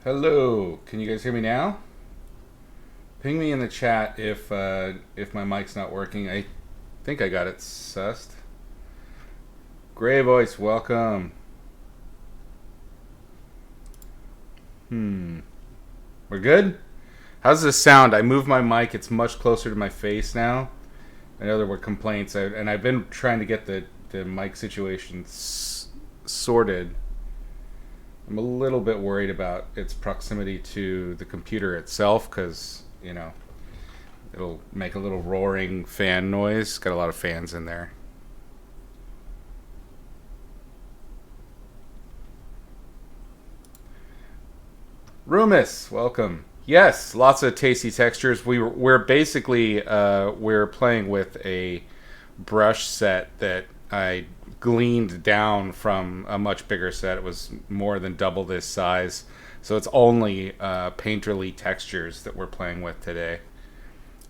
Hello, can you guys hear me now? Ping me in the chat if my mic's not working. I think I got it sussed. Gray voice, welcome. Hmm, we're good. How's this sound? I moved my mic. It's much closer to my face now. I know there were complaints, and I've been trying to get the mic situation sorted. I'm a little bit worried about its proximity to the computer itself because it'll make a little roaring fan noise. Got a lot of fans in there. Rumus, welcome. Yes, lots of tasty textures. We're basically we're playing with a brush set that I gleaned down from a much bigger set. It was more than double this size, so it's only painterly textures that we're playing with today.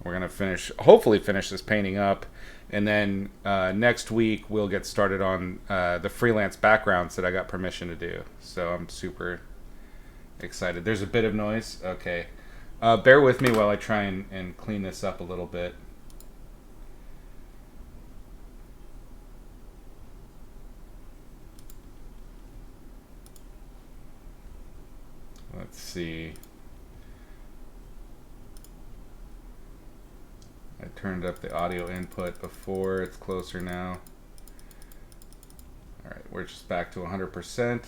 We're gonna hopefully finish this painting up, and then next week we'll get started on the freelance backgrounds that I got permission to do. So I'm super excited. There's a bit of noise. Okay. Bear with me while I try and clean this up a little bit. Let's see. I turned up the audio input before. It's closer now. All right, we're just back to 100%.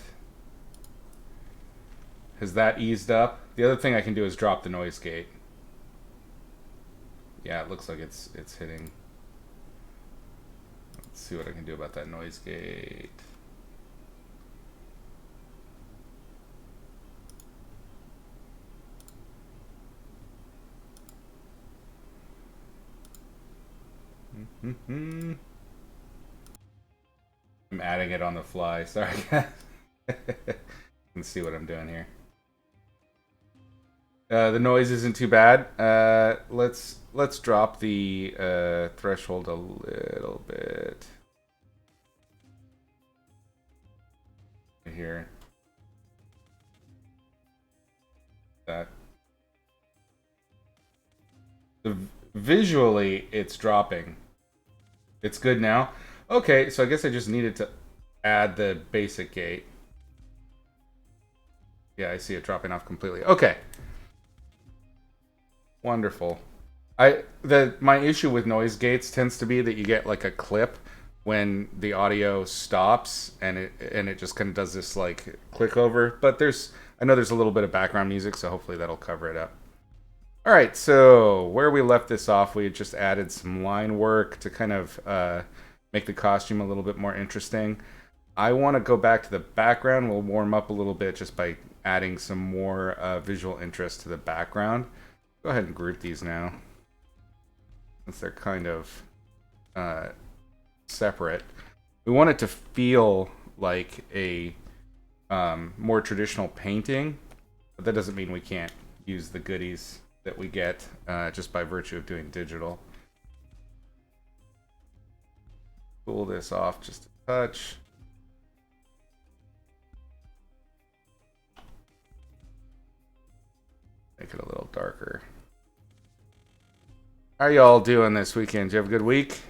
Has that eased up? The other thing I can do is drop the noise gate. Yeah, it looks like it's hitting. Let's see what I can do about that noise gate. I'm adding it on the fly. Sorry, guys. Let's see what I'm doing here. The noise isn't too bad. Let's drop the threshold a little bit here. That visually it's dropping. It's good now. Okay, so I guess I just needed to add the basic gate. Yeah, I see it dropping off completely. Okay. Wonderful. My issue with noise gates tends to be that you get like a clip when the audio stops and it just kind of does this like click over. But I know there's a little bit of background music, so hopefully that'll cover it up. All right, so where we left this off, we had just added some line work to kind of make the costume a little bit more interesting. I want to go back to the background. We'll warm up a little bit just by adding some more visual interest to the background. Go ahead and group these now, since they're kind of separate. We want it to feel like a more traditional painting, but that doesn't mean we can't use the goodies that we get just by virtue of doing digital. Pull this off just a touch. Make it a little darker. How are y'all doing this weekend? Did you have a good week?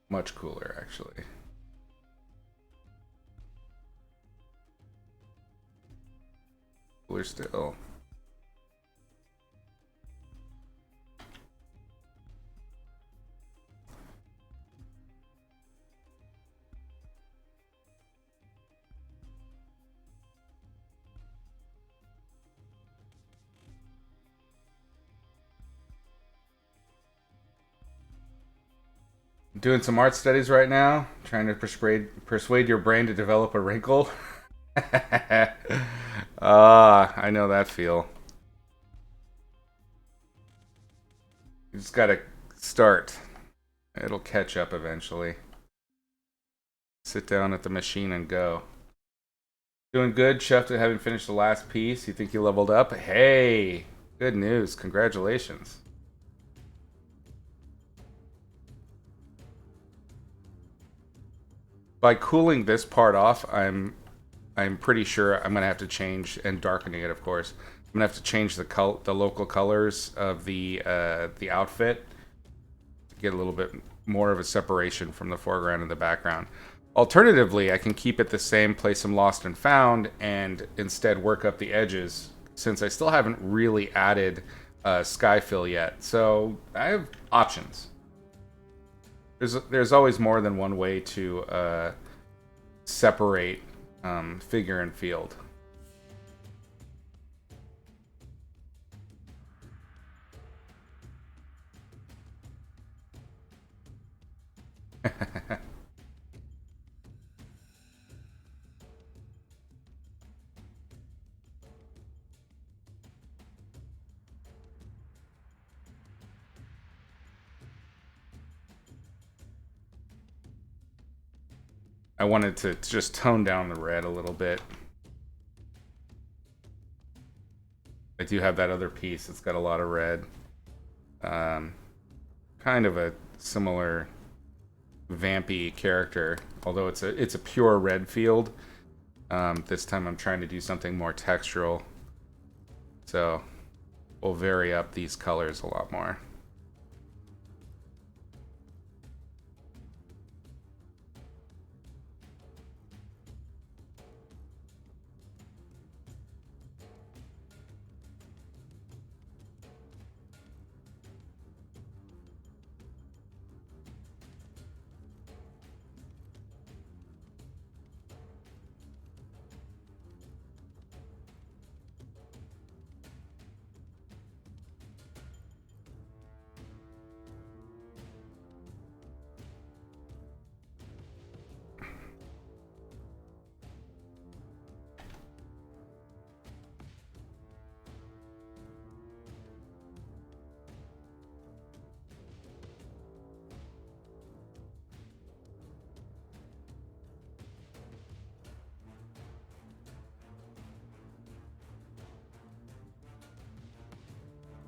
Much cooler, actually. Cooler still. Doing some art studies right now, trying to persuade your brain to develop a wrinkle. I know that feel. You just gotta start. It'll catch up eventually. Sit down at the machine and go. Doing good, Chef, to having finished the last piece. You think you leveled up? Hey, good news. Congratulations. by cooling this part off, I'm pretty sure I'm gonna have to change, and darkening it, of course. I'm gonna have to change the local colors of the outfit to get a little bit more of a separation from the foreground and the background. Alternatively, I can keep it the same, play some Lost and Found, and instead work up the edges, since I still haven't really added sky fill yet. So I have options. There's always more than one way to separate figure and field. I wanted to just tone down the red a little bit. I do have that other piece. It's got a lot of red. Kind of a similar vampy character, although it's a pure red field. This time I'm trying to do something more textural, so we'll vary up these colors a lot more.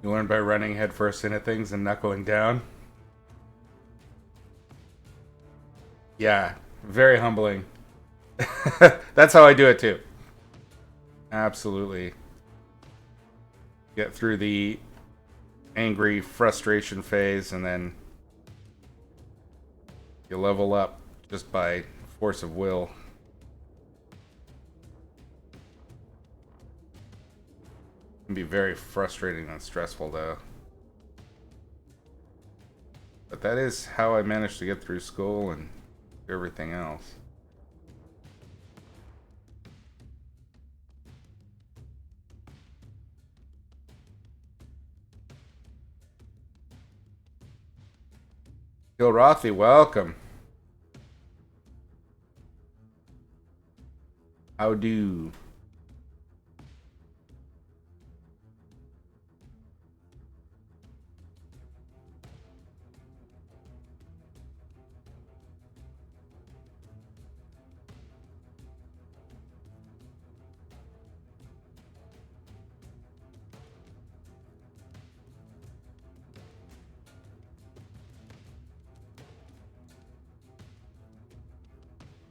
You learn by running headfirst into things and knuckling down. Yeah, very humbling. That's how I do it too. Absolutely. Get through the angry frustration phase, and then you level up just by force of will. It can be very frustrating and stressful, though. But that is how I managed to get through school and everything else. Gilrothy, welcome. How do?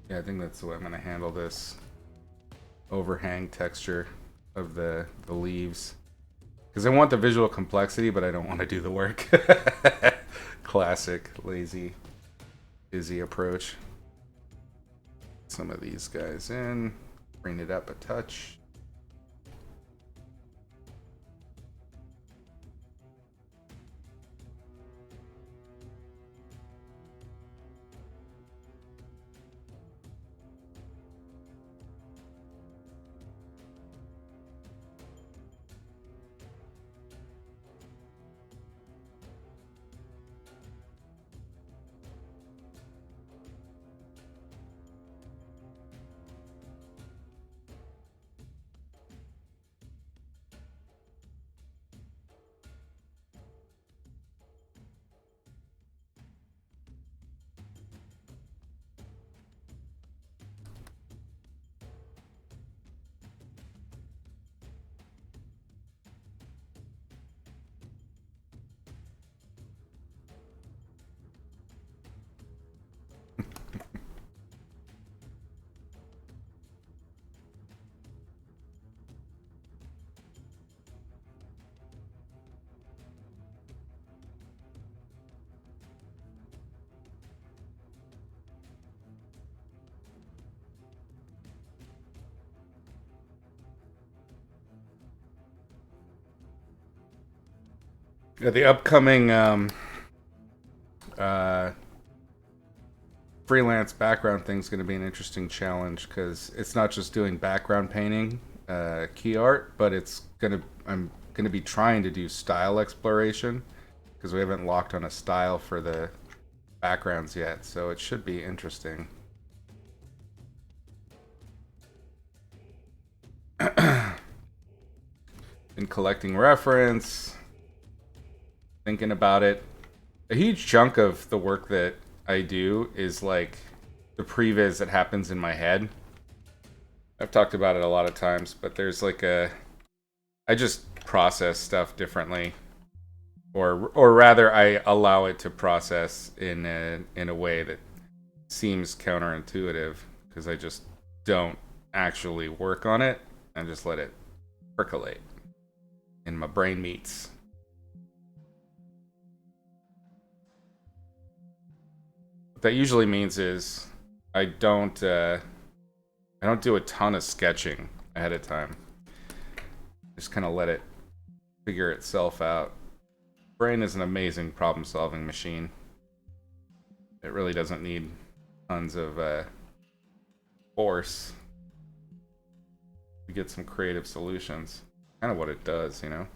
Yeah, I think that's the way I'm going to handle this overhang texture of the leaves. Because I want the visual complexity, but I don't want to do the work. Classic, lazy, busy approach. Some of these guys in, bring it up a touch. Yeah, the upcoming uh, freelance background thing is going to be an interesting challenge because it's not just doing background painting, key art, but I'm gonna be trying to do style exploration because we haven't locked on a style for the backgrounds yet, so it should be interesting. Been collecting reference, thinking about it. A huge chunk of the work that I do is like the previs that happens in my head. I've talked about it a lot of times, but there's like I just process stuff differently, or rather, I allow it to process in a way that seems counterintuitive because I just don't actually work on it and just let it percolate in my brain meats. What that usually means is I don't uh, I don't do a ton of sketching ahead of time. Just kind of let it figure itself out. Brain is an amazing problem-solving machine. It really doesn't need tons of force to get some creative solutions. Kind of what it does, you know.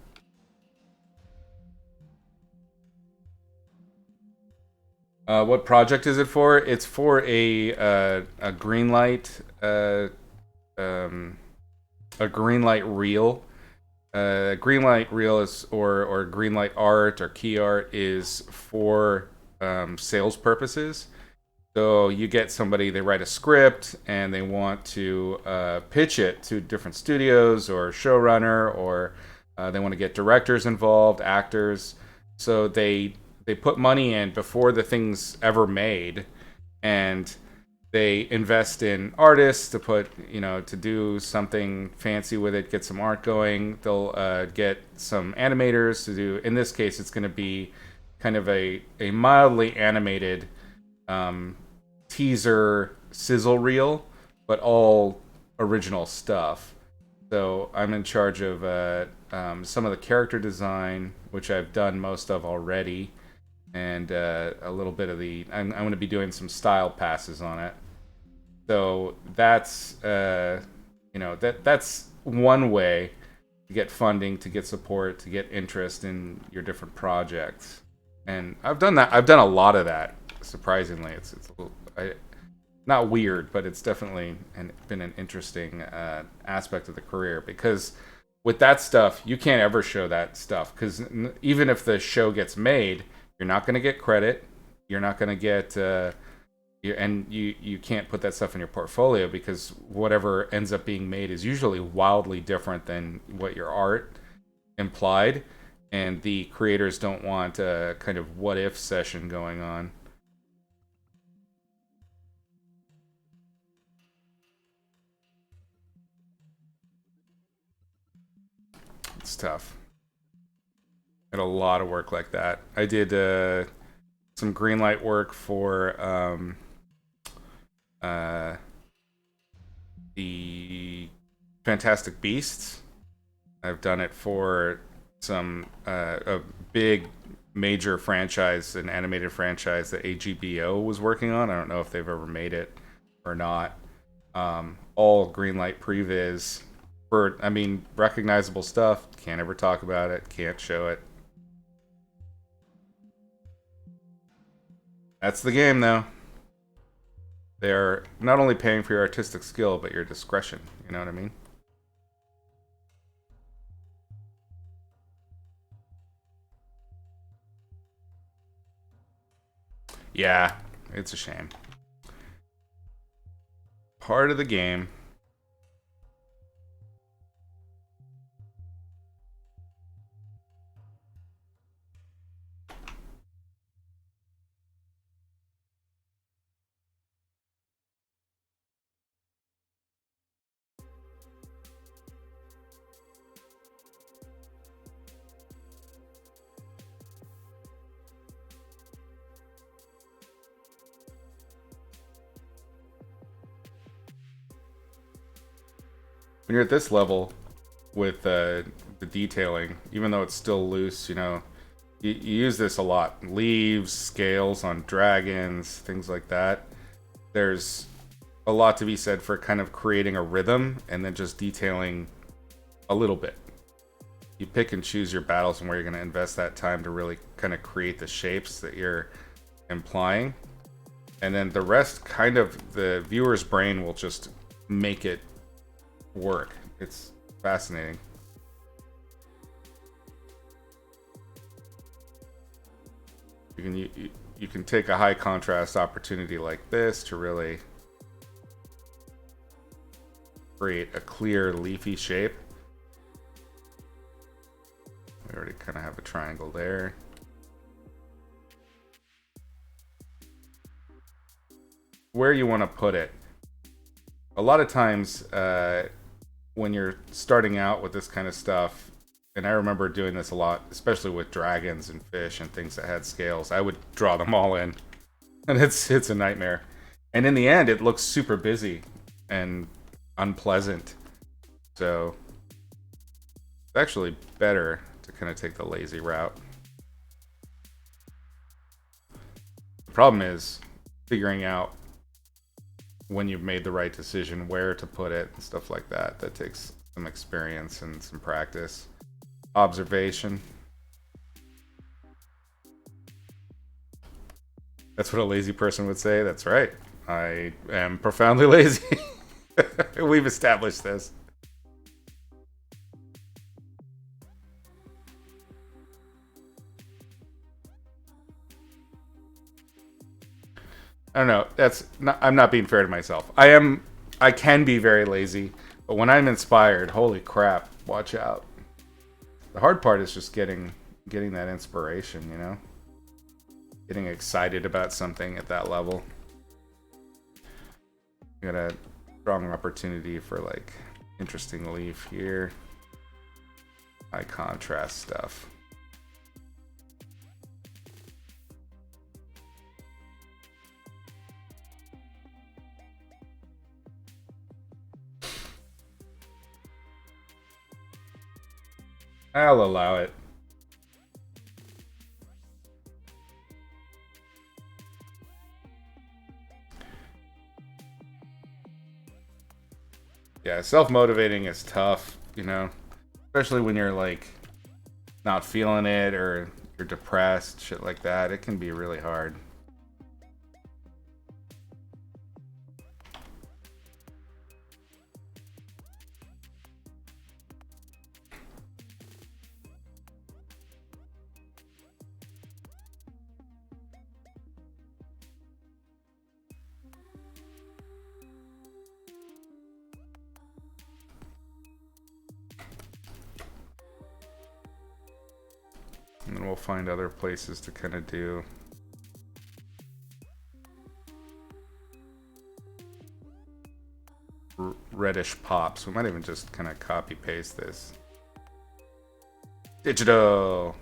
What project is it for? It's for a green light um, a green light reel. Green light reel is or green light art or key art is for sales purposes. So you get somebody, they write a script and they want to pitch it to different studios or showrunner, or they want to get directors involved, actors. So they put money in before the thing's ever made, and they invest in artists to put, to do something fancy with it, get some art going. They'll get some animators to do. In this case, it's going to be kind of a mildly animated teaser sizzle reel, but all original stuff. So I'm in charge of some of the character design, which I've done most of already, and a little bit of the. I'm going to be doing some style passes on it. So that's that's one way to get funding, to get support, to get interest in your different projects. And I've done that. I've done a lot of that. Surprisingly, it's a little, not weird, but it's definitely been an interesting aspect of the career, because with that stuff, you can't ever show that stuff because even if the show gets made, you're not going to get credit. You're not going to get you can't put that stuff in your portfolio because whatever ends up being made is usually wildly different than what your art implied, and the creators don't want a kind of what if session going on. It's tough. Had a lot of work like that. I did some greenlight work for uh, the Fantastic Beasts. I've done it for some a big major franchise, an animated franchise that AGBO was working on. I don't know if they've ever made it or not. All greenlight previs for, I mean, recognizable stuff. Can't ever talk about it. Can't show it. That's the game, though. They're not only paying for your artistic skill, but your discretion. You know what I mean? Yeah, it's a shame. Part of the game. When you're at this level with the detailing, even though it's still loose, you use this a lot. Leaves, scales on dragons, things like that. There's a lot to be said for kind of creating a rhythm and then just detailing a little bit. You pick and choose your battles and where you're going to invest that time to really kind of create the shapes that you're implying. And then the rest, kind of, the viewer's brain will just make it work. It's fascinating. You can take a high contrast opportunity like this to really create a clear leafy shape. We already kind of have a triangle there. Where you want to put it. A lot of times when you're starting out with this kind of stuff, and I remember doing this a lot, especially with dragons and fish and things that had scales, I would draw them all in. And it's a nightmare. And in the end, it looks super busy and unpleasant. So it's actually better to kind of take the lazy route. The problem is figuring out when you've made the right decision, where to put it, and stuff like that. That takes some experience and some practice. Observation. That's what a lazy person would say. That's right. I am profoundly lazy. We've established this. I don't know. I'm not being fair to myself. I can be very lazy, but when I'm inspired, holy crap, watch out. The hard part is just getting that inspiration, you know? Getting excited about something at that level. Got a strong opportunity for like interesting leaf here. High contrast stuff. I'll allow it. Yeah, self-motivating is tough, you know? Especially when you're like not feeling it or you're depressed, shit like that. It can be really hard. And then we'll find other places to kind of do. Reddish pops. We might even just kind of copy paste this. Digital.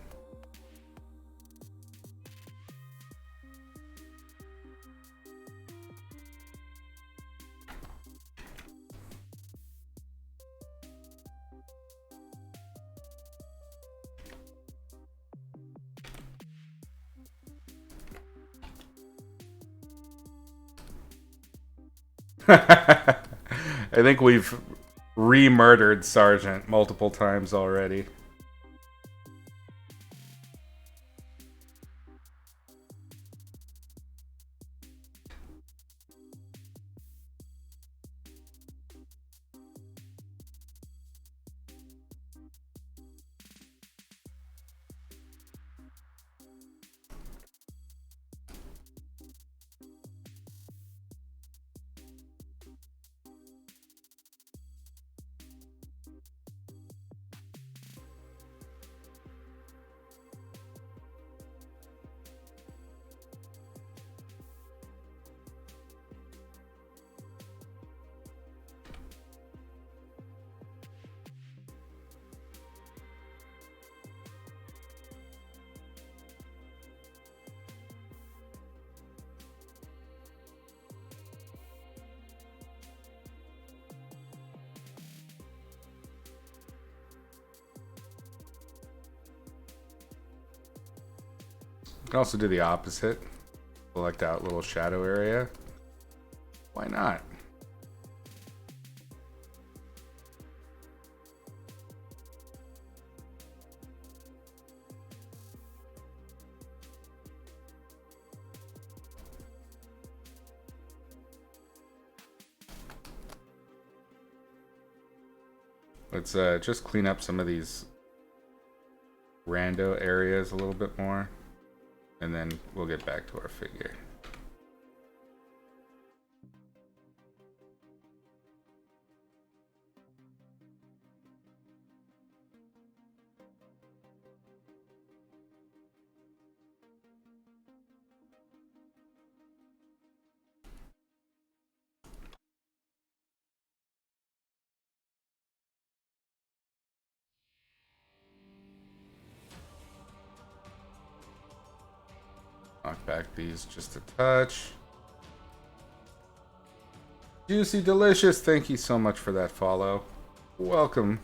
I think we've re-murdered Sargent multiple times already. can also do the opposite. Select out little shadow area. Why not? Let's just clean up some of these rando areas a little bit more, and then we'll get back to our figure. Knock back these just a touch. Juicy Delicious, thank you so much for that follow. Welcome.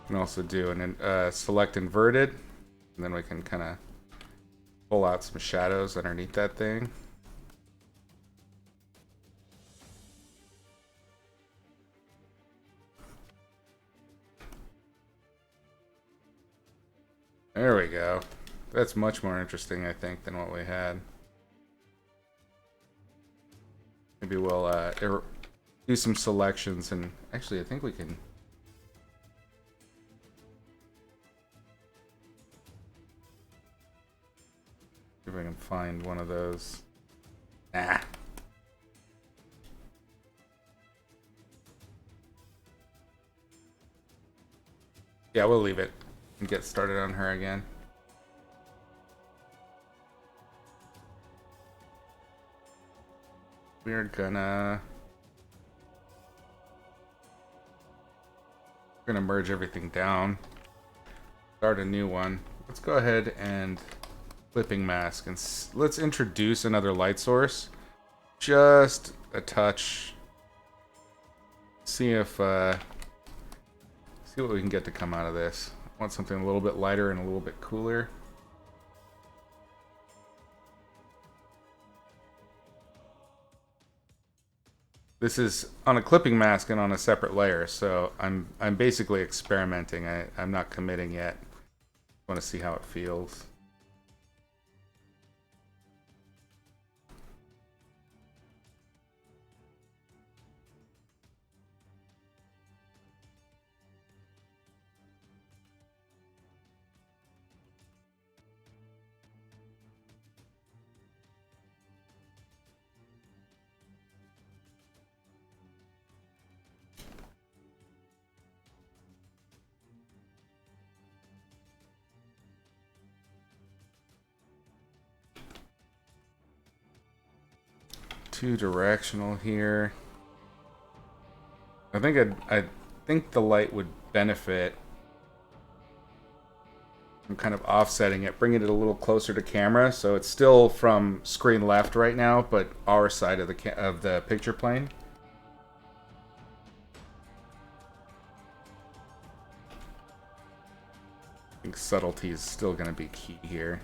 Can also do an select inverted, and then we can kind of pull out some shadows underneath that thing. There we go. That's much more interesting, I think, than what we had. Maybe we'll do some selections, and actually I think we can... See if I can find one of those. Ah. Yeah, we'll leave it and get started on her again. We're gonna merge everything down. Start a new one. Let's go ahead and clipping mask, and let's introduce another light source. Just a touch. See if see what we can get to come out of this. I want something a little bit lighter and a little bit cooler. This is on a clipping mask and on a separate layer, so I'm basically experimenting. I'm not committing yet. I want to see how it feels. Two directional here. I think the light would benefit from kind of offsetting it, bringing it a little closer to camera, so it's still from screen left right now, but our side of the picture plane. I think subtlety is still going to be key here.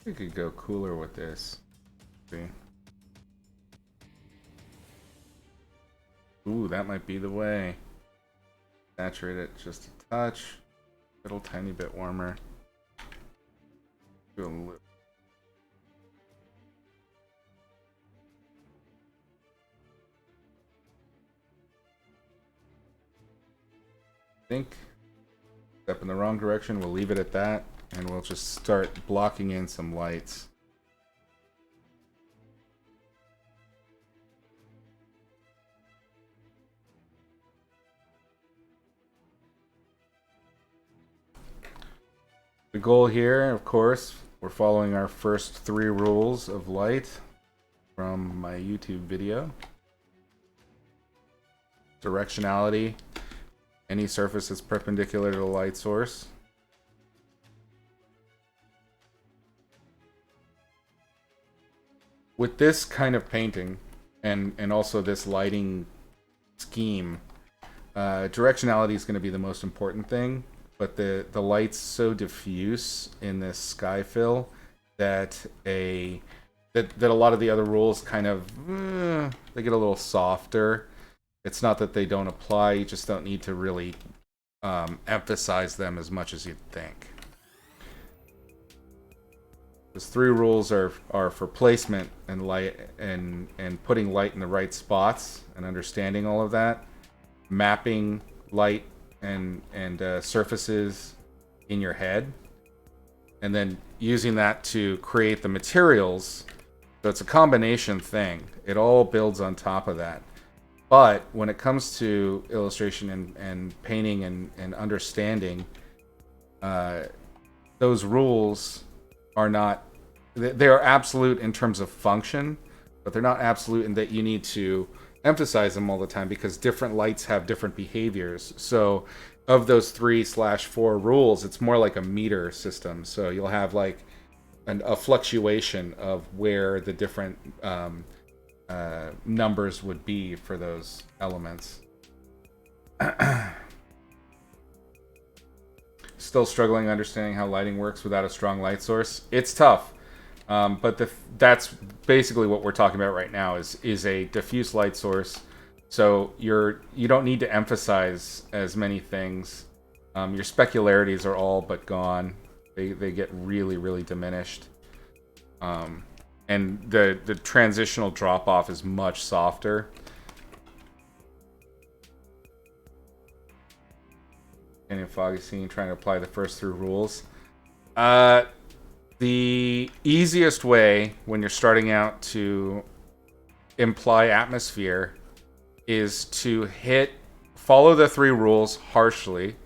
We could go cooler with this. See. Ooh, that might be the way. Saturate it just a touch. A little tiny bit warmer. Do a little. I think step in the wrong direction. We'll leave it at that. and we'll just start blocking in some lights. The goal here, of course, we're following our first 3 rules of light from my YouTube video. Directionality, any surface that's perpendicular to the light source. With this kind of painting, and also this lighting scheme, directionality is going to be the most important thing. But the light's so diffuse in this sky fill that a lot of the other rules kind of they get a little softer. It's not that they don't apply; you just don't need to really emphasize them as much as you'd think. Those 3 rules are for placement and light and putting light in the right spots and understanding all of that, mapping light and surfaces in your head, and then using that to create the materials. So it's a combination thing. It all builds on top of that. But when it comes to illustration and painting and understanding, those rules are not, they are absolute in terms of function, but they're not absolute in that you need to emphasize them all the time, because different lights have different behaviors. So of those 3/4 rules, it's more like a meter system. So you'll have like a fluctuation of where the different numbers would be for those elements. Still struggling understanding how lighting works without a strong light source. It's tough. But that's basically what we're talking about right now is a diffuse light source. So you don't need to emphasize as many things. Your specularities are all but gone. They get really, really diminished. And the transitional drop off is much softer. And in Foggy Scene, trying to apply the first 3 rules. The easiest way when you're starting out to imply atmosphere is to follow the 3 rules harshly,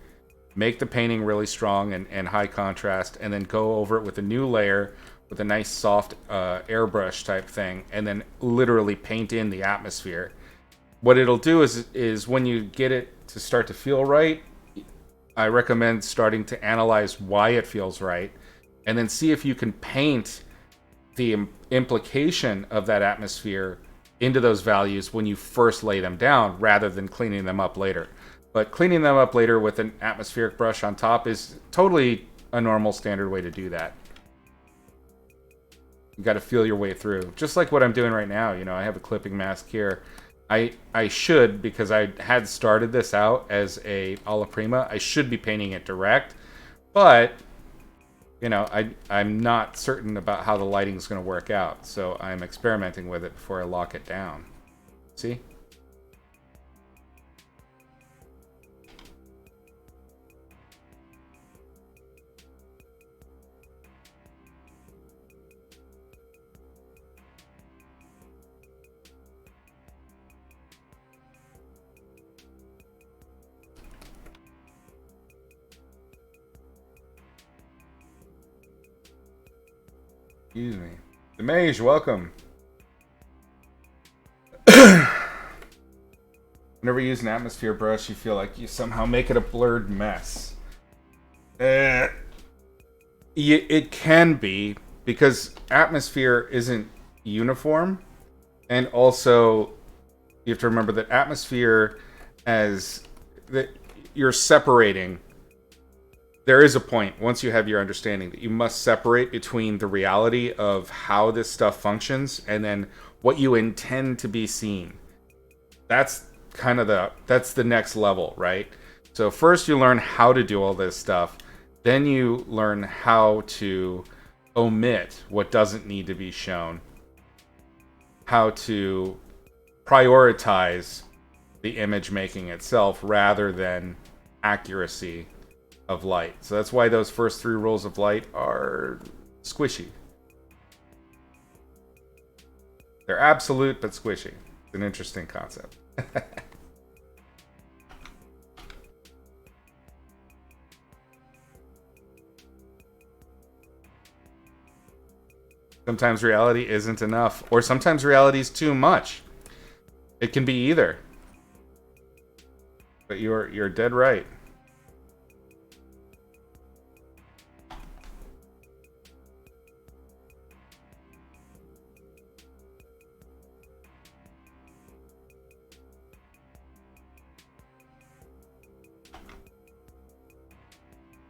make the painting really strong and high contrast, and then go over it with a new layer with a nice soft airbrush type thing, and then literally paint in the atmosphere. What it'll do is when you get it to start to feel right, I recommend starting to analyze why it feels right, and then see if you can paint the implication of that atmosphere into those values when you first lay them down, rather than cleaning them up later. But cleaning them up later with an atmospheric brush on top is totally a normal standard way to do that. You got to feel your way through. Just like what I'm doing right now. You know, I have a clipping mask here. I should, because I had started this out as a alla prima, I should be painting it direct. But you know, I'm not certain about how the lighting is going to work out, so I'm experimenting with it before I lock it down. See? Excuse me. The Mage, welcome. Whenever you use an atmosphere brush, you feel like you somehow make it a blurred mess. It can be, because atmosphere isn't uniform. And also, you have to remember that atmosphere, as that you're separating. There is a point, once you have your understanding, that you must separate between the reality of how this stuff functions and then what you intend to be seen. That's kind of that's the next level, right? So first you learn how to do all this stuff, then you learn how to omit what doesn't need to be shown, how to prioritize the image making itself rather than accuracy. of light. So that's why those first 3 rolls of light are squishy. They're absolute but squishy. It's an interesting concept. Sometimes reality isn't enough, or sometimes reality is too much. It can be either. But you're dead right.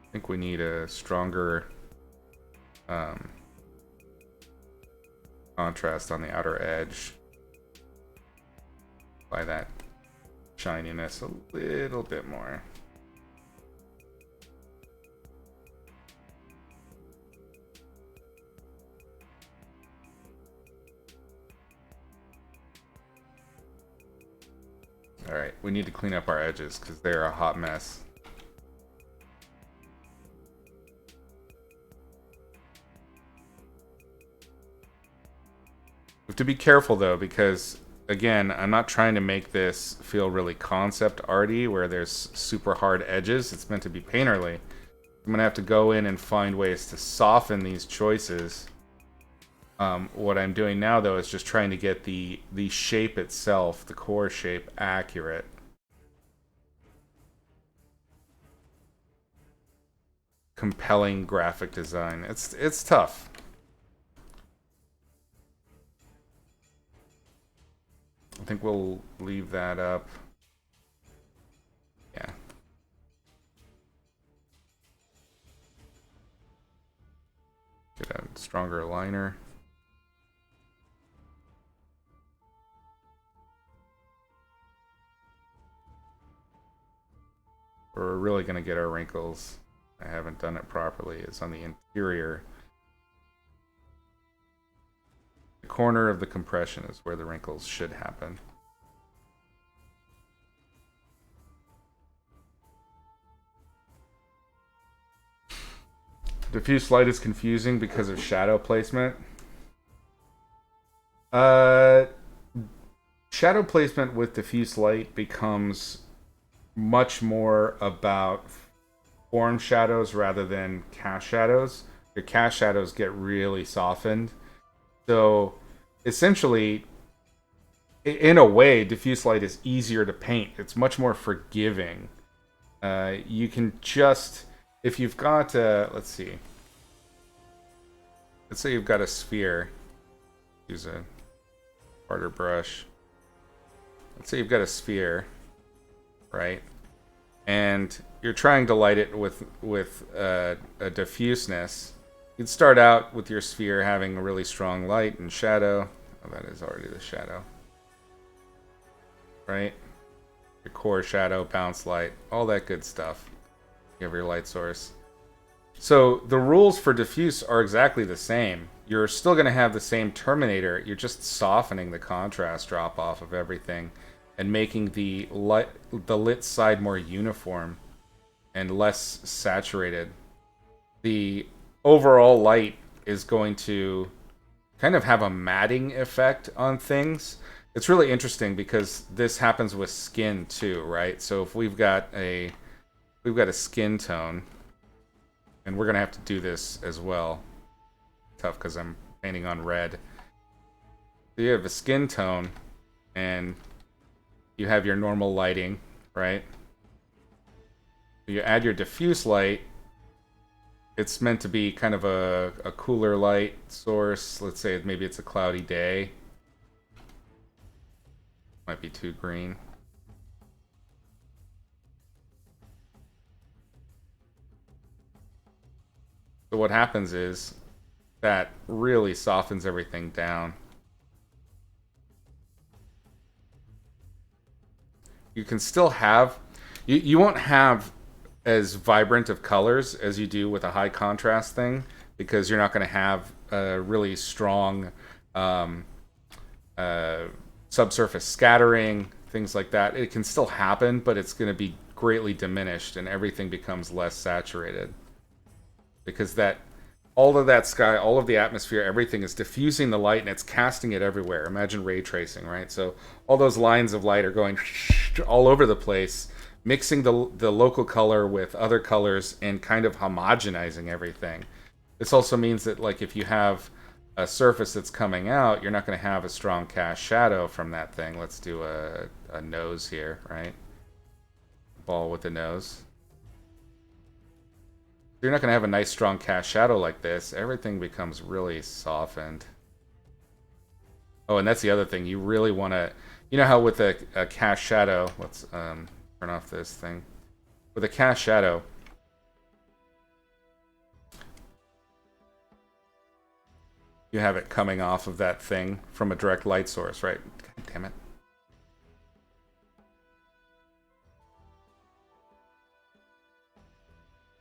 I think we need a stronger contrast on the outer edge. By that shininess a little bit more. Alright, we need to clean up our edges because they're a hot mess. We have to be careful though, because again, I'm not trying to make this feel really concept arty where there's super hard edges. It's meant to be painterly. I'm gonna have to go in and find ways to soften these choices. What I'm doing now though is just trying to get the shape itself, the core shape, accurate. Compelling graphic design. It's tough. I think we'll leave that up. Yeah. Get a stronger liner. We're really going to get our wrinkles. I haven't done it properly. It's on the interior. The corner of the compression is where the wrinkles should happen. Diffuse light is confusing because of shadow placement. Shadow placement with diffuse light becomes much more about form shadows rather than cast shadows. Your cast shadows get really softened. So essentially, in a way, diffuse light is easier to paint. It's much more forgiving. You can just, if you've got, let's see. Let's say you've got a sphere. Use a harder brush. Let's say you've got a sphere, right? And you're trying to light it with a diffuseness. You'd start out with your sphere having a really strong light and shadow. Oh, that is already the shadow. Right? Your core shadow, bounce light, all that good stuff. You have your light source. So the rules for diffuse are exactly the same. You're still going to have the same terminator. You're just softening the contrast drop off of everything and making the lit side more uniform and less saturated. The overall light is going to kind of have a matting effect on things. It's really interesting because this happens with skin too, right? So if we've got a skin tone, and we're gonna have to do this as well. Tough because I'm painting on red. So you have a skin tone, and you have your normal lighting, right? You add your diffuse light. It's meant to be kind of a cooler light source. Let's say maybe it's a cloudy day. Might be too green. So what happens is that really softens everything down. You can still have, you won't have as vibrant of colors as you do with a high contrast thing, because you're not going to have a really strong subsurface scattering, things like that. It can still happen, but it's going to be greatly diminished and everything becomes less saturated. Because that all of that sky, all of the atmosphere, everything is diffusing the light and it's casting it everywhere. Imagine ray tracing, right? So all those lines of light are going all over the place, mixing the local color with other colors and kind of homogenizing everything. This also means that, like, if you have a surface that's coming out, you're not going to have a strong cast shadow from that thing. Let's do a nose here, right? Ball with the nose. You're not going to have a nice strong cast shadow like this. Everything becomes really softened. Oh, and that's the other thing. You really want to... You know how with a cast shadow... Let's turn off this thing. With a cast shadow... You have it coming off of that thing from a direct light source, right? God damn it.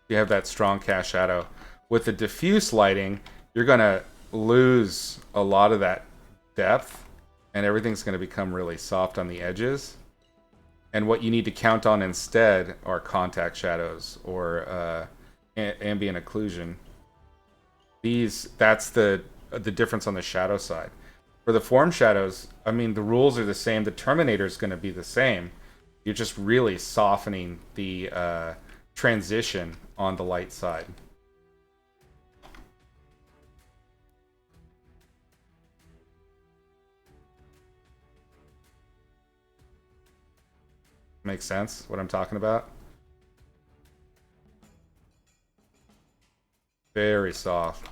You have that strong cast shadow. With the diffuse lighting, you're going to lose a lot of that depth, and everything's going to become really soft on the edges. And what you need to count on instead are contact shadows or ambient occlusion. That's the difference on the shadow side. For the form shadows, I mean, the rules are the same. The Terminator is going to be the same. You're just really softening the transition on the light side. Makes sense what I'm talking about? Very soft.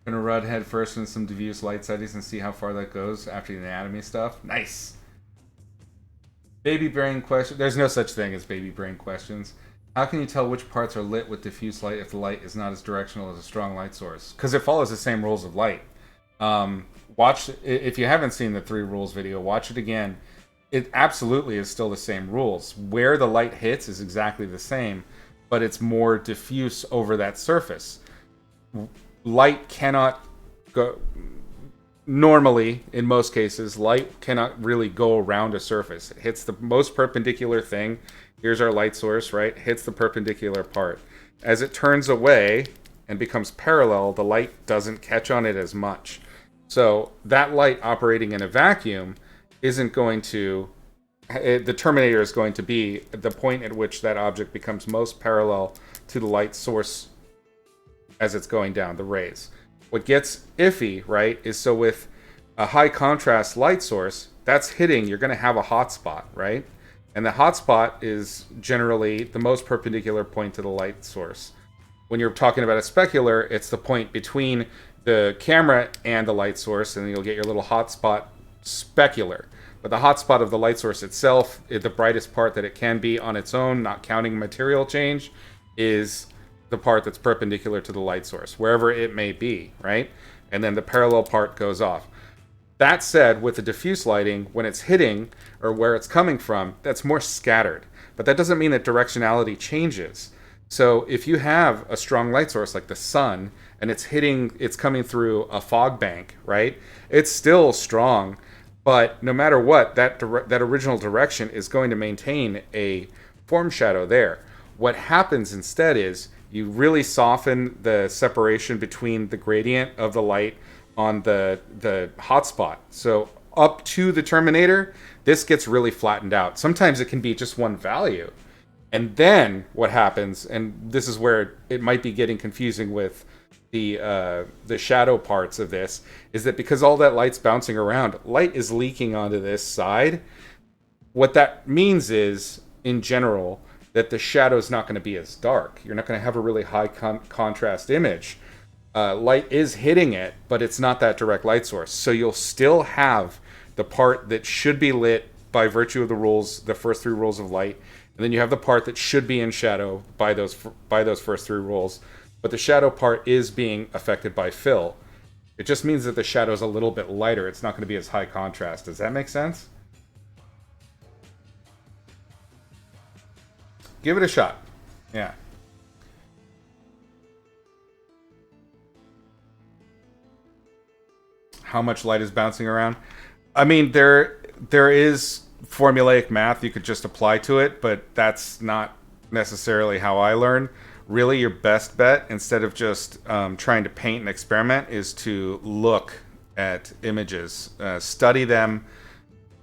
Gonna run head first in some diffuse light settings and see how far that goes after the anatomy stuff. Nice. Baby brain question. There's no such thing as baby brain questions. How can you tell which parts are lit with diffuse light if the light is not as directional as a strong light source? Because it follows the same rules of light. Watch, if you haven't seen the 3 rules video, watch it again. It absolutely is still the same rules. Where the light hits is exactly the same, but it's more diffuse over that surface. Light cannot go... Normally, in most cases, light cannot really go around a surface. It hits the most perpendicular thing. Here's our light source, right? Hits the perpendicular part. As it turns away and becomes parallel, the light doesn't catch on it as much. So that light operating in a vacuum isn't going to... The Terminator is going to be the point at which that object becomes most parallel to the light source as it's going down, the rays. What gets iffy, right, is so with a high contrast light source, that's hitting, you're going to have a hot spot, right? And the hot spot is generally the most perpendicular point to the light source. When you're talking about a specular, it's the point between the camera and the light source, and you'll get your little hot spot specular. But the hot spot of the light source itself, the brightest part that it can be on its own, not counting material change, is the part that's perpendicular to the light source, wherever it may be, right? And then the parallel part goes off. That said, with the diffuse lighting, when it's hitting, or where it's coming from, that's more scattered. But that doesn't mean that directionality changes. So if you have a strong light source like the sun, and it's coming through a fog bank, right? It's still strong, but no matter what, that original direction is going to maintain a form shadow there. What happens instead is you really soften the separation between the gradient of the light on the hot spot. So up to the Terminator, this gets really flattened out. Sometimes it can be just one value. And then what happens, and this is where it might be getting confusing with the shadow parts of this, is that because all that light's bouncing around, light is leaking onto this side. What that means is, in general, that the shadow is not going to be as dark. You're not going to have a really high contrast image. Light is hitting it, but it's not that direct light source. So you'll still have the part that should be lit by virtue of the rules, the first 3 rules of light, and then you have the part that should be in shadow by those first 3 rules. But the shadow part is being affected by fill. It just means that the shadow's a little bit lighter. It's not going to be as high contrast. Does that make sense? Give it a shot. Yeah. How much light is bouncing around? I mean, there is formulaic math you could just apply to it, but that's not necessarily how I learn. Really, your best bet, instead of just trying to paint and experiment, is to look at images, study them,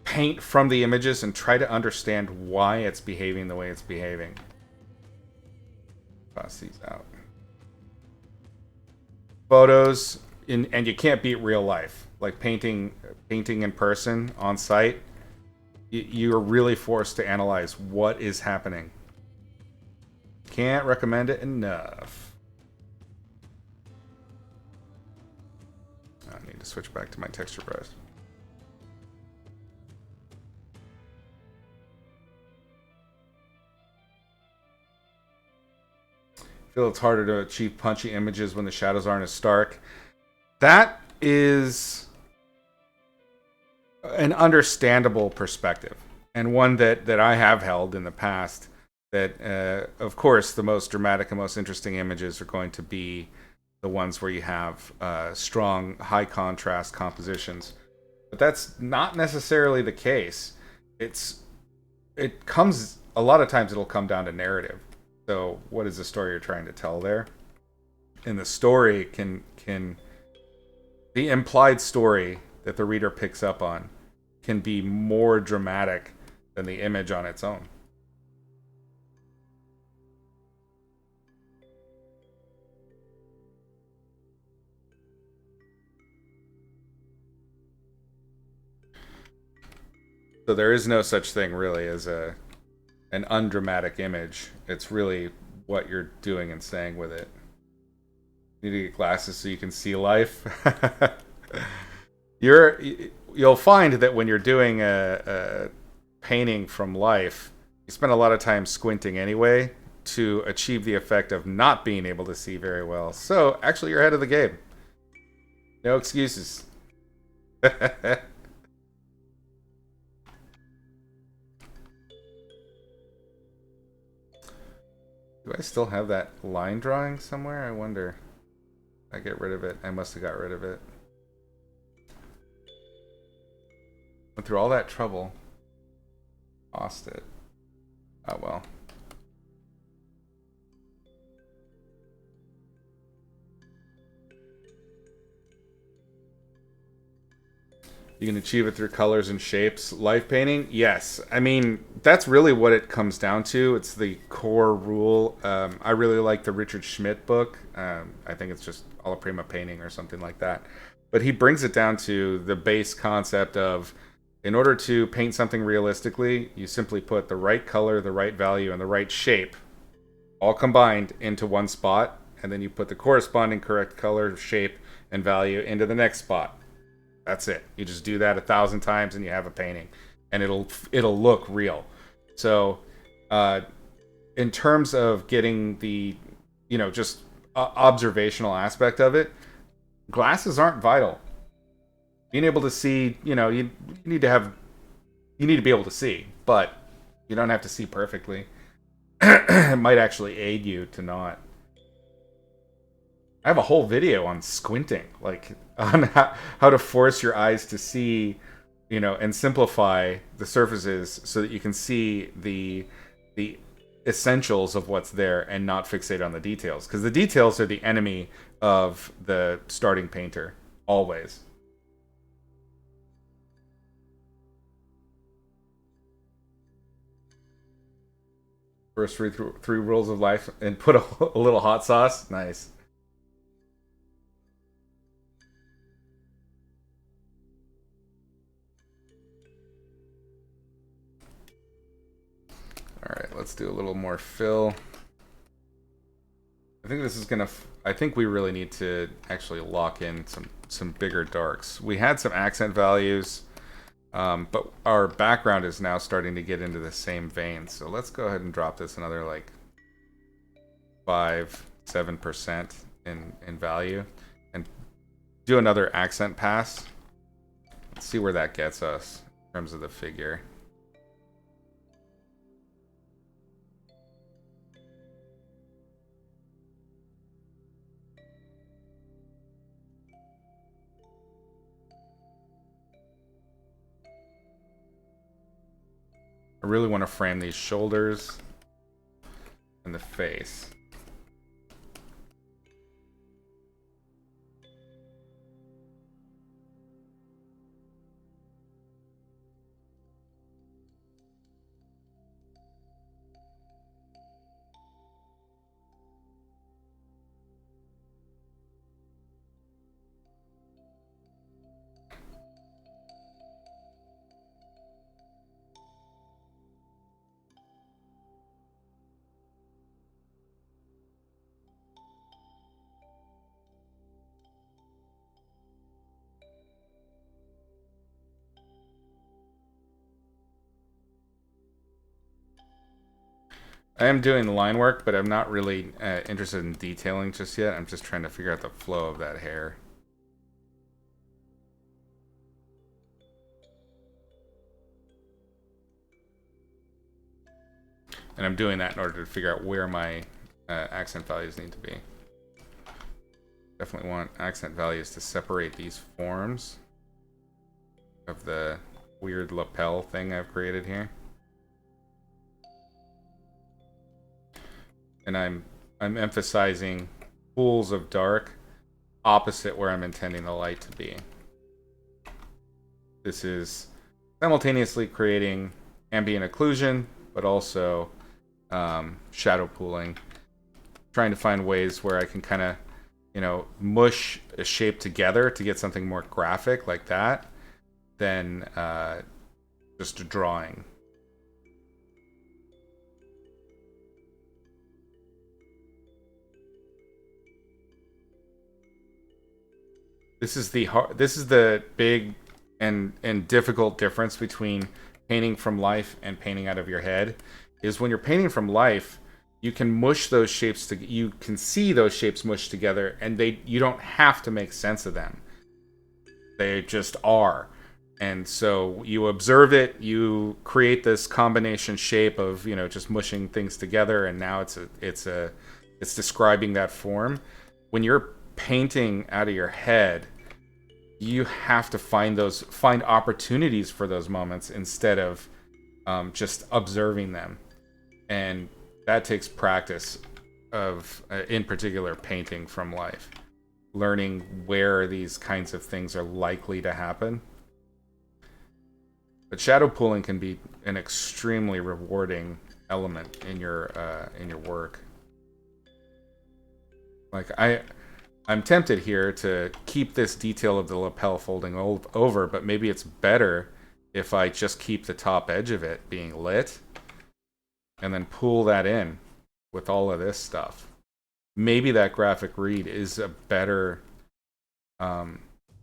paint from the images, and try to understand why it's behaving the way it's behaving. Toss these out. Photos, and you can't beat real life. Like painting in person on site, you're really forced to analyze what is happening. Can't recommend it enough. I need to switch back to my texture brush. I feel it's harder to achieve punchy images when the shadows aren't as stark. That is an understandable perspective, and one that I have held in the past. That, of course, the most dramatic and most interesting images are going to be the ones where you have strong, high contrast compositions. But that's not necessarily the case. It comes, a lot of times it'll come down to narrative. So what is the story you're trying to tell there? And the story can the implied story that the reader picks up on can be more dramatic than the image on its own. So there is no such thing really as an undramatic image. It's really what you're doing and saying with it. You need to get glasses so you can see life. You'll find that when you're doing a painting from life, you spend a lot of time squinting anyway to achieve the effect of not being able to see very well. So actually, you're ahead of the game. No excuses. Do I still have that line drawing somewhere? I wonder. I get rid of it. I must have got rid of it. Went through all that trouble. Lost it. Oh well. You can achieve it through colors and shapes. Life painting? Yes. I mean, that's really what it comes down to. It's the core rule. I really like the Richard Schmidt book. I think it's just Alla Prima Painting or something like that. But he brings it down to the base concept of, in order to paint something realistically, you simply put the right color, the right value, and the right shape all combined into one spot, and then you put the corresponding correct color, shape, and value into the next spot. That's it. You just do that 1,000 times and you have a painting, and it'll look real. So, in terms of getting the, just observational aspect of it, glasses aren't vital. Being able to see, you need to be able to see, but you don't have to see perfectly. It might actually aid you to not. I have a whole video on squinting, like on how to force your eyes to see, and simplify the surfaces so that you can see the essentials of what's there and not fixate on the details. Because the details are the enemy of the starting painter, always. First three rules of life, and put a little hot sauce. Nice. Alright, let's do a little more fill. I think this is gonna... I think we really need to actually lock in some bigger darks. We had some accent values, but our background is now starting to get into the same vein. So let's go ahead and drop this another like 5-7% in value, and do another accent pass. Let's see where that gets us in terms of the figure. I really want to frame these shoulders and the face. I am doing line work, but I'm not really interested in detailing just yet. I'm just trying to figure out the flow of that hair. And I'm doing that in order to figure out where my accent values need to be. Definitely want accent values to separate these forms of the weird lapel thing I've created here. And I'm emphasizing pools of dark opposite where I'm intending the light to be. This is simultaneously creating ambient occlusion, but also shadow pooling. Trying to find ways where I can kind of, mush a shape together to get something more graphic like that than just a drawing. This is the big and difficult difference between painting from life and painting out of your head. Is when you're painting from life, you can mush those shapes you can see those shapes mushed together, and you don't have to make sense of them. They just are. And so you observe it, you create this combination shape of, just mushing things together, and now it's describing that form. When you're painting out of your head, you have to find opportunities for those moments instead of just observing them. And that takes practice of, in particular, painting from life. Learning where these kinds of things are likely to happen. But shadow pooling can be an extremely rewarding element in your work. Like I'm tempted here to keep this detail of the lapel folding over, but maybe it's better if I just keep the top edge of it being lit and then pull that in with all of this stuff. Maybe that graphic read is a better,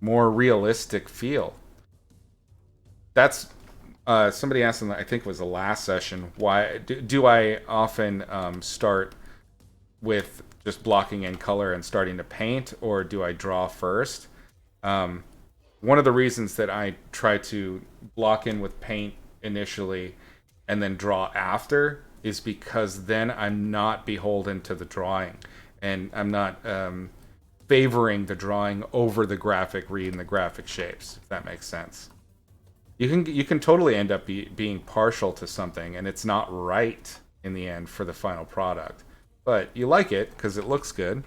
more realistic feel. That's somebody asked in, I think it was the last session, why do I often start with just blocking in color and starting to paint, or do I draw first? One of the reasons that I try to block in with paint initially and then draw after is because then I'm not beholden to the drawing, and I'm not favoring the drawing over the graphic read and the graphic shapes, if that makes sense. You can totally end up being partial to something, and it's not right in the end for the final product. But you like it because it looks good.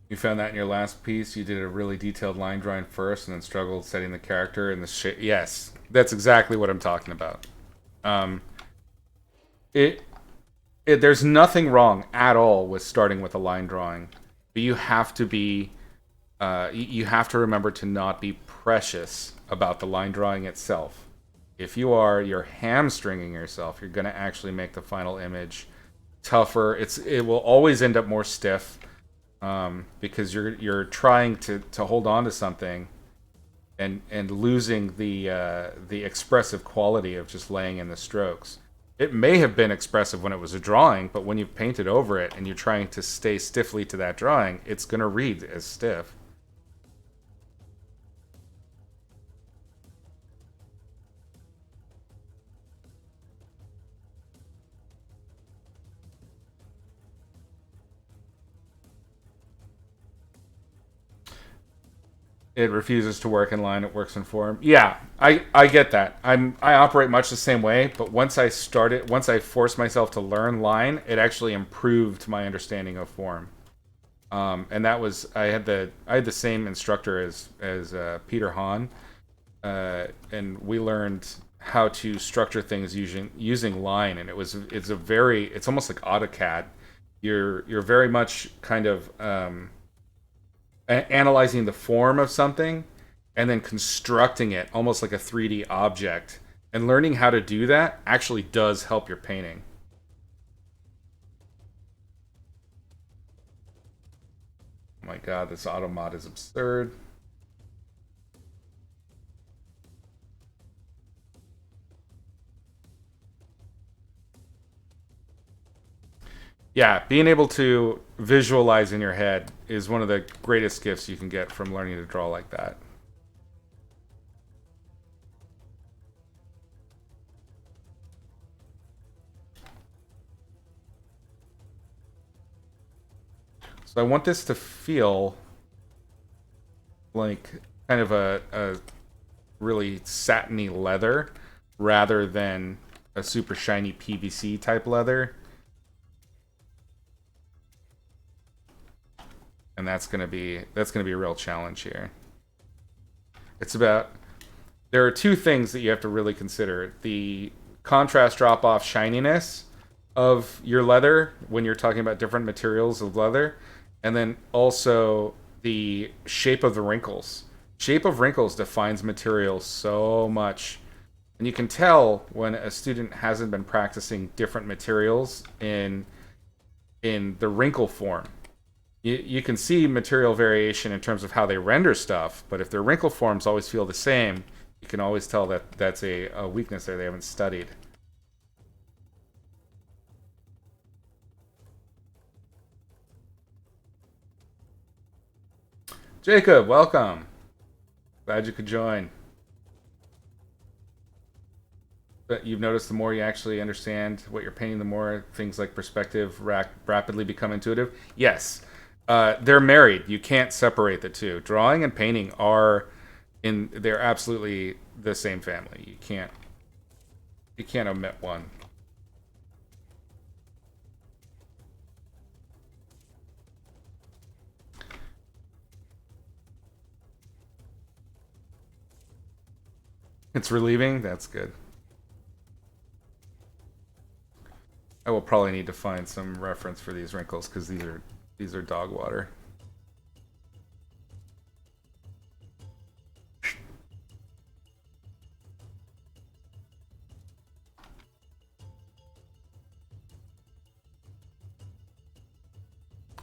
You found that in your last piece. You did a really detailed line drawing first, and then struggled setting the character and the shape. Yes, that's exactly what I'm talking about. Um, it, there's nothing wrong at all with starting with a line drawing, but you have to be, you have to remember to not be precious about the line drawing itself. If you are, you're hamstringing yourself. You're going to actually make the final image tougher. It will always end up more stiff, because you're trying to hold on to something, and losing the expressive quality of just laying in the strokes. It may have been expressive when it was a drawing, but when you've painted over it and you're trying to stay stiffly to that drawing, it's going to read as stiff. It refuses to work in line, it works in form. Yeah, I get that. I operate much the same way, but once I forced myself to learn line, it actually improved my understanding of form. And that was I had the same instructor as Peter Hahn, and we learned how to structure things using line, and it's almost like AutoCAD. You're very much kind of analyzing the form of something and then constructing it almost like a 3D object. And learning how to do that actually does help your painting. Oh my god, this auto mod is absurd. Yeah, being able to visualize in your head is one of the greatest gifts you can get from learning to draw like that. So I want this to feel like kind of a really satiny leather rather than a super shiny PVC type leather. And that's gonna be a real challenge here. It's about There are two things that you have to really consider: the contrast drop off shininess of your leather when you're talking about different materials of leather, and then also the shape of the wrinkles. Shape of wrinkles defines material so much. And you can tell when a student hasn't been practicing different materials in the wrinkle form. You can see material variation in terms of how they render stuff, but if their wrinkle forms always feel the same, you can always tell that that's a weakness there they haven't studied. Jacob, welcome. Glad you could join. But you've noticed the more you actually understand what you're painting, the more things like perspective rapidly become intuitive. Yes, they're married. You can't separate the two. Drawing and painting they're absolutely the same family. You can't omit one. It's relieving. That's good. I will probably need to find some reference for these wrinkles because these are dog water.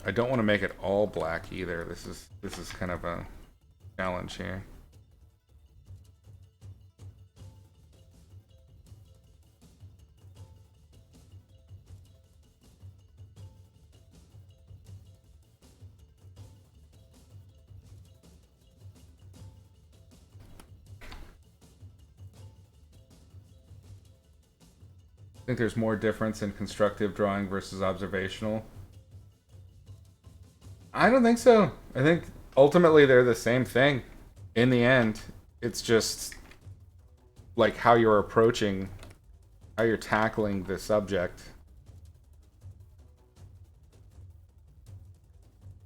I don't want to make it all black either. This is kind of a challenge here. I think there's more difference in constructive drawing versus observational. I don't think so. I think ultimately they're the same thing. In the end, it's just like how you're approaching, how you're tackling the subject.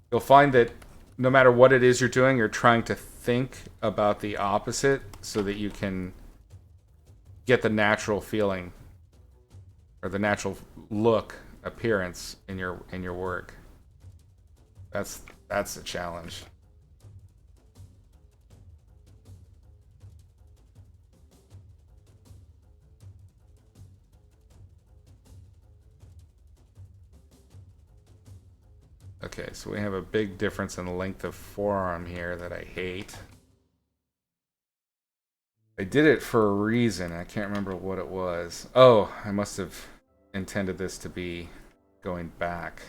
You'll find that no matter what it is you're doing, you're trying to think about the opposite so that you can get the natural feeling or the natural look appearance in your work. That's a challenge. Okay, so we have a big difference in the length of forearm here that I hate. I did it for a reason. I can't remember what it was. Oh, I must have intended this to be going back.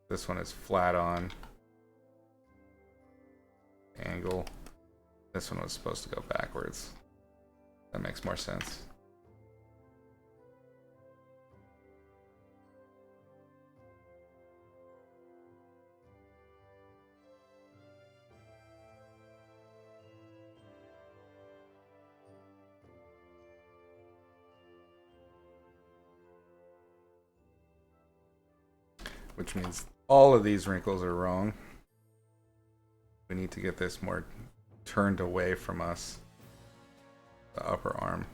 This one is flat on. Angle. This one was supposed to go backwards. That makes more sense. Which means all of these wrinkles are wrong. We need to get this more turned away from us. The upper arm.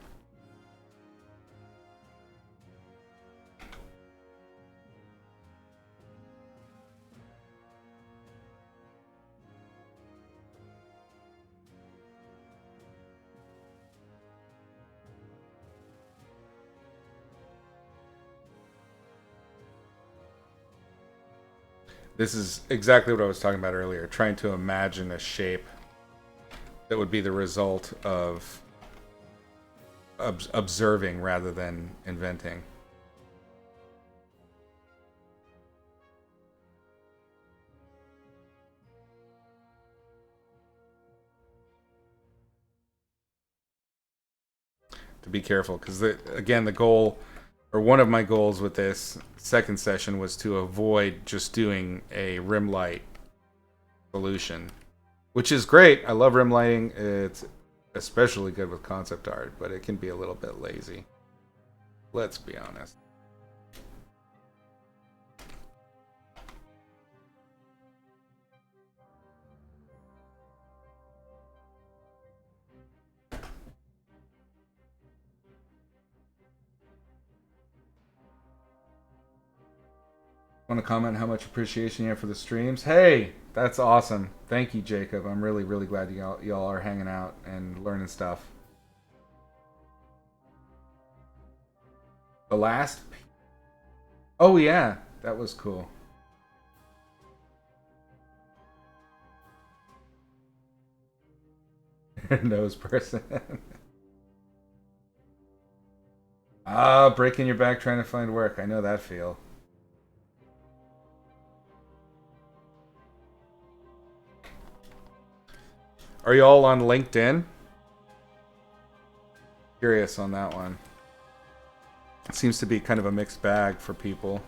This is exactly what I was talking about earlier, trying to imagine a shape that would be the result of observing rather than inventing. To be careful, because again, the goal, or one of my goals with this second session was to avoid just doing a rim light solution, which is great. I love rim lighting. It's especially good with concept art, but it can be a little bit lazy. Let's be honest. Want to comment how much appreciation you have for the streams? Hey, that's awesome. Thank you, Jacob. I'm really, really glad y'all are hanging out and learning stuff. The last... Oh, yeah. That was cool. Nose person. Breaking your back trying to find work. I know that feel. Are you all on LinkedIn? Curious on that one. It seems to be kind of a mixed bag for people.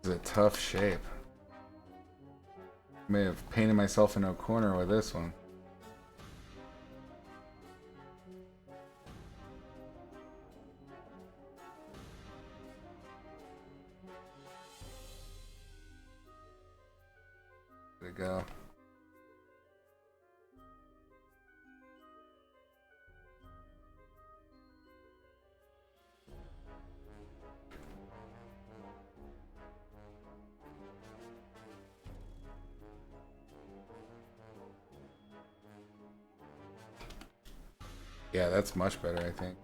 It's a tough shape. May have painted myself in a corner with this one. There we go. Yeah, that's much better, I think.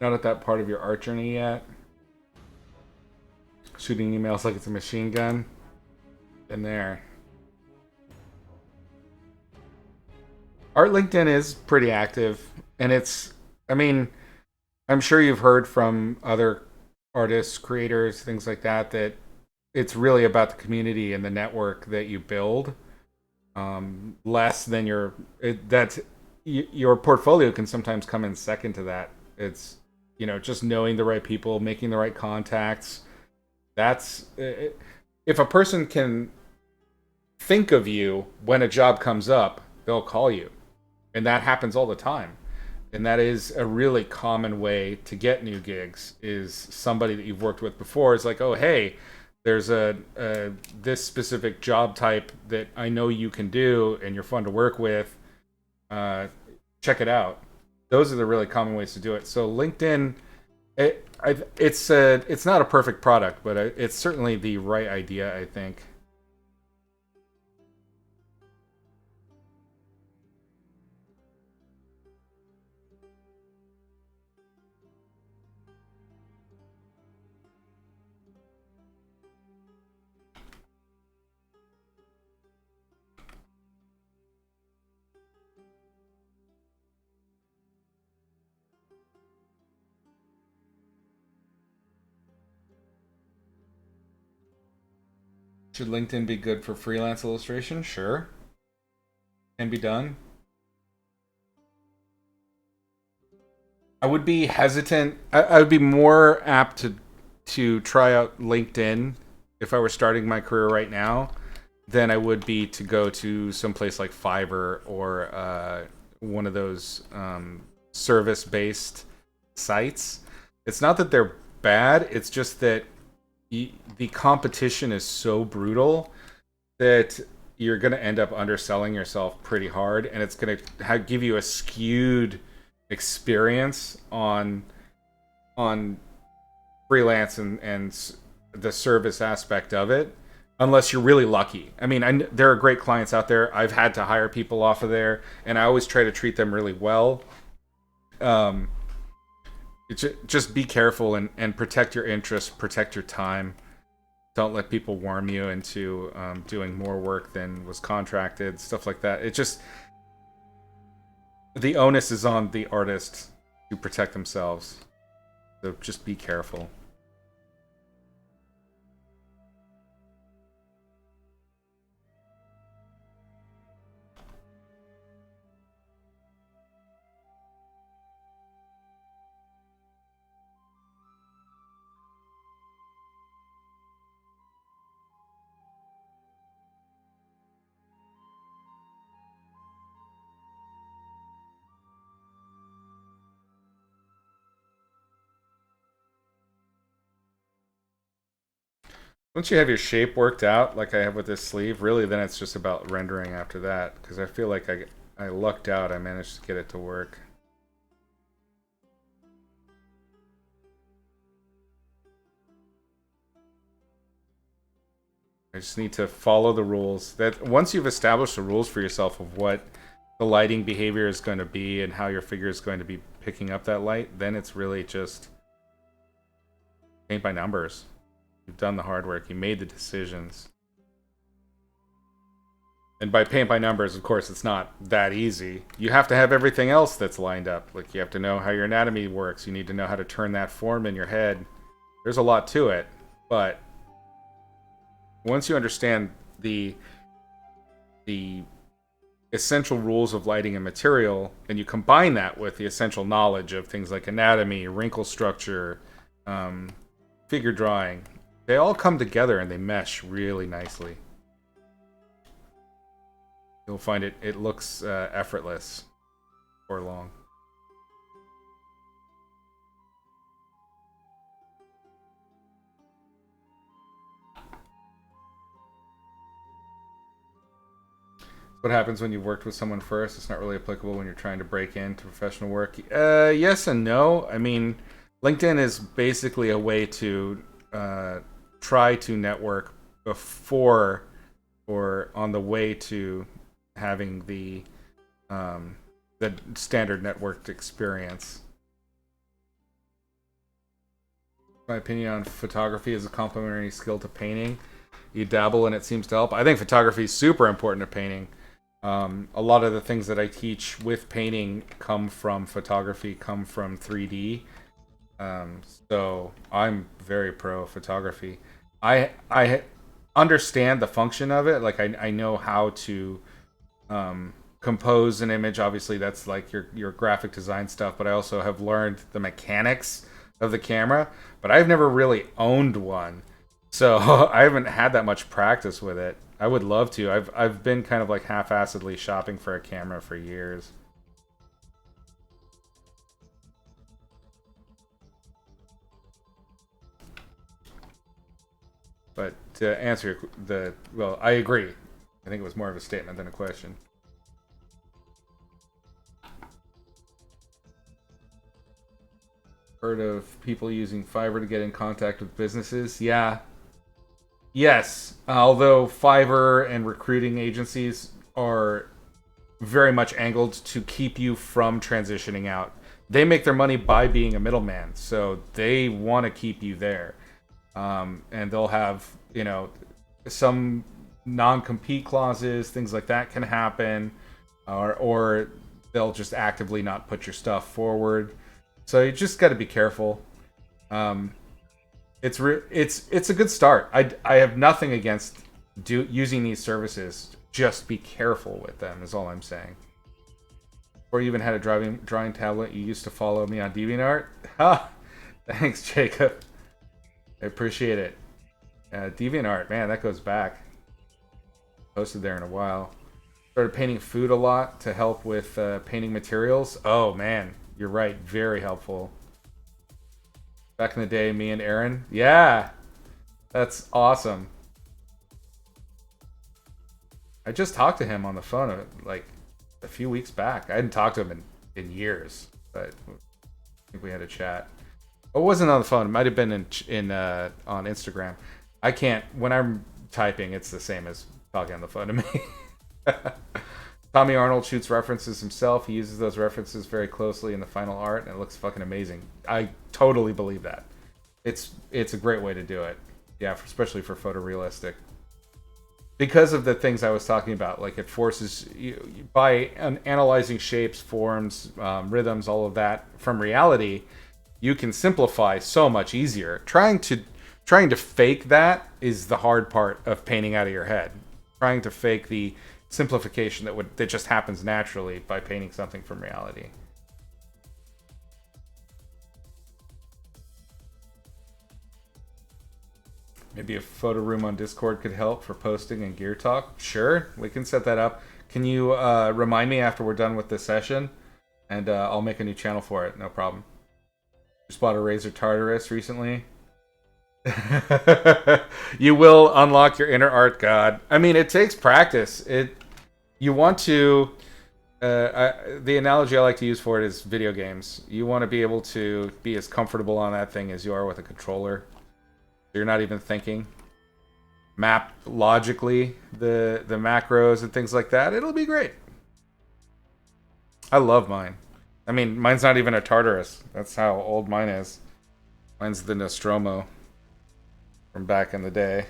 Not at that part of your art journey yet. Shooting emails like it's a machine gun. in there. Our LinkedIn is pretty active, and it's. I mean, I'm sure you've heard from other artists, creators, things like that, that it's really about the community and the network that you build, less than your portfolio can sometimes come in second to that. It's just knowing the right people, making the right contacts. That's if a person can think of you when a job comes up, they'll call you, and that happens all the time. And that is a really common way to get new gigs. Is somebody that you've worked with before is like, oh hey, there's a this specific job type that I know you can do, and you're fun to work with. Check it out. Those are the really common ways to do it. So LinkedIn, it's not a perfect product, but it's certainly the right idea, I think. Should LinkedIn be good for freelance illustration? Sure, can be done. I would be hesitant. I would be more apt to try out LinkedIn if I were starting my career right now than I would be to go to some place like Fiverr or one of those service based sites. It's not that they're bad. It's just that the competition is so brutal that you're going to end up underselling yourself pretty hard, and it's going to give you a skewed experience on freelance and the service aspect of it, unless you're really lucky. I mean, there are great clients out there. I've had to hire people off of there, and I always try to treat them really well. Um, just be careful and protect your interests, protect your time. Don't let people worm you into doing more work than was contracted, stuff like that. It just the onus is on the artist to protect themselves. So just be careful. Once you have your shape worked out, like I have with this sleeve, really then it's just about rendering after that. Because I feel like I lucked out. I managed to get it to work. I just need to follow the rules. That once you've established the rules for yourself of what the lighting behavior is going to be and how your figure is going to be picking up that light, then it's really just paint by numbers. You've done the hard work. You made the decisions. And by paint by numbers, of course, it's not that easy. You have to have everything else that's lined up. Like, you have to know how your anatomy works. You need to know how to turn that form in your head. There's a lot to it. But once you understand the essential rules of lighting and material, and you combine that with the essential knowledge of things like anatomy, wrinkle structure, figure drawing, they all come together and they mesh really nicely. You'll find it looks effortless or long. What happens when you've worked with someone first? It's not really applicable when you're trying to break into professional work. Yes and no. I mean, LinkedIn is basically a way to try to network before or on the way to having the standard networked experience. My opinion on photography is a complementary skill to painting. you dabble and it seems to help. I think photography is super important to painting. A lot of the things that I teach with painting come from photography, come from 3D. So I'm very pro photography. I understand the function of it. Like I know how to compose an image. Obviously, that's like your graphic design stuff. But I also have learned the mechanics of the camera. But I've never really owned one, so I haven't had that much practice with it. I would love to. I've been kind of like half-assedly shopping for a camera for years. But to answer well, I agree. I think it was more of a statement than a question. Heard of people using Fiverr to get in contact with businesses? Yeah. Yes. Although Fiverr and recruiting agencies are very much angled to keep you from transitioning out. They make their money by being a middleman, so they want to keep you there. And they'll have, some non-compete clauses, things like that can happen, or they'll just actively not put your stuff forward. So you just got to be careful. It's a good start. I have nothing against using these services. Just be careful with them. Is all I'm saying. Or you even had a drawing tablet. You used to follow me on DeviantArt. Ha! Thanks, Jacob. I appreciate it. DeviantArt, man, that goes back. Posted there in a while. Started painting food a lot to help with painting materials. Oh man, you're right. Very helpful. Back in the day, me and Aaron. Yeah, that's awesome. I just talked to him on the phone like a few weeks back. I hadn't talked to him in years, but I think we had a chat. It wasn't on the phone. It might have been in on Instagram. I can't. When I'm typing, it's the same as talking on the phone to me. Tommy Arnold shoots references himself. He uses those references very closely in the final art, and it looks fucking amazing. I totally believe that. It's a great way to do it. Yeah, especially for photorealistic. Because of the things I was talking about, like it forces you by analyzing shapes, forms, rhythms, all of that from reality, you can simplify so much easier. Trying to fake that is the hard part of painting out of your head. Trying to fake the simplification that just happens naturally by painting something from reality. Maybe a photo room on Discord could help for posting and gear talk. Sure, we can set that up. Can you remind me after we're done with this session? And I'll make a new channel for it. No problem. Just bought a Razer Tartarus recently. You will unlock your inner art god. I mean, it takes practice. You want to. The analogy I like to use for it is video games. You want to be able to be as comfortable on that thing as you are with a controller. You're not even thinking. Map logically the macros and things like that. It'll be great. I love mine. I mean, mine's not even a Tartarus. That's how old mine is. Mine's the Nostromo from back in the day.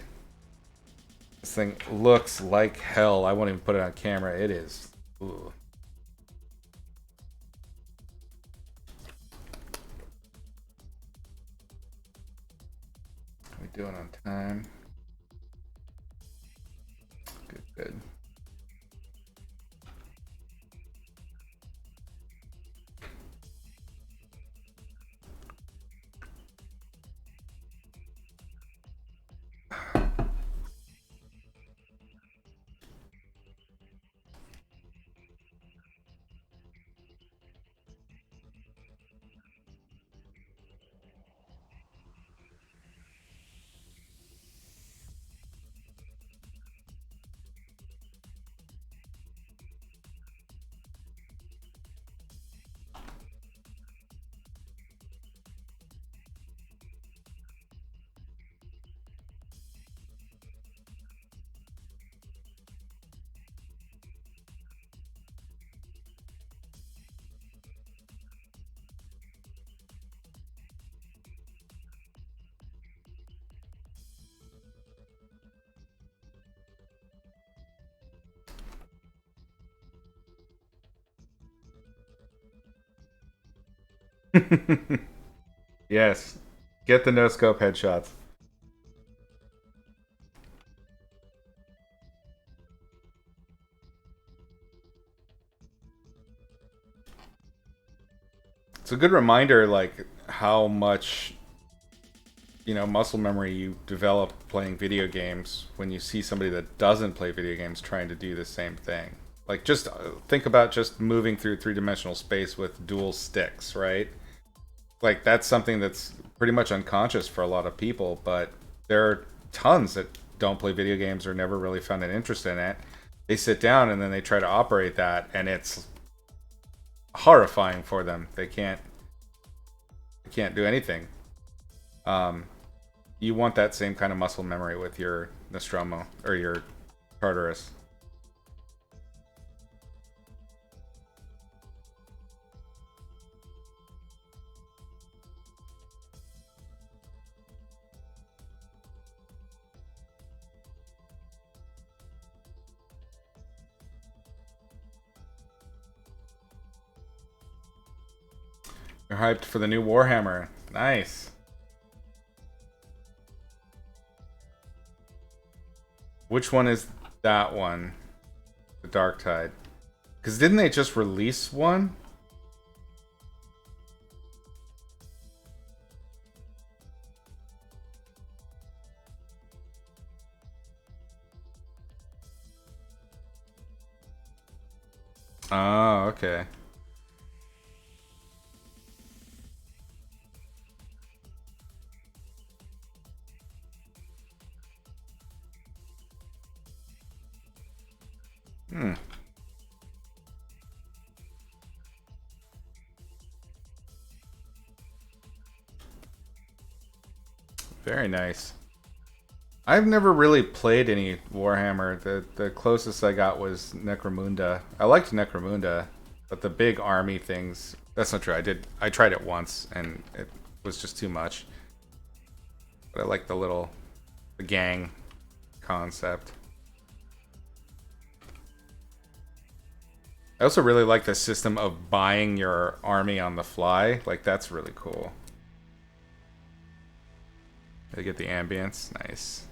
This thing looks like hell. I won't even put it on camera. It is. Ooh. How we doing on time? Good, good. Yes. Get the no scope headshots. It's a good reminder, like how much muscle memory you develop playing video games when you see somebody that doesn't play video games trying to do the same thing. Like just think about just moving through three-dimensional space with dual sticks, right? Like that's something that's pretty much unconscious for a lot of people, but there are tons that don't play video games or never really found an interest in it. They sit down and then they try to operate that, and it's horrifying for them. They can't do anything. Um, you want that same kind of muscle memory with your Nostromo or your Tartarus. You're hyped for the new Warhammer. Nice. Which one is that one? The Dark Tide. Because didn't they just release one? Oh, okay. Hmm. Very nice. I've never really played any Warhammer. The closest I got was Necromunda. I liked Necromunda, but the big army things, that's not true. I tried it once and it was just too much. But I like the gang concept. I also really like the system of buying your army on the fly. Like that's really cool. They get the ambience. Nice.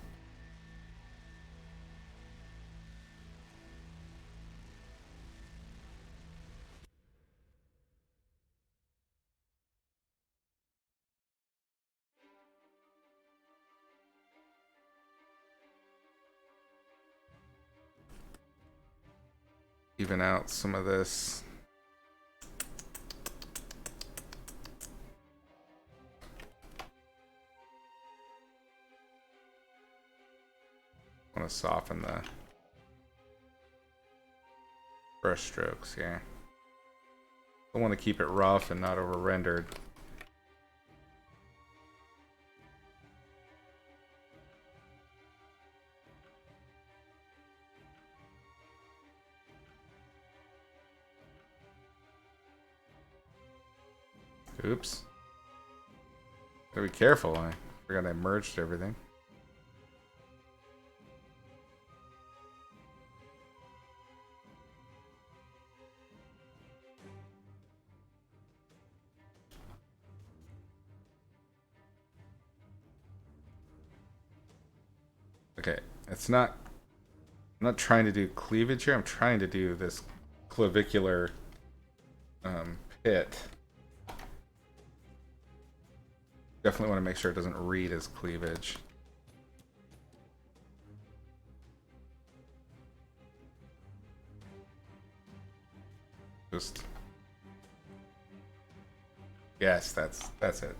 Even out some of this. I want to soften the brush strokes here. I want to keep it rough and not over rendered. Oops. Gotta be careful. I forgot I merged everything. Okay, it's not. I'm not trying to do cleavage here. I'm trying to do this clavicular pit. Definitely want to make sure it doesn't read as cleavage. Just yes, that's it.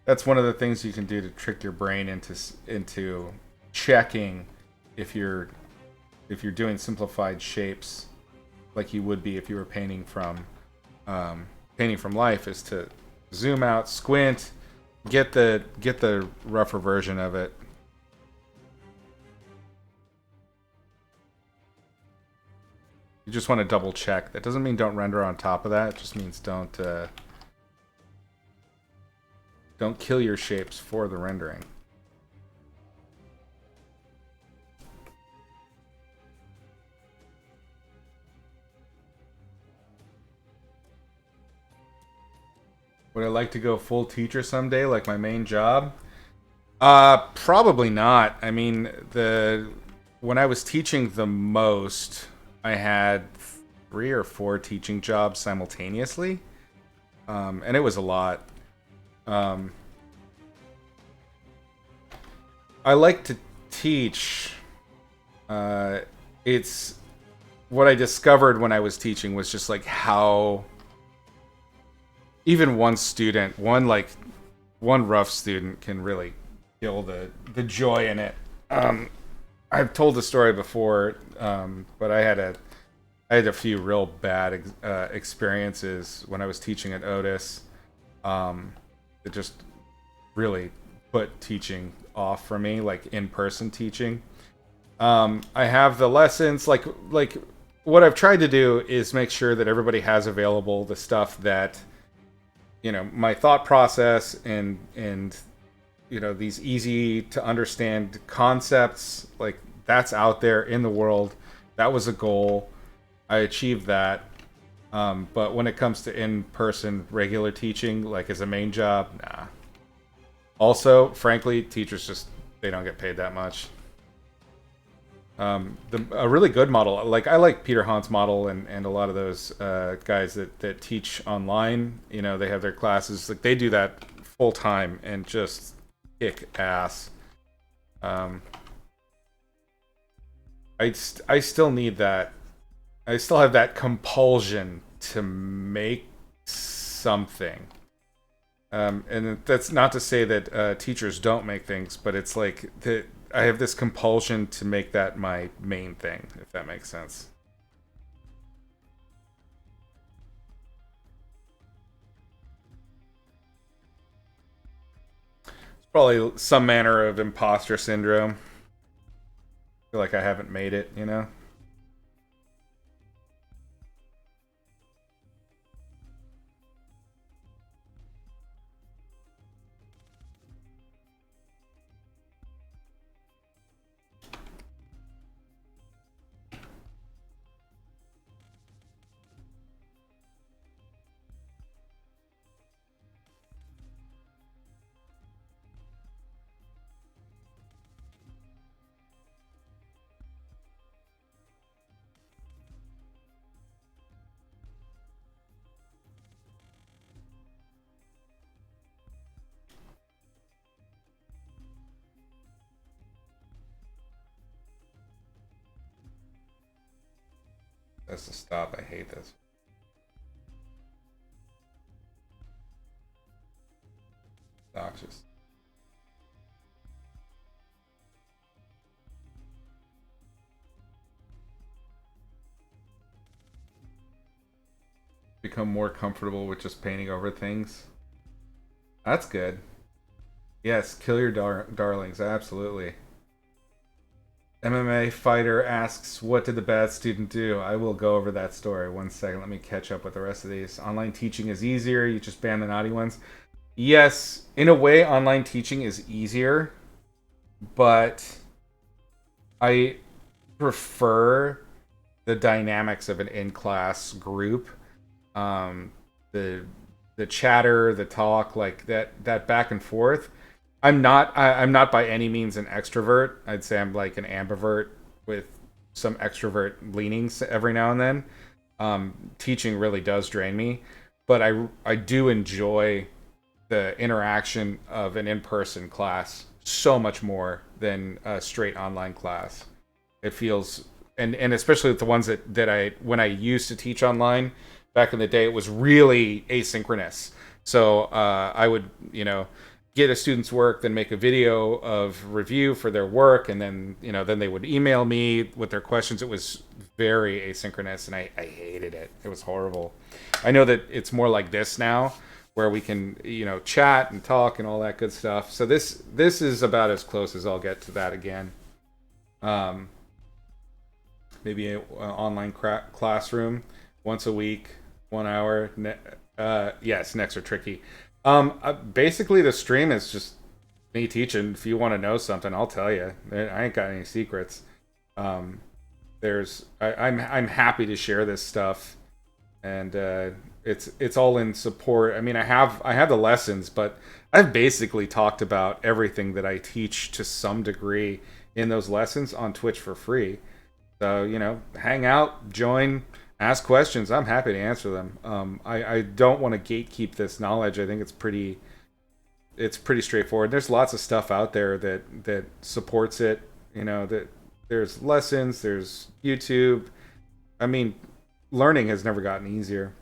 That's one of the things you can do to trick your brain into checking if you're doing simplified shapes like you would be if you were painting from life, is to zoom out, squint, get the rougher version of it. You just want to double check. That doesn't mean don't render on top of that. It just means don't kill your shapes for the rendering. Would I like to go full teacher someday, like my main job? Probably not. I mean, the when I was teaching the most, I had 3 or 4 teaching jobs simultaneously, and it was a lot. Um, I like to teach. It's what I discovered when I was teaching was just like how even one student, one rough student, can really kill the joy in it. I've told the story before, but I had a few real bad experiences when I was teaching at Otis. It just really put teaching off for me, like in-person teaching. I have the lessons, like what I've tried to do is make sure that everybody has available the stuff that my thought process and these easy to understand concepts, like that's out there in the world. That was a goal. I achieved that. But when it comes to in-person regular teaching, like as a main job, nah. Also, frankly, teachers just they don't get paid that much. A really good model, like I like Peter Hahn's model and a lot of those guys that teach online. They have their classes, like they do that full time and just kick ass. I still need that. I still have that compulsion to make something. And that's not to say that teachers don't make things, but it's like I have this compulsion to make that my main thing, if that makes sense. It's probably some manner of imposter syndrome. I feel like I haven't made it. That's to stop. I hate this. Obnoxious. Become more comfortable with just painting over things. That's good. Yes, kill your darlings. Absolutely. MMA fighter asks, "What did the bad student do?" I will go over that story. One second. Let me catch up with the rest of these. Online teaching is easier. You just ban the naughty ones. Yes, in a way, online teaching is easier, but I prefer the dynamics of an in-class group. Um, the the chatter, the talk, like that back and forth. I'm not by any means an extrovert. I'd say I'm like an ambivert with some extrovert leanings every now and then. Teaching really does drain me, but I do enjoy the interaction of an in-person class so much more than a straight online class. It feels and especially with the ones that I when I used to teach online back in the day, it was really asynchronous. So I would get a student's work, then make a video of review for their work, and then they would email me with their questions. It was very asynchronous, and I hated it. It was horrible. I know that it's more like this now, where we can chat and talk and all that good stuff. So this is about as close as I'll get to that again. Um, Maybe an online classroom once a week, 1 hour. Yes, next are tricky. Basically, the stream is just me teaching. If you want to know something, I'll tell you. I ain't got any secrets. I'm happy to share this stuff, and it's all in support. I mean, I have the lessons, but I've basically talked about everything that I teach to some degree in those lessons on Twitch for free. So, hang out, join, ask questions. I'm happy to answer them. I don't want to gatekeep this knowledge. I think it's pretty straightforward. There's lots of stuff out there that supports it. That there's lessons, there's YouTube. I mean, learning has never gotten easier.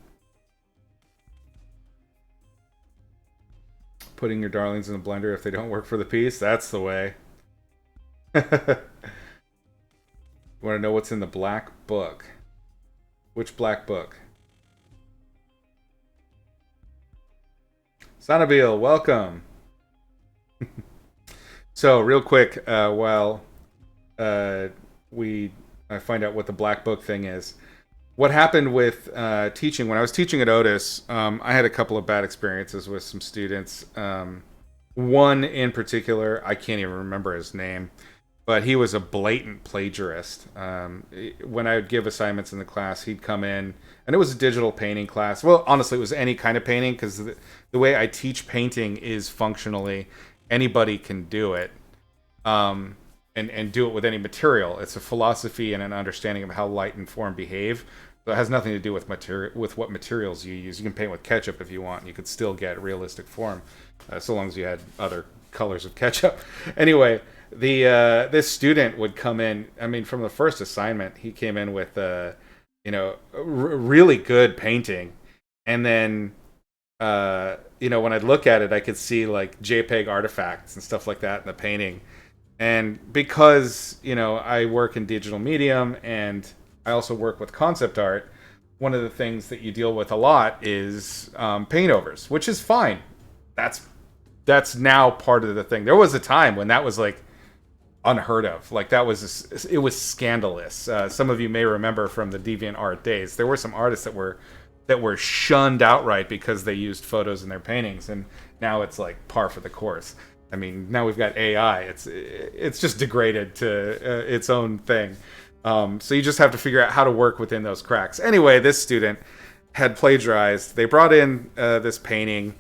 Putting your darlings in a blender if they don't work for the piece, that's the way. You want to know what's in the black book? Which black book? Sanabil, welcome. So, real quick, while I find out what the black book thing is, what happened with teaching, when I was teaching at Otis, I had a couple of bad experiences with some students. One in particular, I can't even remember his name, but he was a blatant plagiarist. When I would give assignments in the class, he'd come in, and it was a digital painting class. Well, honestly, it was any kind of painting, because the way I teach painting is functionally anybody can do it, and do it with any material. It's a philosophy and an understanding of how light and form behave. So it has nothing to do with what materials you use. You can paint with ketchup if you want, and you could still get realistic form, so long as you had other colors of ketchup. Anyway, this student would come in. I mean, from the first assignment, he came in with really good painting, and then when I'd look at it, I could see like JPEG artifacts and stuff like that in the painting. And because I work in digital medium and I also work with concept art, one of the things that you deal with a lot is paint overs, which is fine. That's now part of the thing. There was a time when that was like unheard of. Like it was scandalous. Some of you may remember from the DeviantArt days, there were some artists that were shunned outright because they used photos in their paintings, and now it's like par for the course. I mean, now we've got AI. It's just degraded to its own thing. So you just have to figure out how to work within those cracks. Anyway, this student had plagiarized. They brought in this painting,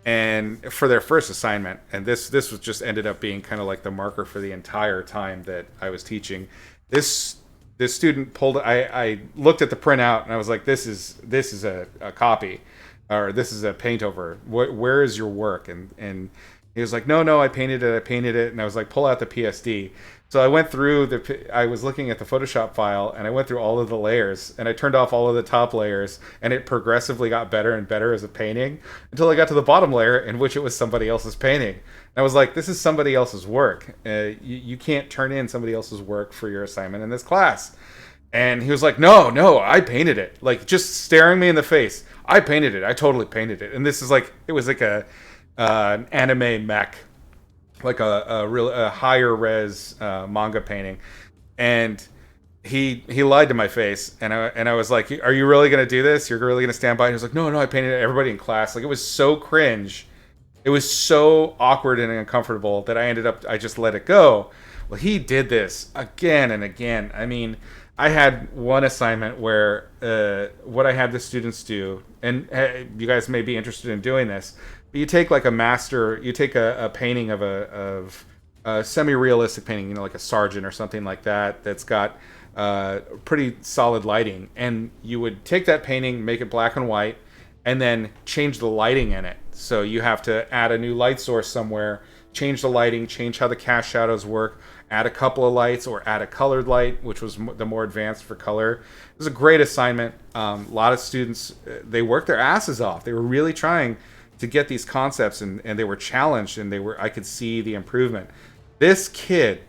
and for their first assignment, and this was just ended up being kind of like the marker for the entire time that I was teaching. This student pulled. I looked at the printout and I was like, "This is a copy, or this is a paint over. Where is your work?" And he was like, no, I painted it. And I was like, pull out the PSD. So I went through I was looking at the Photoshop file, and I went through all of the layers, and I turned off all of the top layers, and it progressively got better and better as a painting until I got to the bottom layer, in which it was somebody else's painting. And I was like, this is somebody else's work. You can't turn in somebody else's work for your assignment in this class. And he was like, no, I painted it. Like, just staring me in the face. I painted it. I totally painted it. And this is like, it was like an anime mech, like a higher res manga painting, and he lied to my face, and I was like, "Are you really gonna do this? You're really gonna stand by?" And he was like, "No, I painted it." Everybody in class, like, it was so cringe, it was so awkward and uncomfortable that I just let it go. Well, he did this again and again. I mean, I had one assignment where what I had the students do, and you guys may be interested in doing this. You take like a painting of a semi-realistic painting, like a sergeant or something like that, that's got pretty solid lighting, and you would take that painting, make it black and white, and then change the lighting in it. So you have to add a new light source somewhere, change the lighting, change how the cast shadows work, add a couple of lights, or add a colored light, which was the more advanced for color. It was a great assignment. A lot of students, they worked their asses off. They were really trying to get these concepts, and they were challenged, and I could see the improvement. This kid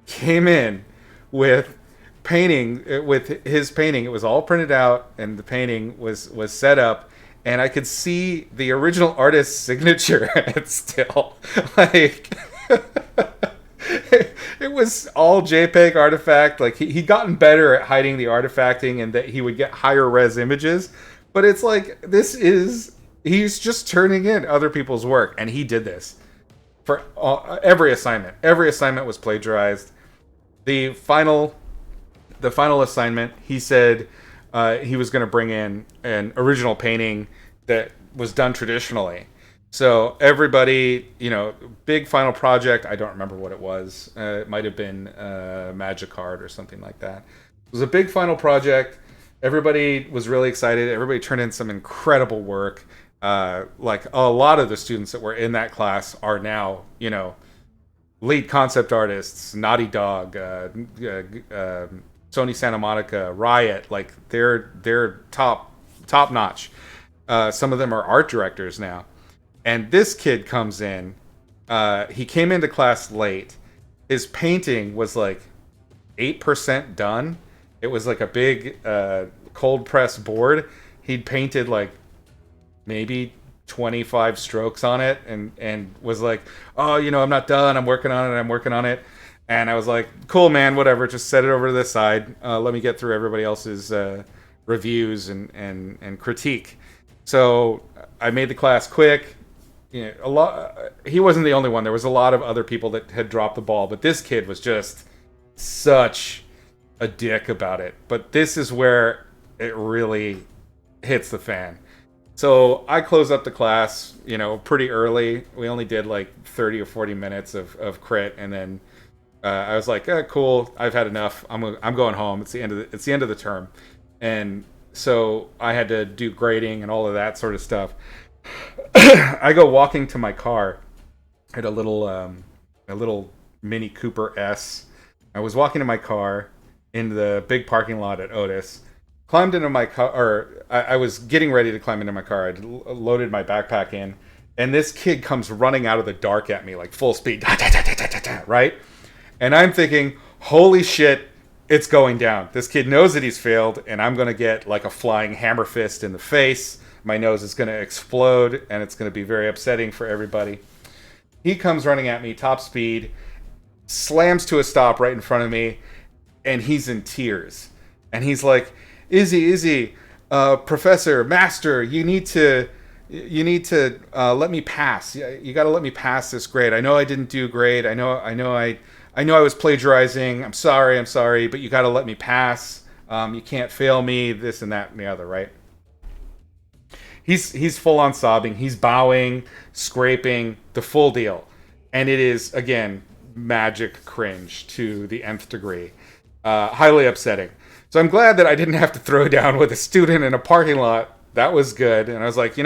came in with his painting. It was all printed out, and the painting was set up, and I could see the original artist's signature still. Like, it was all JPEG artifact. Like, he'd gotten better at hiding the artifacting, and that he would get higher res images. But it's like, he's just turning in other people's work, and he did this for every assignment. Every assignment was plagiarized. The final assignment, he said, he was going to bring in an original painting that was done traditionally. So everybody, big final project. I don't remember what it was. It might have been Magic Card or something like that. It was a big final project. Everybody was really excited. Everybody turned in some incredible work. Like a lot of the students that were in that class are now, lead concept artists, Naughty Dog, Sony Santa Monica, Riot. Like they're top notch. Some of them are art directors now. And this kid comes in. He came into class late. His painting was like 8% done. It was like a big cold press board. He'd painted like maybe 25 strokes on it and was like, oh, I'm not done. I'm working on it. And I was like, cool, man, whatever. Just set it over to this side. Let me get through everybody else's reviews and critique. So I made the class quick. He wasn't the only one. There was a lot of other people that had dropped the ball, but this kid was just such a dick about it. But this is where it really hits the fan. So I closed up the class, pretty early. We only did like 30 or 40 minutes of crit, and then I was like, cool, I've had enough. I'm going home. It's the end of the term, and so I had to do grading and all of that sort of stuff. I go walking to my car. I had a little Mini Cooper S. I was walking to my car in the big parking lot at Otis. Climbed into my car, or I was getting ready to climb into my car. I'd loaded my backpack in, and this kid comes running out of the dark at me like full speed, right? And I'm thinking, holy shit, it's going down. This kid knows that he's failed, and I'm going to get like a flying hammer fist in the face. My nose is going to explode, and it's going to be very upsetting for everybody. He comes running at me, top speed, slams to a stop right in front of me, and he's in tears. And he's like, Izzy, professor, master, you need to let me pass. You got to let me pass this grade. I know I didn't do great. I know I was plagiarizing. I'm sorry, but you got to let me pass. You can't fail me, this and that and the other, right? He's full on sobbing. He's bowing, scraping, the full deal. And it is, again, magic cringe to the nth degree. Highly upsetting. So I'm glad that I didn't have to throw down with a student in a parking lot. That was good. And I was like, you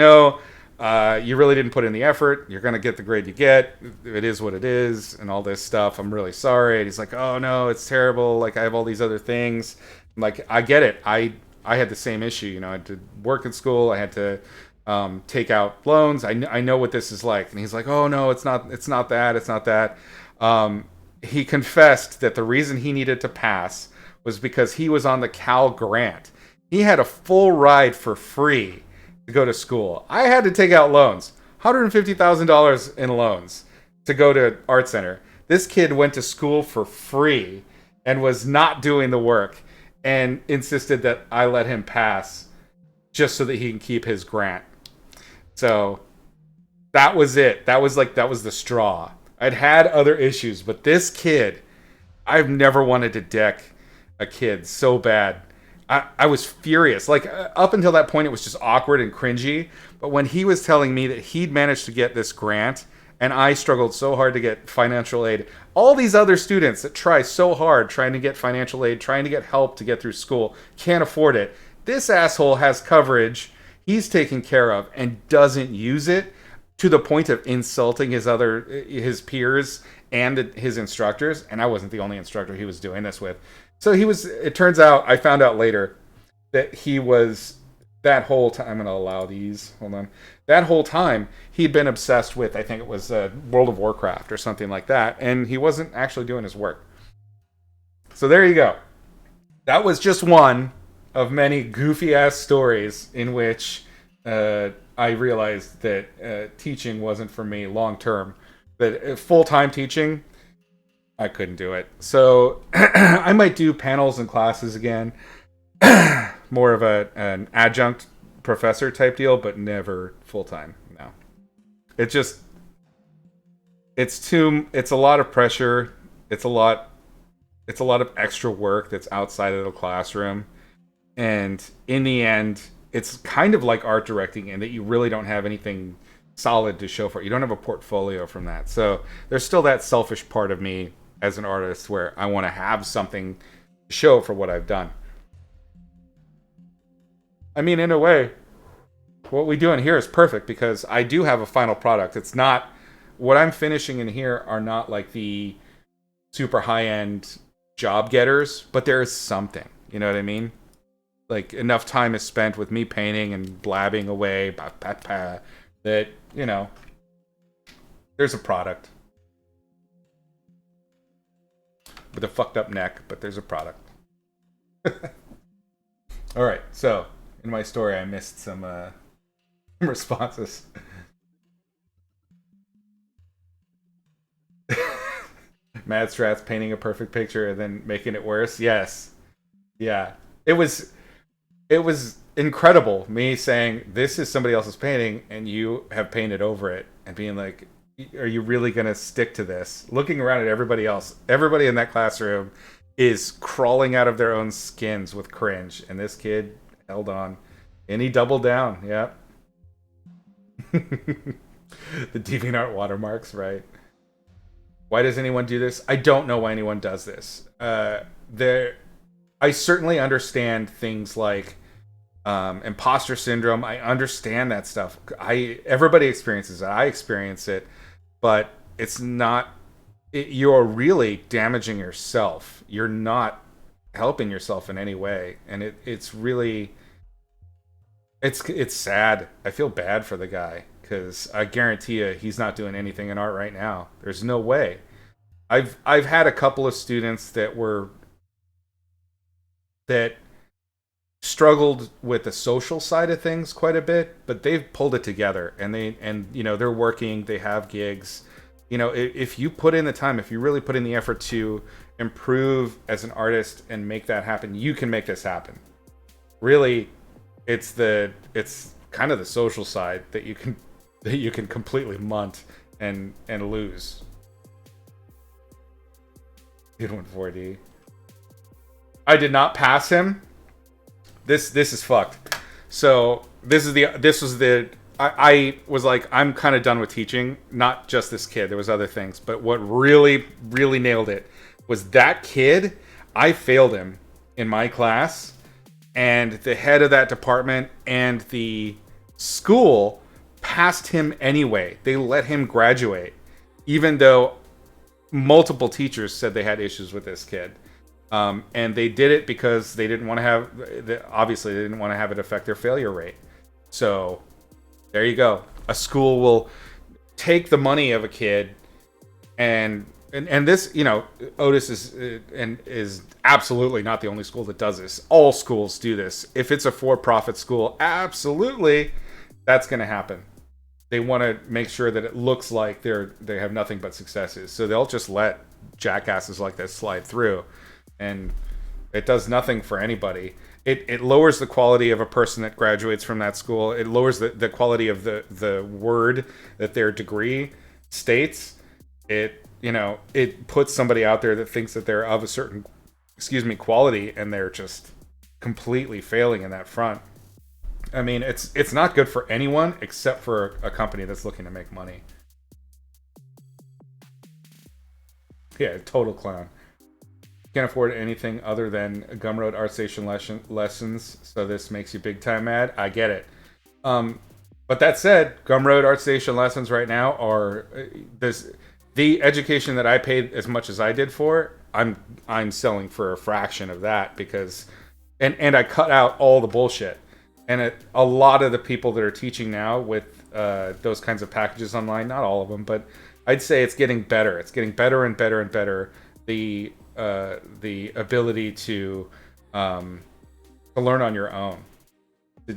really didn't put in the effort. You're going to get the grade you get. It is what it is and all this stuff. I'm really sorry. And he's like, oh, no, it's terrible. Like, I have all these other things. I'm like, I get it. I had the same issue. I had to work in school. I had to take out loans. I know what this is like. And he's like, oh, no, it's not that. He confessed that the reason he needed to pass was because he was on the Cal Grant. He had a full ride for free to go to school. I had to take out loans, $150,000 in loans to go to Art Center. This kid went to school for free and was not doing the work and insisted that I let him pass just so that he can keep his grant. So that was it. That was the straw. I'd had other issues, but this kid, I've never wanted to deck a kid so bad. I was furious. Like, up until that point, it was just awkward and cringy. But when he was telling me that he'd managed to get this grant, and I struggled so hard to get financial aid, all these other students that try so hard trying to get financial aid, trying to get help to get through school, can't afford it. This asshole has coverage he's taken care of and doesn't use it, to the point of insulting his peers and his instructors. And I wasn't the only instructor he was doing this with. So it turns out, I found out later, that he was, that whole time, I'm going to allow these, hold on. That whole time, he'd been obsessed with, I think it was World of Warcraft or something like that. And he wasn't actually doing his work. So there you go. That was just one of many goofy-ass stories in which I realized that teaching wasn't for me long-term. That full-time teaching, I couldn't do it. So I might do panels and classes again. More of an adjunct professor type deal, but never full-time. No. It's a lot of pressure. It's a lot of extra work that's outside of the classroom. And in the end, it's kind of like art directing in that you really don't have anything solid to show for it. You don't have a portfolio from that. So there's still that selfish part of me as an artist where I want to have something to show for what I've done. I mean, in a way, what we do in here is perfect because I do have a final product. It's not what I'm finishing in here are not like the super high end job getters, but there is something. You know what I mean? Like enough time is spent with me painting and blabbing away, that there's a product with a fucked up neck, but there's a product. All right, so in my story, I missed some responses. Mad Strats painting a perfect picture and then making it worse. Yes, yeah, it was incredible. Me saying this is somebody else's painting and you have painted over it, and being like, "Are you really gonna stick to this?" Looking around at everybody else, everybody in that classroom is crawling out of their own skins with cringe, and this kid held on, and he doubled down. Yep. The DeviantArt watermarks, right? Why does anyone do this? I don't know why anyone does this. I certainly understand things like imposter syndrome. I understand that stuff. Everybody experiences it. I experience it, but it's not. You're really damaging yourself. You're not helping yourself in any way, and it's really it's sad. I feel bad for the guy because I guarantee you he's not doing anything in art right now. There's no way. I've had a couple of students that struggled with the social side of things quite a bit, but they've pulled it together, and they're working, they have gigs. If you put in the time, if you really put in the effort to improve as an artist and make that happen, you can make this happen. Really, it's kind of the social side that you can completely munt and lose. Good one, 4D. I did not pass him. This is fucked. So I was like, I'm kind of done with teaching. Not just this kid. There was other things, but what really, really nailed it was that kid. I failed him in my class, and the head of that department and the school passed him anyway. They let him graduate, even though multiple teachers said they had issues with this kid. And they did it because they didn't want to obviously they didn't want to have it affect their failure rate. So there you go. A school will take the money of a kid and this, Otis is absolutely not the only school that does this. All schools do this. If it's a for-profit school, absolutely that's going to happen. They want to make sure that it looks like they have nothing but successes. So they'll just let jackasses like this slide through, and it does nothing for anybody. It lowers the quality of a person that graduates from that school. It lowers the quality of the word that their degree states. It puts somebody out there that thinks that they're of a certain quality, and they're just completely failing in that front. I mean, it's not good for anyone except for a company that's looking to make money. Yeah, total clown. Can't afford anything other than Gumroad ArtStation lessons, so this makes you big time mad. I get it. But that said, Gumroad ArtStation lessons right now are the education that I paid as much as I did for. I'm selling for a fraction of that because, and I cut out all the bullshit. And a lot of the people that are teaching now with those kinds of packages online, not all of them, but I'd say it's getting better. It's getting better and better and better. The ability to learn on your own,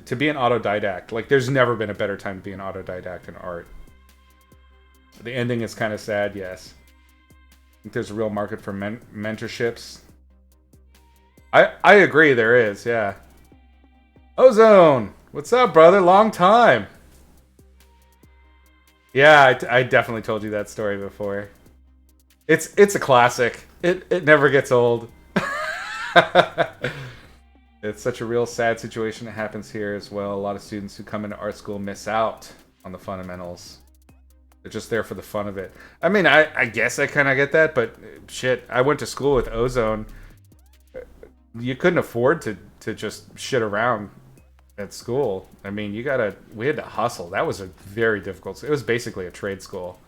to be an autodidact. Like, there's never been a better time to be an autodidact in art. The ending is kind of sad, yes. I think there's a real market for mentorships. I agree, there is, yeah. Ozone, what's up, brother? Long time. Yeah, I definitely told you that story before. It's a classic. It never gets old. It's such a real sad situation that happens here as well. A lot of students who come into art school miss out on the fundamentals. They're just there for the fun of it. I mean, I guess I kind of get that, but shit, I went to school with Ozone. You couldn't afford to just shit around at school. I mean, we had to hustle. That was a very difficult. It was basically a trade school.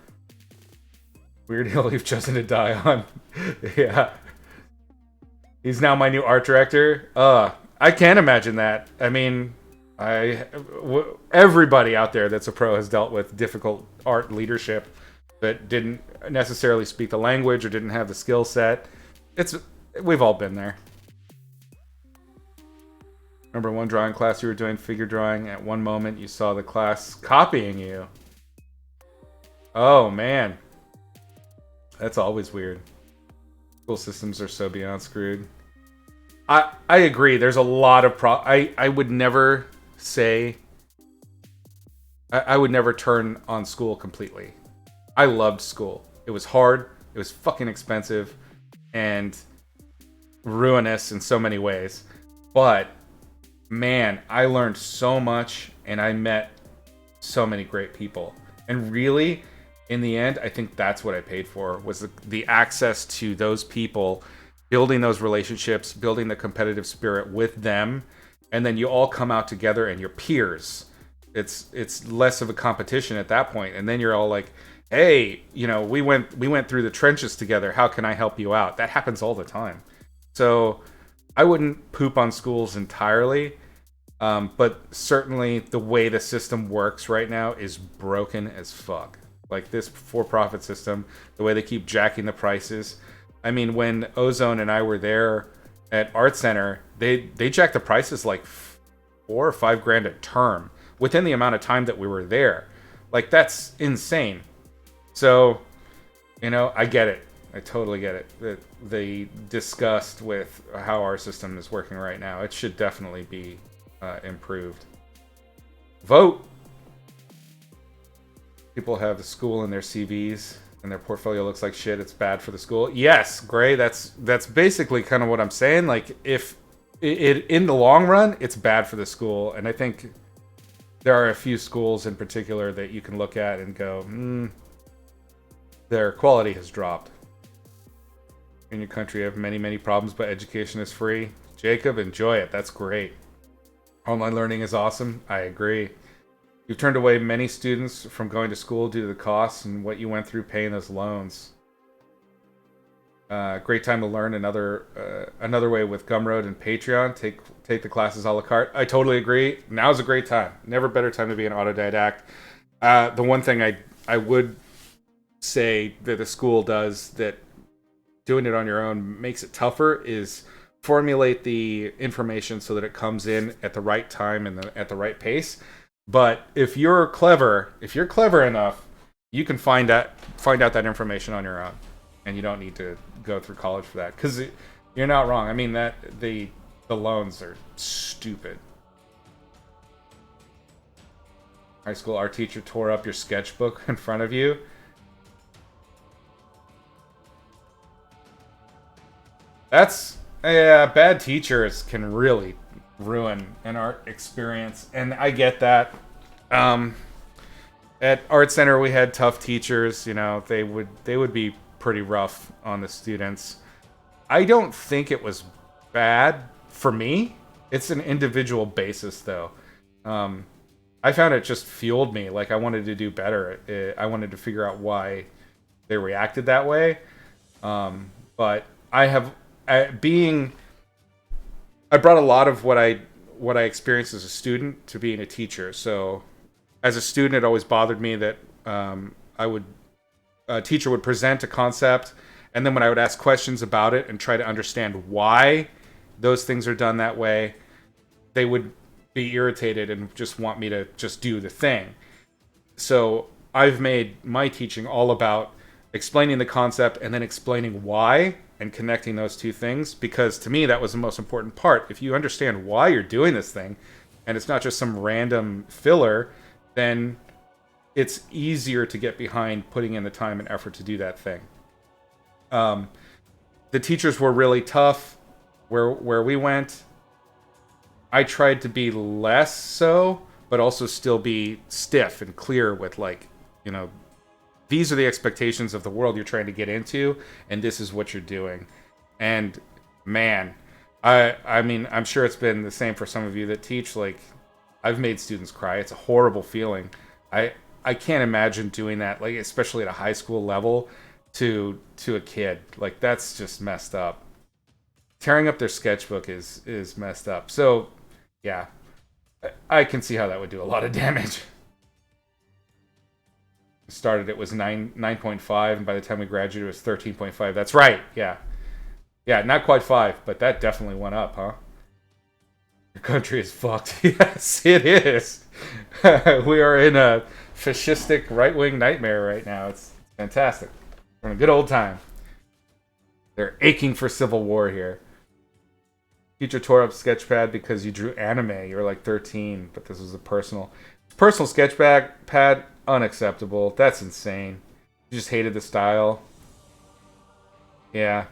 Weird hill you've chosen to die on. Yeah. He's now my new art director. I can't imagine that. I mean, everybody out there that's a pro has dealt with difficult art leadership that didn't necessarily speak the language or didn't have the skill set. We've all been there. Remember one drawing class you were doing figure drawing, at one moment you saw the class copying you. Oh man. That's always weird. School systems are so beyond screwed. I agree. There's a lot of I would never say I would never turn on school completely. I loved school. It was hard. It was fucking expensive and ruinous in so many ways. But man, I learned so much and I met so many great people. And really, in the end, I think that's what I paid for, was the access to those people, building those relationships, building the competitive spirit with them, and then you all come out together and you're peers. It's less of a competition at that point, and then you're all like, hey, we went through the trenches together. How can I help you out? That happens all the time. So I wouldn't poop on schools entirely, but certainly the way the system works right now is broken as fuck. Like this for-profit system, the way they keep jacking the prices. I mean, when Ozone and I were there at Art Center, they jacked the prices like $4 or $5 grand a term within the amount of time that we were there. Like, that's insane. So, I get it. I totally get it. The disgust with how our system is working right now. It should definitely be improved. Vote! People have the school in their CVs and their portfolio looks like shit. It's bad for the school. Yes, Gray, that's basically kind of what I'm saying. Like, if it in the long run, it's bad for the school. And I think there are a few schools in particular that you can look at and go, their quality has dropped. In your country, you have many, many problems, but education is free. Jacob, enjoy it. That's great. Online learning is awesome. I agree. You've turned away many students from going to school due to the costs and what you went through paying those loans. Great time to learn another way with Gumroad and Patreon. Take the classes a la carte. I totally agree. Now's a great time. Never better time to be an autodidact. The one thing I would say that the school does that doing it on your own makes it tougher is formulate the information so that it comes in at the right time and at the right pace. But if you're clever enough, you can find out that information on your own, and you don't need to go through college for that. Because you're not wrong. I mean, that the loans are stupid. High school art teacher tore up your sketchbook in front of you. That's bad teachers can really ruin an art experience, and I get that. At Art Center, we had tough teachers. They would be pretty rough on the students. I don't think it was bad for me. It's an individual basis, though. I found it just fueled me. Like, I wanted to do better. I wanted to figure out why they reacted that way. But I brought a lot of what I experienced as a student to being a teacher. So, as a student, it always bothered me that a teacher would present a concept, and then when I would ask questions about it and try to understand why those things are done that way, they would be irritated and just want me to just do the thing. So I've made my teaching all about explaining the concept and then explaining why and connecting those two things, because to me that was the most important part. If you understand why you're doing this thing and it's not just some random filler, then it's easier to get behind putting in the time and effort to do that thing. The teachers were really tough where we went. I tried to be less so, but also still be stiff and clear with like, you know, these are the expectations of the world you're trying to get into, and this is what you're doing. And man, I mean, I'm sure it's been the same for some of you that teach. Like, I've made students cry. It's a horrible feeling. I I can't imagine doing that, like especially at a high school level, to a kid. Like that's just messed up. Tearing up their sketchbook is messed up. So yeah, I can see how that would do a lot of damage. Started it was 9.5, and by the time we graduated, it was 13.5. That's right. Yeah, yeah, not quite 5, but that definitely went up, huh? Your country is fucked. Yes, it is. We are in a fascistic right wing nightmare right now. It's fantastic. We're in a good old time. They're aching for civil war here. Teacher tore up sketchpad because you drew anime. You were like 13, but this was a personal sketchpad. Unacceptable. That's insane. You just hated the style. Yeah,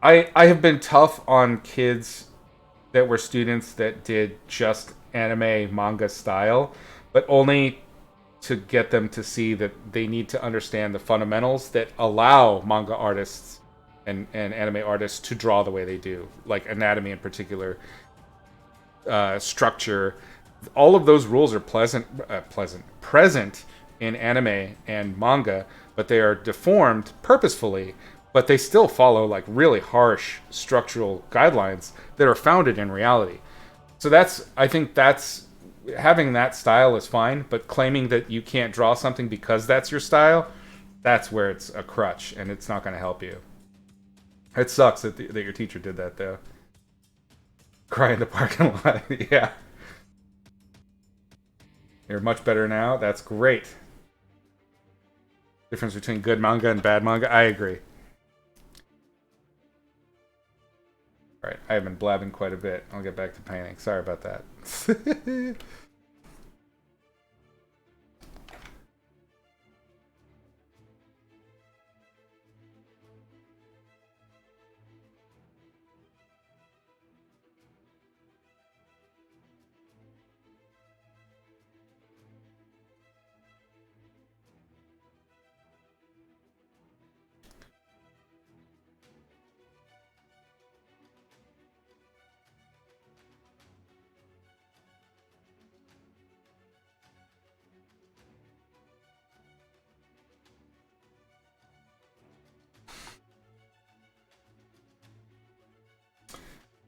I have been tough on kids that were students that did just anime manga style, but only to get them to see that they need to understand the fundamentals that allow manga artists and anime artists to draw the way they do, like anatomy in particular, structure. All of those rules are present in anime and manga, but they are deformed purposefully. But they still follow like really harsh structural guidelines that are founded in reality. So I think that's having that style is fine, but claiming that you can't draw something because that's your style, that's where it's a crutch and it's not going to help you. It sucks that your teacher did that though. Cry in the parking lot. Yeah. You're much better now. That's great. Difference between good manga and bad manga. I agree. All right, I have been blabbing quite a bit. I'll get back to painting. Sorry about that.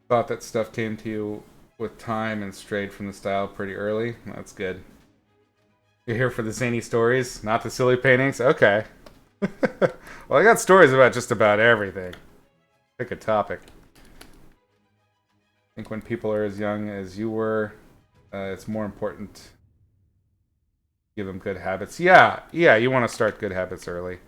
Thought that stuff came to you with time and strayed from the style pretty early. That's good. You're here for the zany stories, not the silly paintings? Okay. Well, I got stories about just about everything. Pick a topic. I think when people are as young as you were, it's more important to give them good habits. Yeah, you want to start good habits early.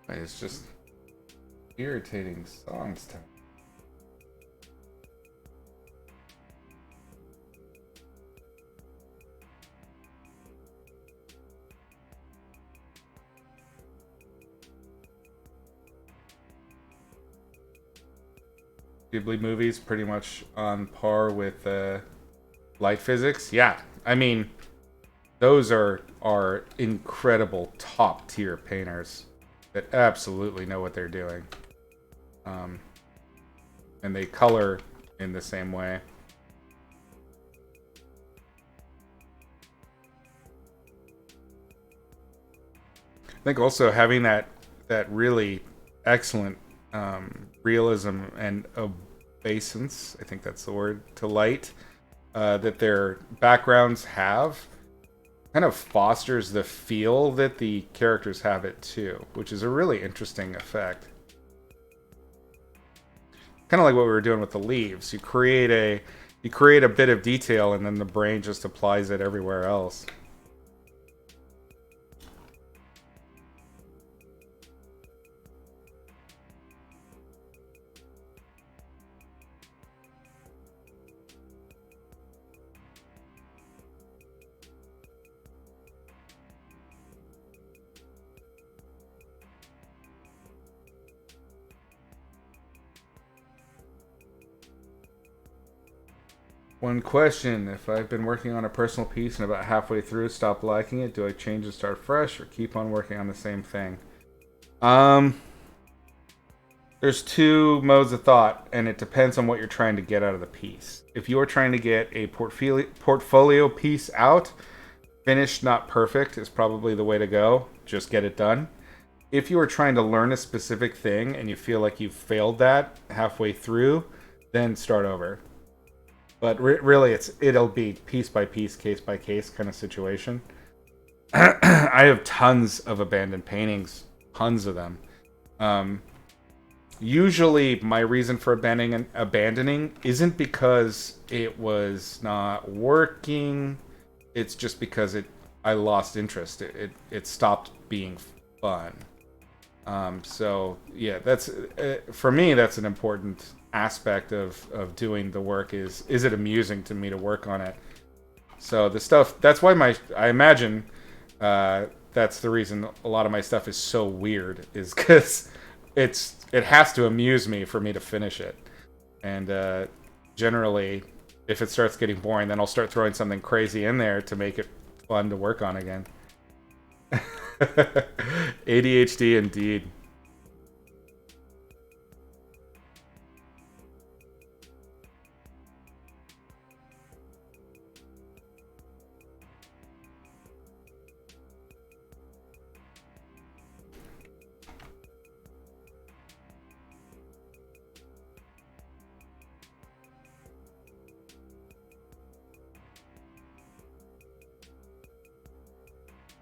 It's just irritating songs to me. Ghibli movies pretty much on par with light physics. Yeah, I mean, those are incredible top tier painters that absolutely know what they're doing, um, and they color in the same way. I think also having that really excellent realism and obeisance, I think that's the word, to light that their backgrounds have, kind of fosters the feel that the characters have it too, which is a really interesting effect. Kind of like what we were doing with the leaves. You create You create a bit of detail and then the brain just applies it everywhere else. One question: if I've been working on a personal piece and about halfway through stop liking it, do I change and start fresh or keep on working on the same thing? Um, there's two modes of thought, and it depends on what you're trying to get out of the piece. If you're trying to get a portfolio piece out, finished, not perfect, is probably the way to go. Just get it done. If you are trying to learn a specific thing and you feel like you've failed that halfway through, then start over. But really, it'll be piece by piece, case by case kind of situation. I have tons of abandoned paintings, tons of them. Usually, my reason for abandoning isn't because it was not working. It's just because I lost interest. It stopped being fun. So yeah, that's for me. That's an important aspect of doing the work. Is it amusing to me to work on it? So the stuff, that's why I imagine that's the reason a lot of my stuff is so weird, is because it has to amuse me for me to finish it. And generally, if it starts getting boring, then I'll start throwing something crazy in there to make it fun to work on again. ADHD indeed.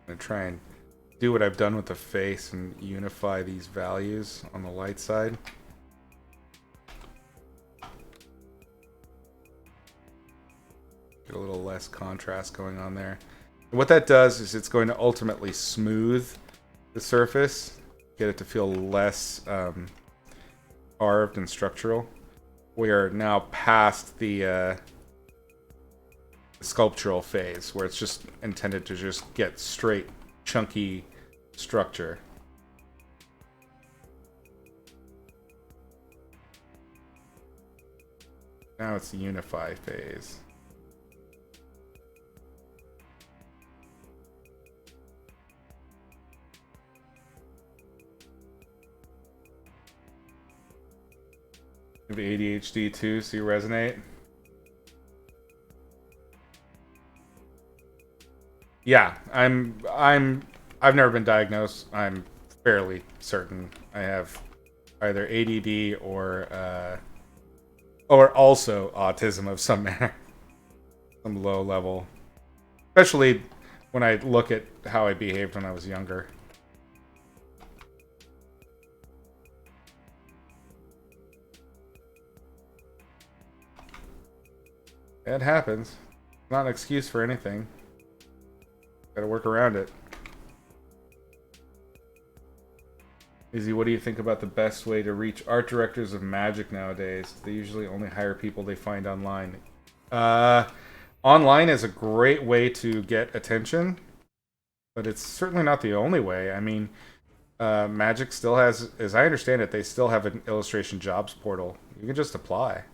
I'm gonna try and do what I've done with the face and unify these values on the light side. Get a little less contrast going on there. And what that does is it's going to ultimately smooth the surface, get it to feel less carved and structural. We are now past the sculptural phase, where it's just intended to just get straight, chunky structure. Now it's the unify phase. You have ADHD too, so you resonate? Yeah, I've never been diagnosed. I'm fairly certain I have either ADD or also autism of some manner, some low level. Especially when I look at how I behaved when I was younger. It happens. Not an excuse for anything. Gotta work around it. Izzy, what do you think about the best way to reach art directors of magic nowadays? They usually only hire people they find online. Online is a great way to get attention, but it's certainly not the only way. I mean, Magic still has, as I understand it, they still have an illustration jobs portal. You can just apply.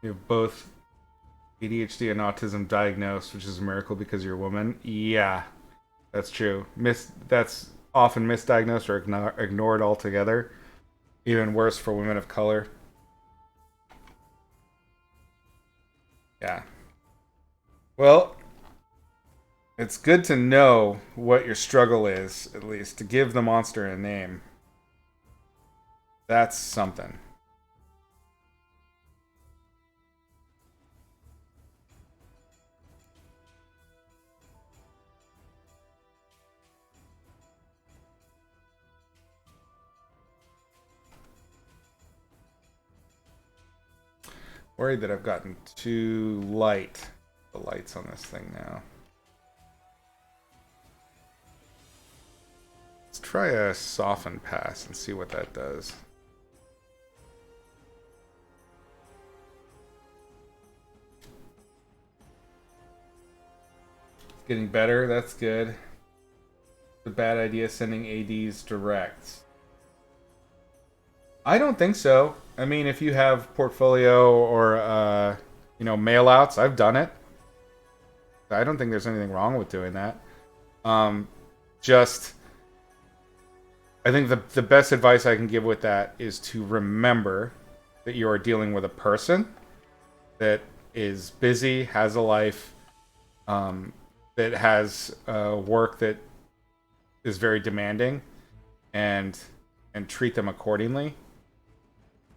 You have both ADHD and autism diagnosed, which is a miracle because you're a woman. Yeah, that's true. That's often misdiagnosed or ignored altogether. Even worse for women of color. Yeah. Well, it's good to know what your struggle is, at least, to give the monster a name. That's something. Worried that I've gotten too light. The lights on this thing now. Let's try a soften pass and see what that does. It's getting better, that's good. It's a bad idea sending ADs direct. I don't think so. I mean, if you have portfolio or, mail outs, I've done it. I don't think there's anything wrong with doing that. I think the best advice I can give with that is to remember that you are dealing with a person that is busy, has a life, that has work that is very demanding, and treat them accordingly.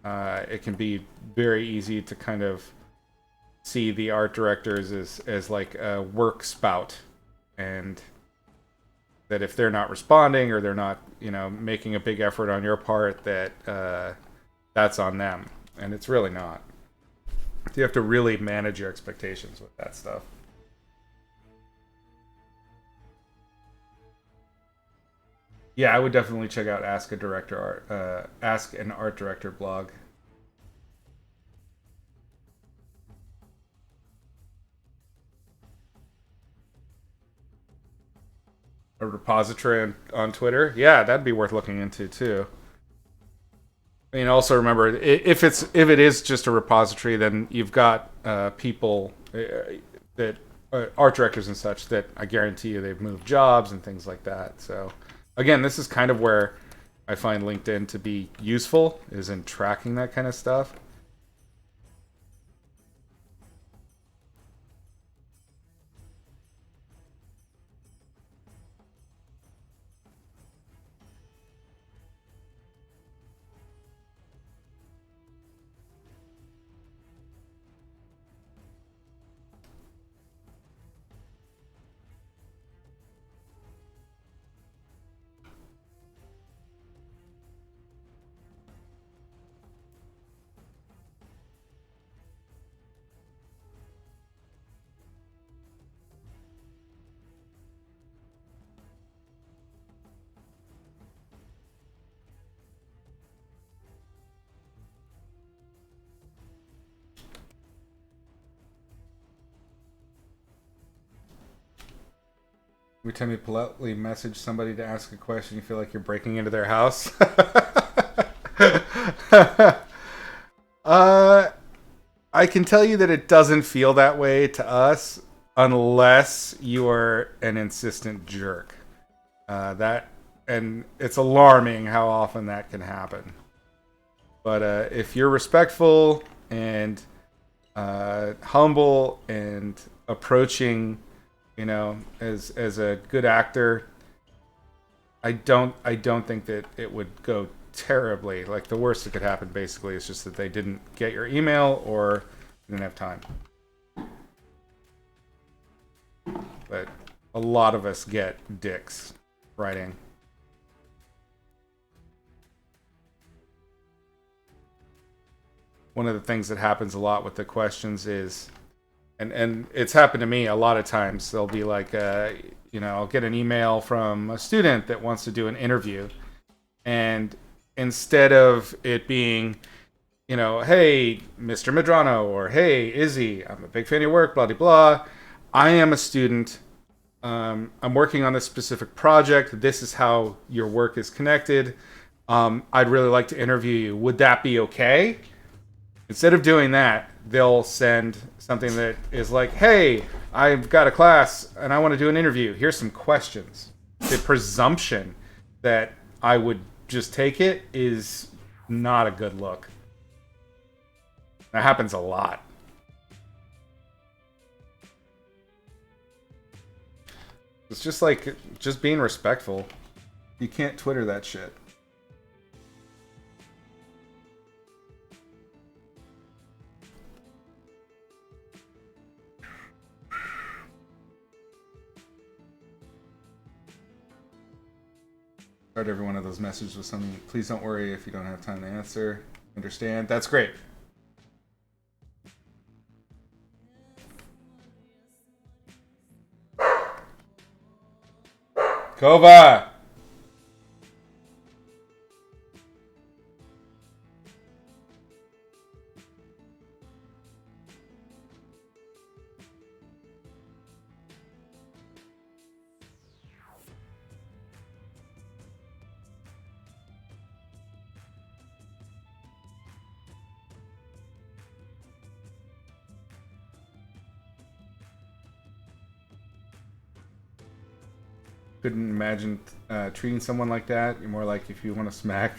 It can be very easy to kind of see the art directors as like a work spout, and that if they're not responding or they're not, making a big effort on your part, that that's on them, and it's really not. You have to really manage your expectations with that stuff. Yeah, I would definitely check out Ask an Art Director blog. A repository on Twitter. Yeah, that'd be worth looking into too. I mean, also remember, if it is just a repository, then you've got people that art directors and such that I guarantee you they've moved jobs and things like that. So again, this is kind of where I find LinkedIn to be useful, is in tracking that kind of stuff. Every time you politely message somebody to ask a question, you feel like you're breaking into their house. I can tell you that it doesn't feel that way to us unless you are an insistent jerk. And it's alarming how often that can happen. But if you're respectful and humble and approaching, as a good actor, I don't think that it would go terribly. Like, the worst that could happen basically is just that they didn't get your email or didn't have time. But a lot of us get dicks writing. One of the things that happens a lot with the questions is, and it's happened to me a lot of times, they'll be like, I'll get an email from a student that wants to do an interview, and instead of it being, hey, Mr. Medrano, or hey, Izzy, I'm a big fan of your work, blah, blah, blah. I am a student. I'm working on this specific project. This is how your work is connected. I'd really like to interview you. Would that be okay? Instead of doing that, they'll send something that is like, hey, I've got a class and I want to do an interview. Here's some questions. The presumption that I would just take it is not a good look. That happens a lot. It's just like, just being respectful. You can't Twitter that shit. Start every one of those messages with something. Please don't worry if you don't have time to answer. Understand? That's great. Kova! Couldn't imagine treating someone like that. You're more like if you want to smack.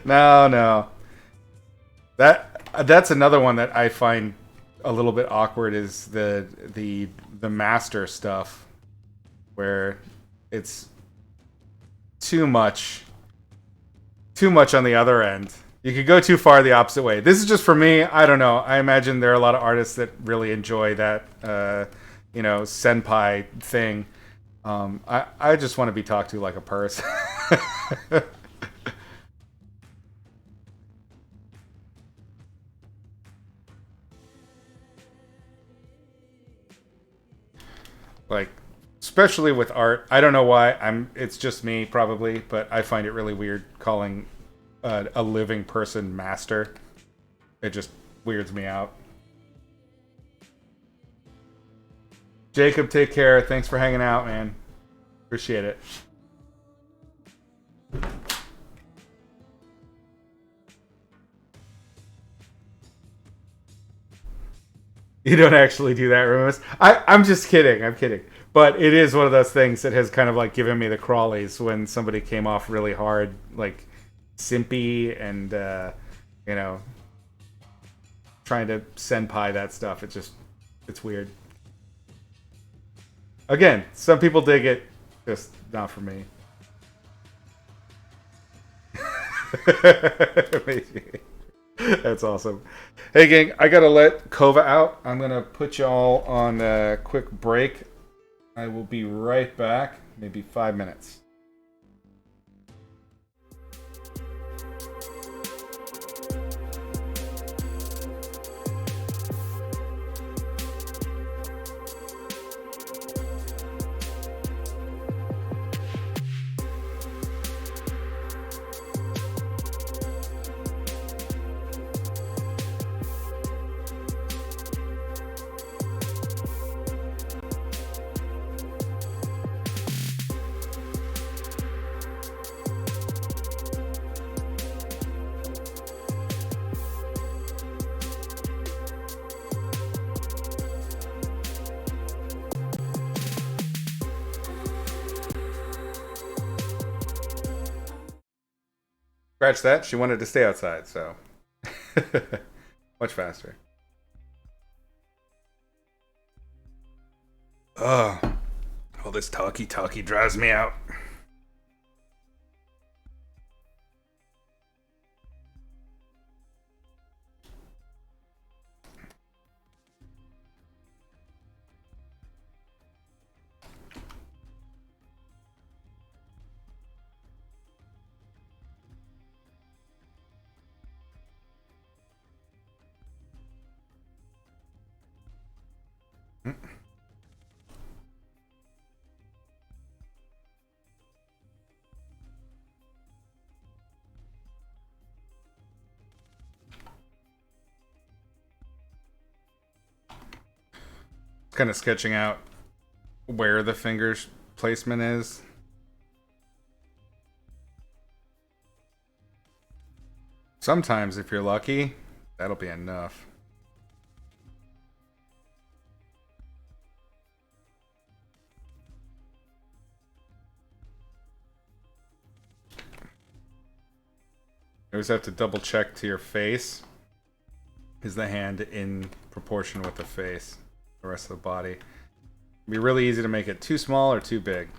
No. That's another one that I find a little bit awkward is the master stuff, where it's too much on the other end. You could go too far the opposite way. This is just for me. I don't know. I imagine there are a lot of artists that really enjoy that. Senpai thing. I just want to be talked to like a person. Like, especially with art. I don't know why. It's just me probably, but I find it really weird calling a living person master. It just weirds me out. Jacob, take care. Thanks for hanging out, man. Appreciate it. You don't actually do that, Remus. I'm just kidding. I'm kidding. But it is one of those things that has kind of like given me the crawlies when somebody came off really hard, like simpy and, trying to senpai that stuff. It's weird. Again, some people dig it, just not for me. That's awesome. Hey, gang, I gotta let Kova out. I'm gonna put y'all on a quick break. I will be right back, maybe 5 minutes. Scratch that. She wanted to stay outside, so much faster. Oh, all this talky drives me out. Kind of sketching out where the finger's placement is. Sometimes, if you're lucky, that'll be enough. You always have to double check to your face. Is the hand in proportion with the face? The rest of the body. It'd be really easy to make it too small or too big.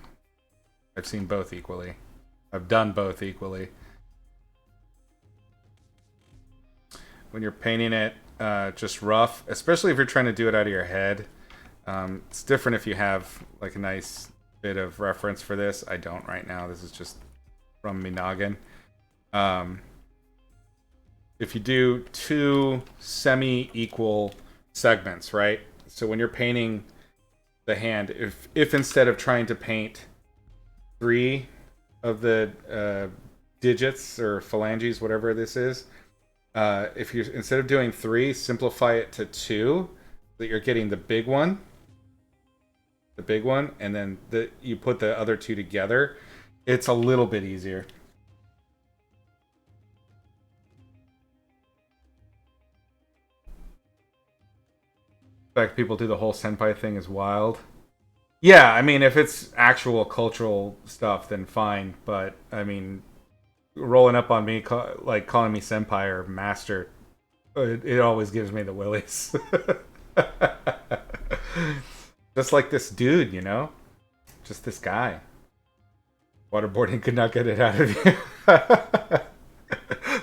I've seen both equally. I've done both equally. When you're painting it just rough, especially if you're trying to do it out of your head, it's different if you have like a nice bit of reference for this. I don't right now. This is just from me noggin. If you do two semi-equal segments, right? So when you're painting the hand, if instead of trying to paint three of the digits or phalanges, whatever this is, if you instead of doing three, simplify it to two, that you're getting the big one, and then you put the other two together. It's a little bit easier. In fact, people do the whole senpai thing is wild. Yeah, I mean, if it's actual cultural stuff, then fine. But I mean, rolling up on me, like calling me senpai or master, it always gives me the willies. Just like this dude, you know? Just this guy. Waterboarding could not get it out of you.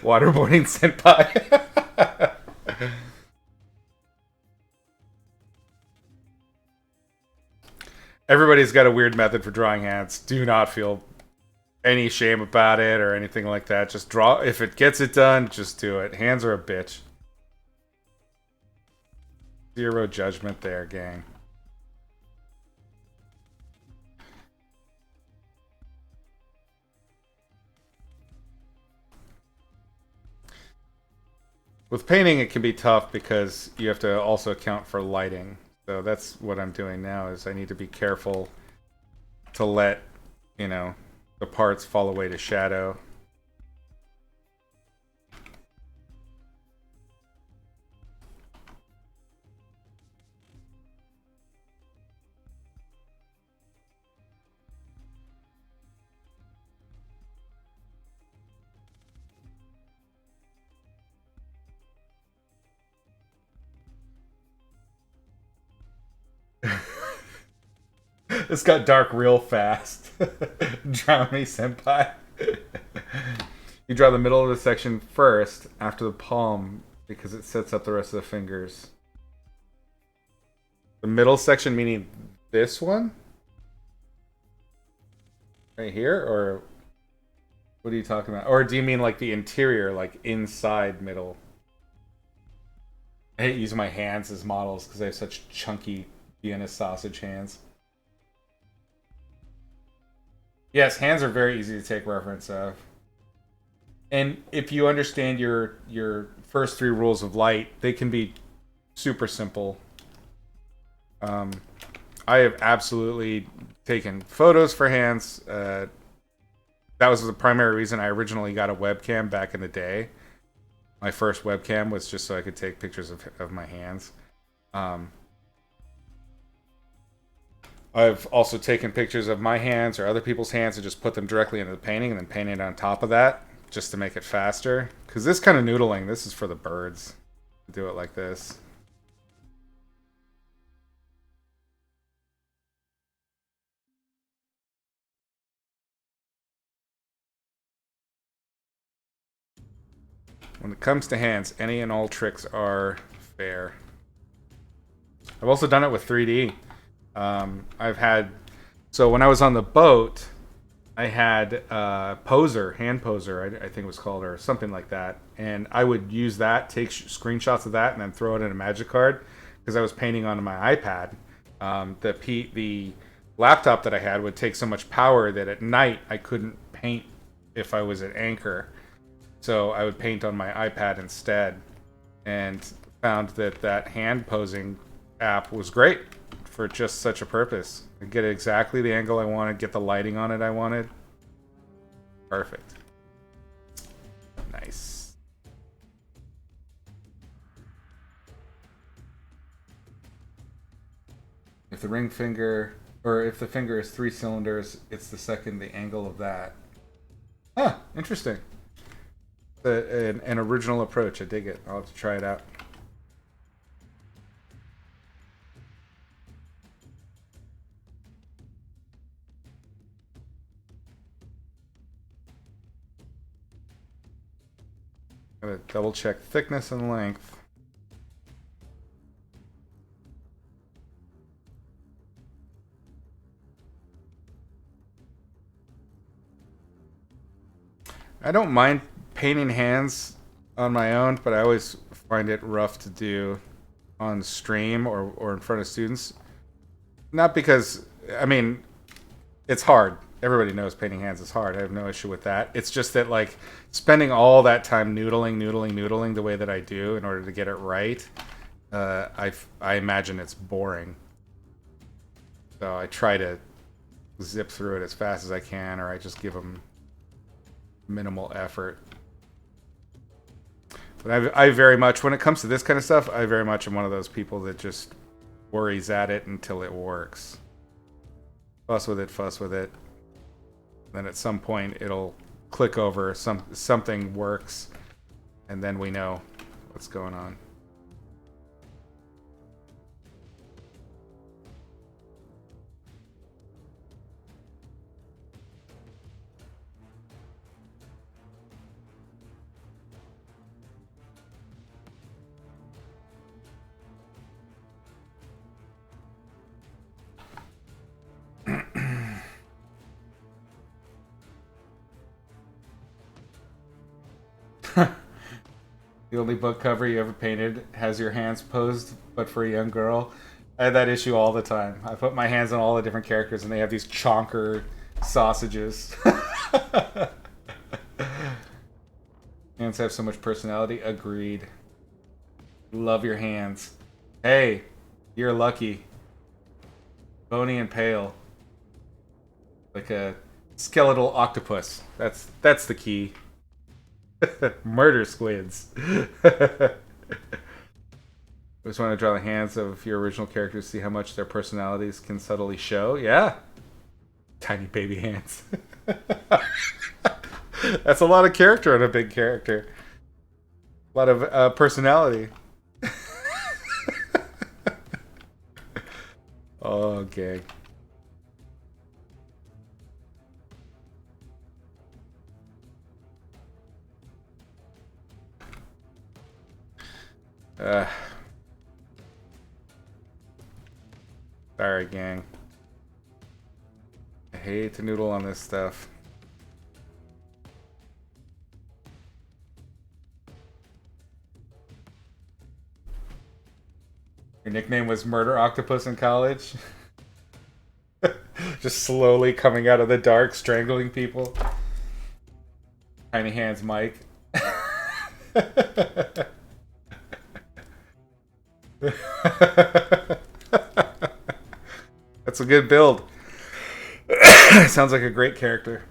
Waterboarding senpai. Everybody's got a weird method for drawing hands. Do not feel any shame about it or anything like that. Just draw. If it gets it done, just do it. Hands are a bitch. Zero judgment there, gang. With painting, it can be tough because you have to also account for lighting. So that's what I'm doing now, is I need to be careful to let, you know, the parts fall away to shadow. This got dark real fast. Drown me, senpai. You draw the middle of the section first, after the palm, because it sets up the rest of the fingers. The middle section meaning this one? Right here? Or what are you talking about? Or do you mean like the interior, like inside middle? I hate using my hands as models because I have such chunky Vienna sausage hands. Yes, hands are very easy to take reference of. And if you understand your first three rules of light, they can be super simple. I have absolutely taken photos for hands. That was the primary reason I originally got a webcam back in the day. My first webcam was just so I could take pictures of my hands. I've also taken pictures of my hands or other people's hands and just put them directly into the painting and then paint it on top of that just to make it faster. Because this kind of noodling, this is for the birds. Do it like this. When it comes to hands, any and all tricks are fair. I've also done it with 3D. I've had... So when I was on the boat, I had Poser, hand Poser, I think it was called, or something like that. And I would use that, take screenshots of that, and then throw it in a magic card because I was painting on my iPad. The laptop that I had would take so much power that at night I couldn't paint if I was at anchor. So I would paint on my iPad instead, and found that hand posing app was great for just such a purpose. I get exactly the angle I wanted, get the lighting on it I wanted. Perfect. Nice. If the ring finger, or if the finger is 3 cylinders, it's the second the angle of that. Huh, interesting. An original approach. I dig it. I'll have to try it out. Gotta double check thickness and length. I don't mind painting hands on my own, but I always find it rough to do on stream or in front of students. Not because, I mean, it's hard. Everybody knows painting hands is hard. I have no issue with that. It's just that, like, spending all that time noodling the way that I do in order to get it right, I imagine it's boring. So I try to zip through it as fast as I can, or I just give them minimal effort. But I very much, when it comes to this kind of stuff, I very much am one of those people that just worries at it until it works. Fuss with it. Then at some point it'll click over, something works, and then we know what's going on. The only book cover you ever painted has your hands posed, but for a young girl. I had that issue all the time. I put my hands on all the different characters, and they have these chonker sausages. Hands have so much personality. Agreed. Love your hands. Hey, you're lucky. Bony and pale. Like a skeletal octopus. That's the key. Murder squids. I just want to draw the hands of your original characters, see how much their personalities can subtly show. Yeah. Tiny baby hands. That's a lot of character on a big character. A lot of personality. Okay. Sorry, gang. I hate to noodle on this stuff. Your nickname was Murder Octopus in college? Just slowly coming out of the dark, strangling people. Tiny Hands Mike. That's a good build. Sounds like a great character.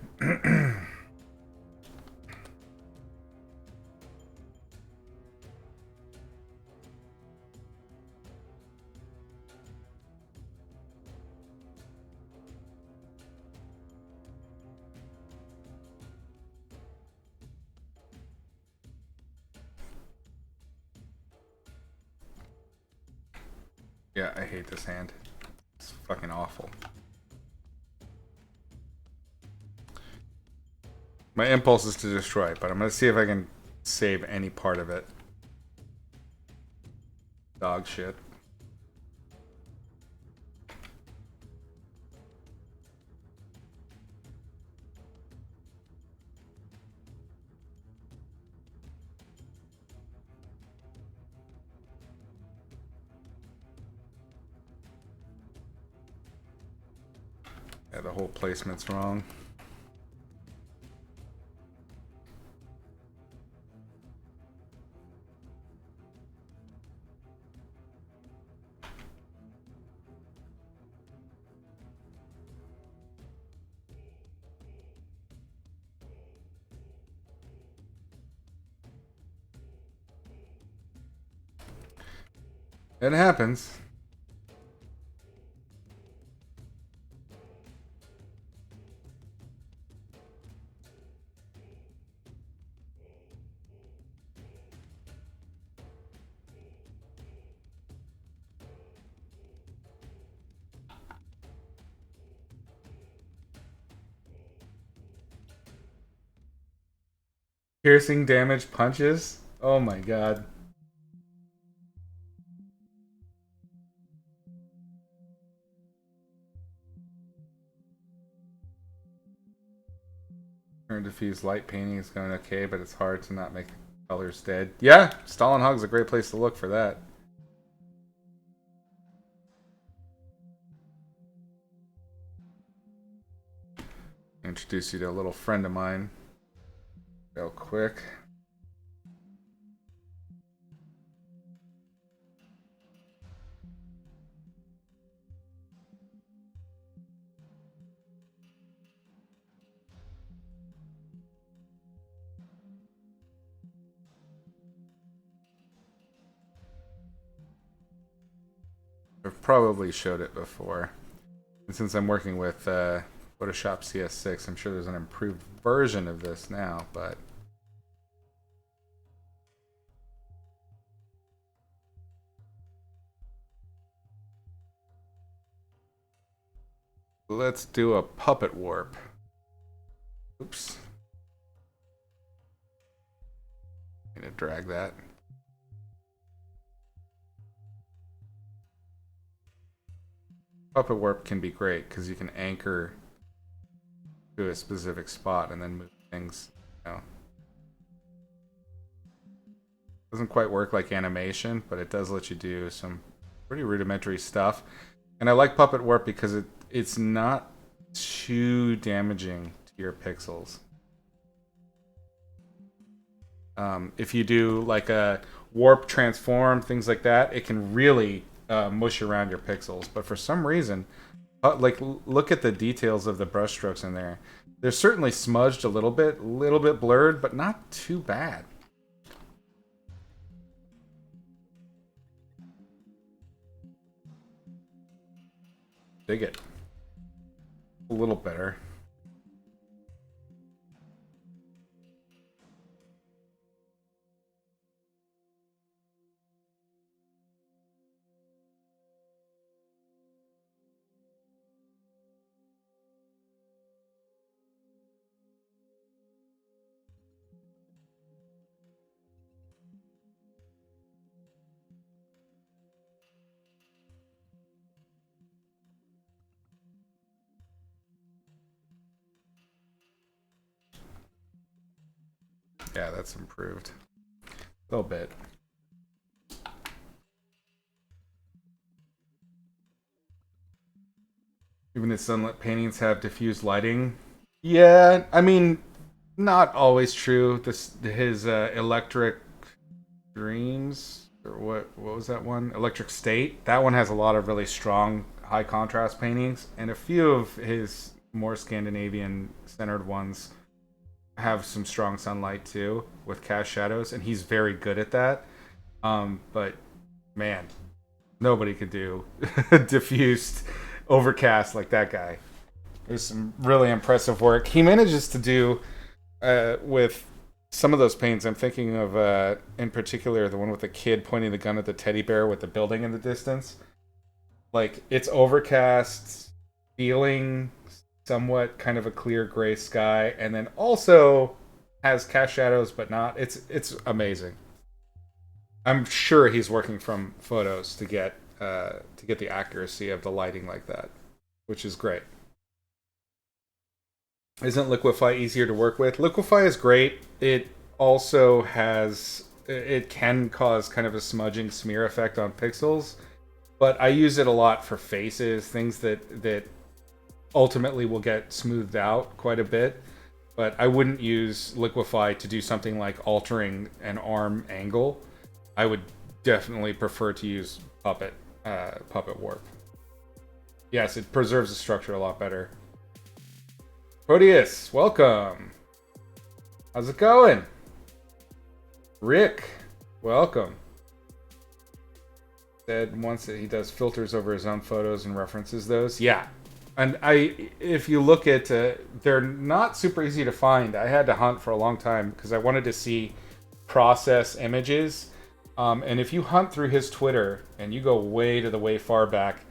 Yeah, I hate this hand. It's fucking awful. My impulse is to destroy it, but I'm gonna see if I can save any part of it. Dog shit. Yeah, the whole placement's wrong. It happens. Piercing damage punches? Oh my god. Diffuse light painting is going okay, but it's hard to not make the colors dead. Yeah, Stalin Hog's a great place to look for that. Introduce you to a little friend of mine. Real quick. I've probably showed it before. And since I'm working with Photoshop CS6, I'm sure there's an improved version of this now, but let's do a puppet warp. Oops. Need to drag that. Puppet warp can be great because you can anchor to a specific spot and then move things. Doesn't quite work like animation, but it does let you do some pretty rudimentary stuff. And I like puppet warp because it's not too damaging to your pixels. If you do like a warp transform, things like that, it can really mush around your pixels. But for some reason, like look at the details of the brush strokes in there. They're certainly smudged a little bit blurred, but not too bad. Dig it. A little better. Yeah, that's improved. A little bit. Even his sunlit paintings have diffused lighting. Yeah, I mean, not always true. His Electric Dreams, or what was that one? Electric State. That one has a lot of really strong high contrast paintings, and a few of his more Scandinavian centered ones have some strong sunlight too with cast shadows, and he's very good at that. But man, nobody could do diffused overcast like that guy. There's some really impressive work he manages to do with some of those paints. I'm thinking of in particular the one with the kid pointing the gun at the teddy bear with the building in the distance. Like it's overcast, feeling somewhat kind of a clear gray sky, and then also has cast shadows, but not. It's amazing. I'm sure he's working from photos to get the accuracy of the lighting like that, which is great. Isn't Liquify easier to work with? Liquify is great. It also it can cause kind of a smudging smear effect on pixels, but I use it a lot for faces, things that ultimately will get smoothed out quite a bit. But I wouldn't use Liquify to do something like altering an arm angle. I would definitely prefer to use Puppet Warp. Yes, it preserves the structure a lot better. Proteus, welcome. How's it going? Rick, welcome. Said once that he does filters over his own photos and references those. Yeah, and if you look at, they're not super easy to find. I had to hunt for a long time because I wanted to see process images. And if you hunt through his Twitter and you go way far back,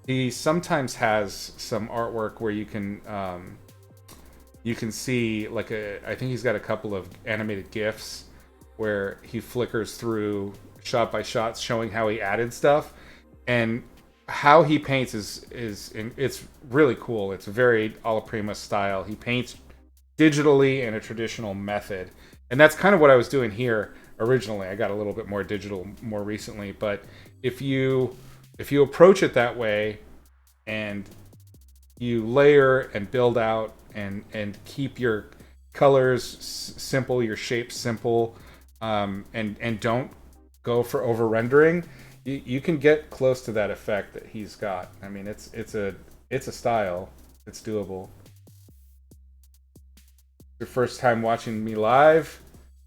he sometimes has some artwork where you can see like I think he's got a couple of animated GIFs where he flickers through shot by shot showing how he added stuff, and how he paints is it's really cool. It's very alla prima style. He paints digitally in a traditional method. And that's kind of what I was doing here originally. I got a little bit more digital more recently, but if you approach it that way and you layer and build out and keep your colors simple, your shapes simple, and don't go for over rendering, you can get close to that effect that he's got. I mean, it's a style. It's doable. Your first time watching me live,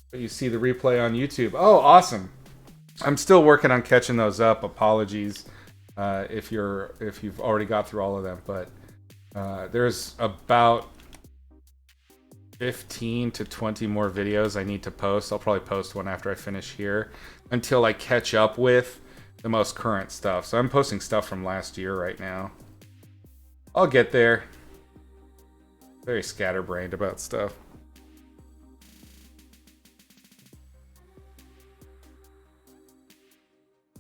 but you see the replay on YouTube. Oh, awesome! I'm still working on catching those up. Apologies if you've already got through all of them, but there's about 15 to 20 more videos I need to post. I'll probably post one after I finish here until I catch up with the most current stuff. So I'm posting stuff from last year right now. I'll get there. Very scatterbrained about stuff.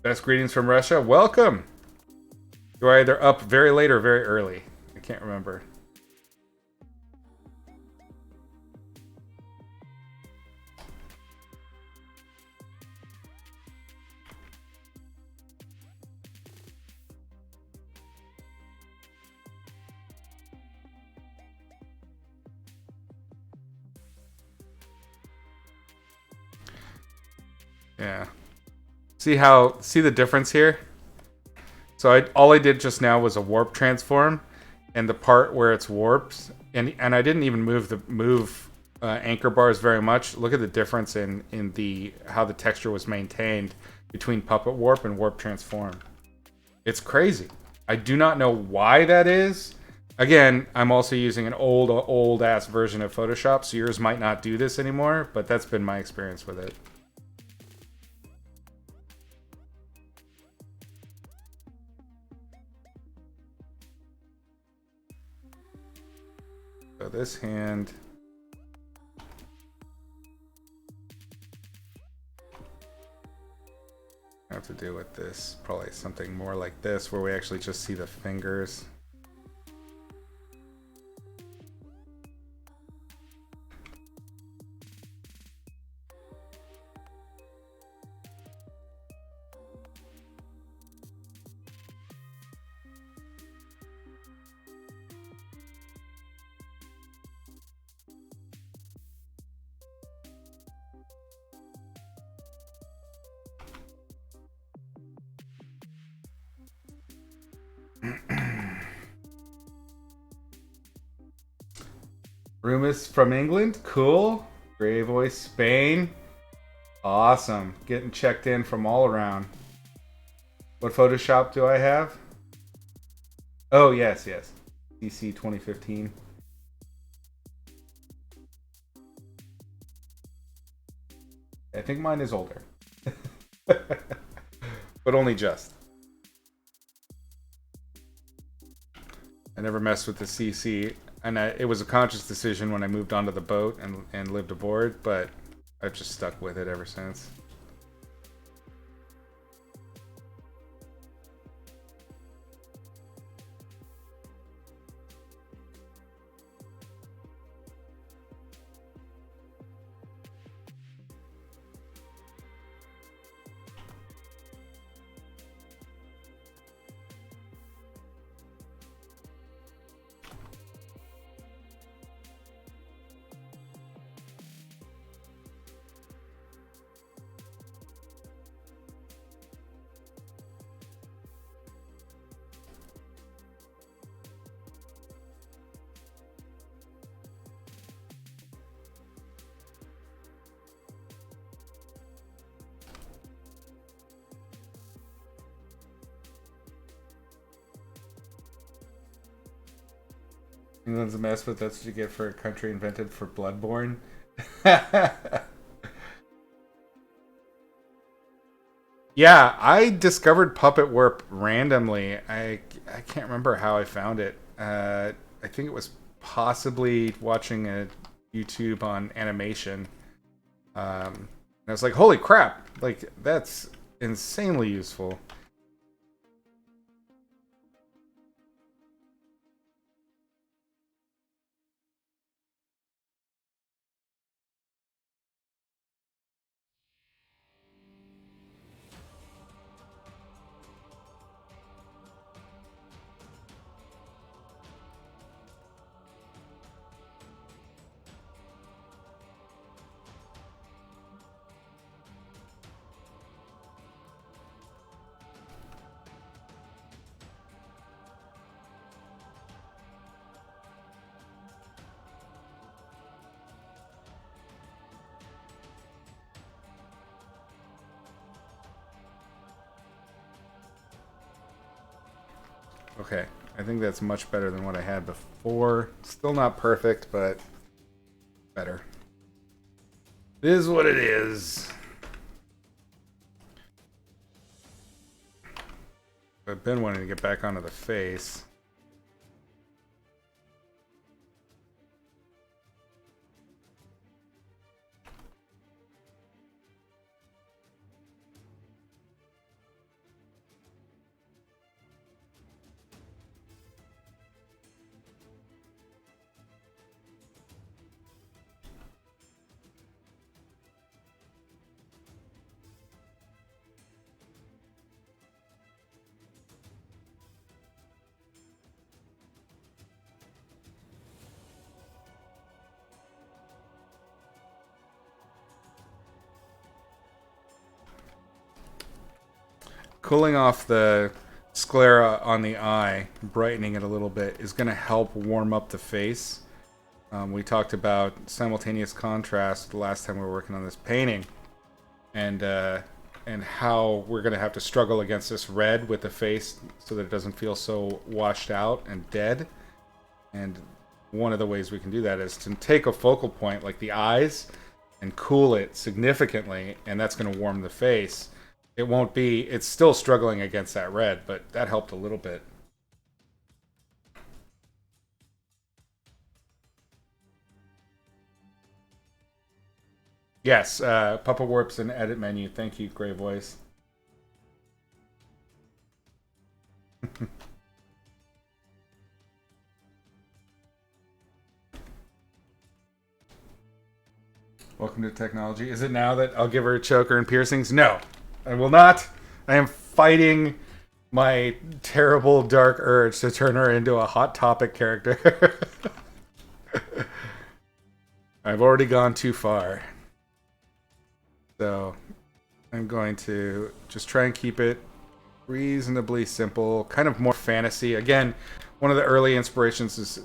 Best greetings from Russia. Welcome. You're either up very late or very early. I can't remember. Yeah. See the difference here? So all I did just now was a warp transform, and the part where it's warped, and I didn't even move anchor bars very much. Look at the difference in the how the texture was maintained between puppet warp and warp transform. It's crazy. I do not know why that is. Again, I'm also using an old ass version of Photoshop, so yours might not do this anymore, but that's been my experience with it. So this hand I have to do with this, probably something more like this where we actually just see the fingers. Rumus from England, cool. Grey Voice, Spain, awesome. Getting checked in from all around. What Photoshop do I have? Oh, yes. DC 2015. I think mine is older. But only just. I never messed with the CC. And it was a conscious decision when I moved onto the boat and lived aboard, but I've just stuck with it ever since. England's a mess, but that's what you get for a country invented for Bloodborne. Yeah, I discovered Puppet Warp randomly. I can't remember how I found it. I think it was possibly watching a YouTube on animation. And I was like, holy crap! Like, that's insanely useful. Okay, I think that's much better than what I had before. Still not perfect, but better. It is what it is. I've been wanting to get back onto the face. Cooling off the sclera on the eye, brightening it a little bit, is going to help warm up the face. We talked about simultaneous contrast the last time we were working on this painting, and how we're going to have to struggle against this red with the face so that it doesn't feel so washed out and dead. And one of the ways we can do that is to take a focal point like the eyes and cool it significantly, and that's going to warm the face. It won't be, it's still struggling against that red, but that helped a little bit. Yes, Papa Warp's an edit menu. Thank you, Grey Voice. Welcome to technology. Is it now that I'll give her a choker and piercings? No, I will not. I am fighting my terrible dark urge to turn her into a Hot Topic character. I've already gone too far. So I'm going to just try and keep it reasonably simple, kind of more fantasy. Again, one of the early inspirations is,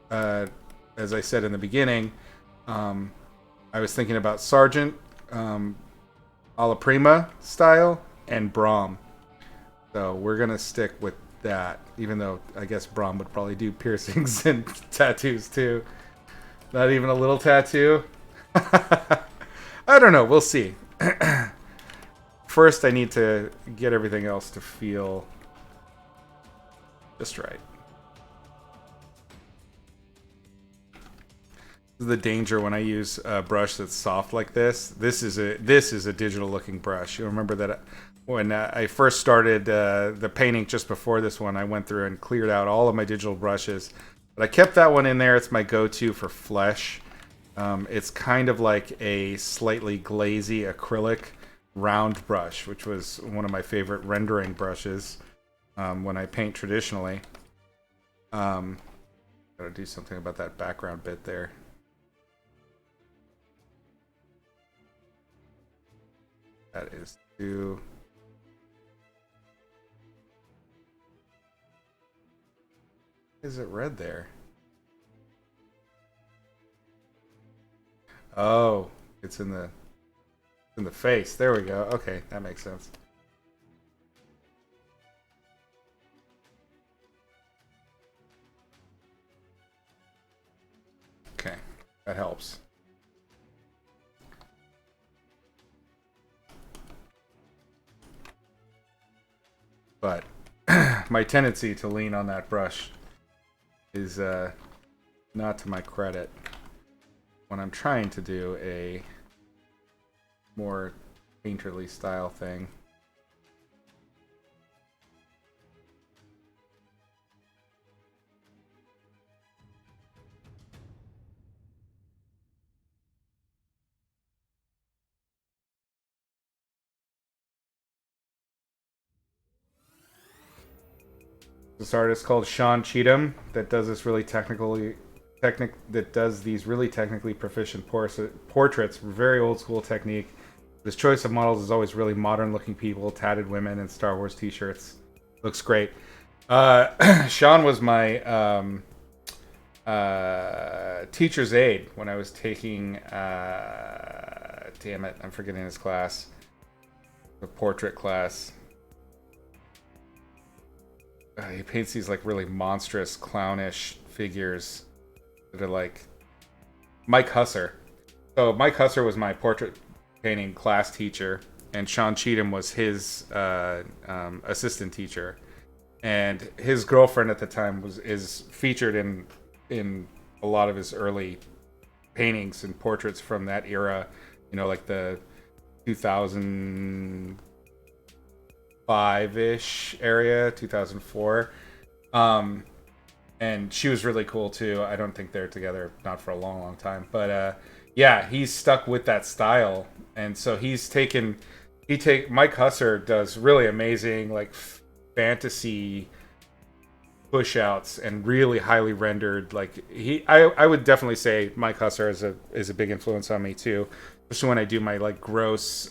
as I said in the beginning, I was thinking about Sargent, alla prima style, and Brahm. So we're going to stick with that, even though I guess Brahm would probably do piercings and tattoos too. Not even a little tattoo. I don't know. We'll see. First, I need to get everything else to feel just right. This is the danger when I use a brush that's soft like this. This is a digital-looking brush. You remember that when I first started the painting just before this one, I went through and cleared out all of my digital brushes. But I kept that one in there. It's my go-to for flesh. It's kind of like a slightly glazy acrylic round brush, which was one of my favorite rendering brushes when I paint traditionally. Gotta do something about that background bit there. That is too... Is it red there? Oh, it's in the face. There we go. Okay, that makes sense. Okay, that helps. But my tendency to lean on that brush is not to my credit when I'm trying to do a more painterly style thing. This artist called Sean Cheatham that does this really these really technically proficient portraits, very old school technique. His choice of models is always really modern looking people, tatted women, and Star Wars t-shirts. Looks great. Sean was my teacher's aide when I was taking damn it, I'm forgetting his class. The portrait class. he paints these like really monstrous, clownish figures that are like Mike Husser. So Mike Husser was my portrait painting class teacher, and Sean Cheatham was his assistant teacher. And his girlfriend at the time is featured in a lot of his early paintings and portraits from that era. You know, like the 2005-ish area, 2004. And she was really cool too. I don't think they're together, not for a long, long time. But yeah, he's stuck with that style, and so Mike Husser does really amazing like fantasy push outs and really highly rendered. Like I would definitely say Mike Husser is a big influence on me too, especially when I do my like gross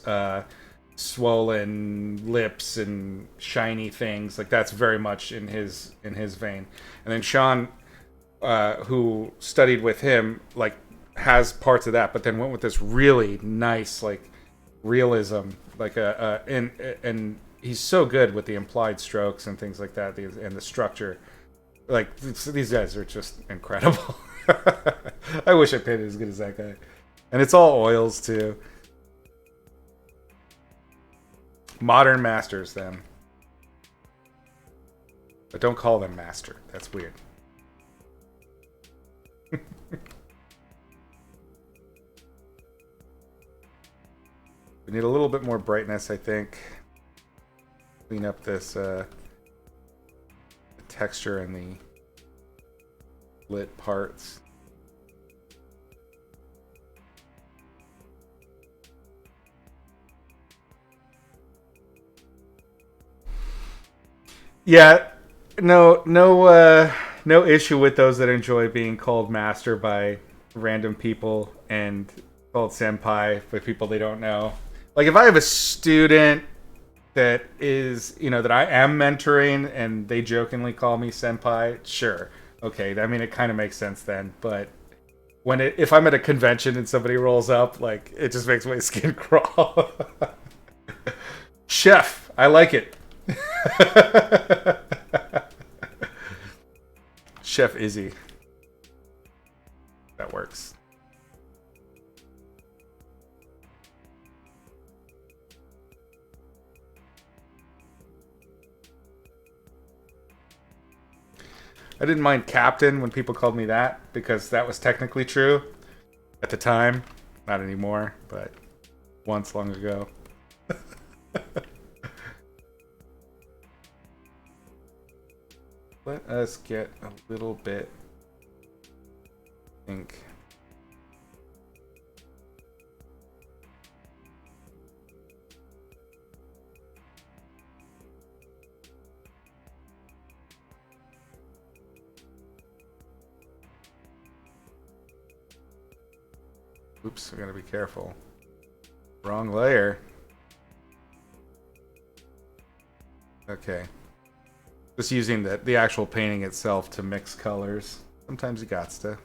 swollen lips and shiny things. Like that's very much in his vein. And then Sean, who studied with him, like has parts of that, but then went with this really nice like realism, like and he's so good with the implied strokes and things like that, and the structure. Like these guys are just incredible. I wish I painted as good as that guy. And it's all oils too. Modern masters, then. But don't call them master. That's weird. We need a little bit more brightness, I think. Clean up this the texture in the lit parts. Yeah, no issue with those that enjoy being called master by random people and called senpai by people they don't know. Like if I have a student that is, that I am mentoring and they jokingly call me senpai, sure, okay. I mean, it kind of makes sense then. But if I'm at a convention and somebody rolls up, like it just makes my skin crawl. Chef, I like it. Chef Izzy. That works. I didn't mind Captain when people called me that, because that was technically true at the time. Not anymore, but once long ago. Let us get a little bit pink. Oops, I gotta be careful. Wrong layer. Okay. Just using the actual painting itself to mix colors. Sometimes you gots to.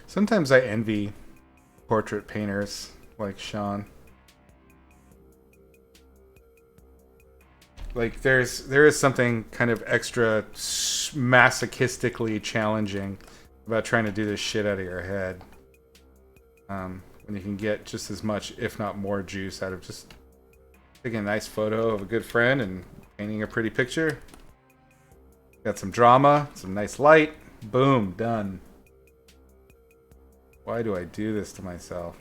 Sometimes I envy portrait painters like Sean. Like there is something kind of extra masochistically challenging about trying to do this shit out of your head. When you can get just as much, if not more, juice out of just taking a nice photo of a good friend and painting a pretty picture. Got some drama, some nice light, boom, done. Why do I do this to myself?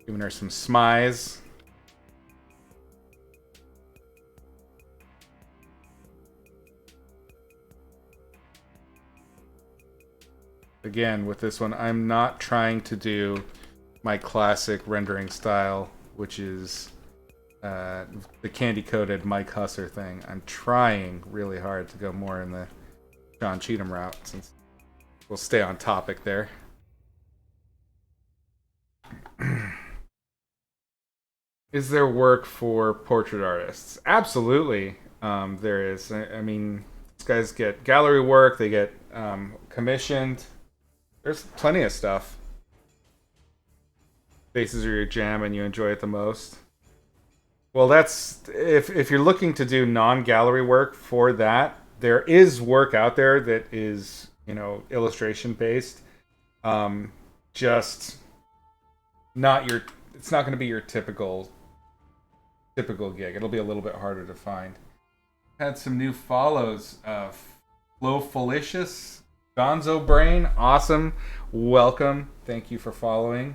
Giving her some smize. Again, with this one, I'm not trying to do my classic rendering style, which is the candy-coated Mike Husser thing. I'm trying really hard to go more in the John Cheatham route, since we'll stay on topic there. Is there work for portrait artists? Absolutely, there is. I mean, these guys get gallery work. They get commissioned. There's plenty of stuff. Faces are your jam, and you enjoy it the most. Well, that's if you're looking to do non-gallery work for that, there is work out there that is illustration based. Just not your. It's not going to be your typical gig. It'll be a little bit harder to find. Had some new follows. Flo Felicious, Gonzo Brain, awesome. Welcome. Thank you for following.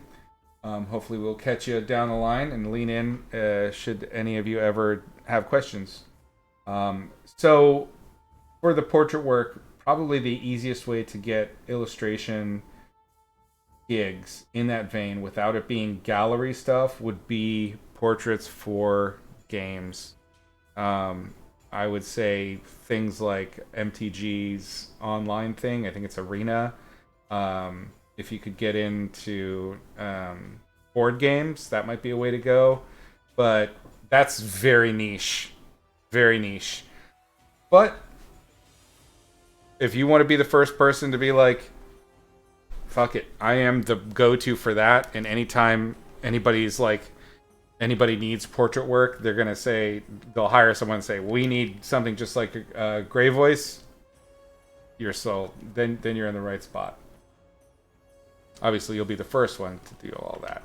Hopefully we'll catch you down the line and lean in should any of you ever have questions. So for the portrait work, probably the easiest way to get illustration gigs in that vein without it being gallery stuff would be portraits for games. I would say things like MTG's online thing. I think it's Arena. If you could get into board games, that might be a way to go. But that's very niche. Very niche. But if you want to be the first person to be like, fuck it, I am the go-to for that, and anytime anybody needs portrait work, they'll hire someone and say, we need something just like Gray Voice, you're sold. Then you're in the right spot. Obviously, you'll be the first one to do all that.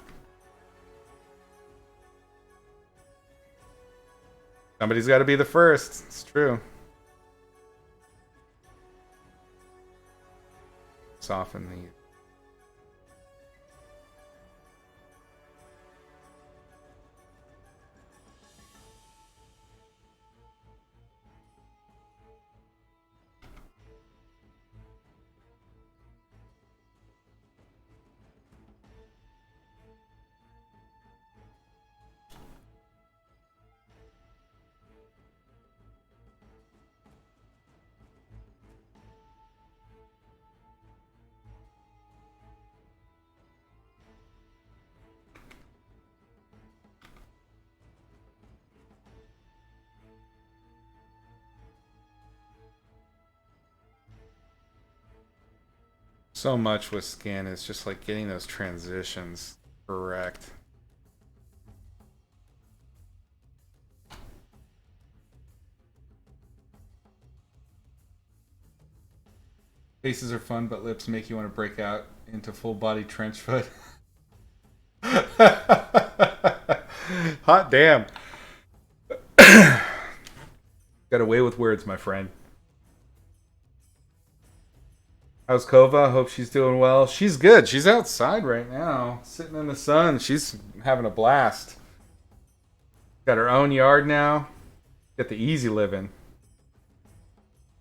Somebody's got to be the first. It's true. Soften these. So much with skin is just like getting those transitions correct. Faces are fun, but lips make you want to break out into full body trench foot. Hot damn. Got away with words, my friend. How's Kova? Hope she's doing well. She's good. She's outside right now, sitting in the sun. She's having a blast. Got her own yard now. Got the easy living.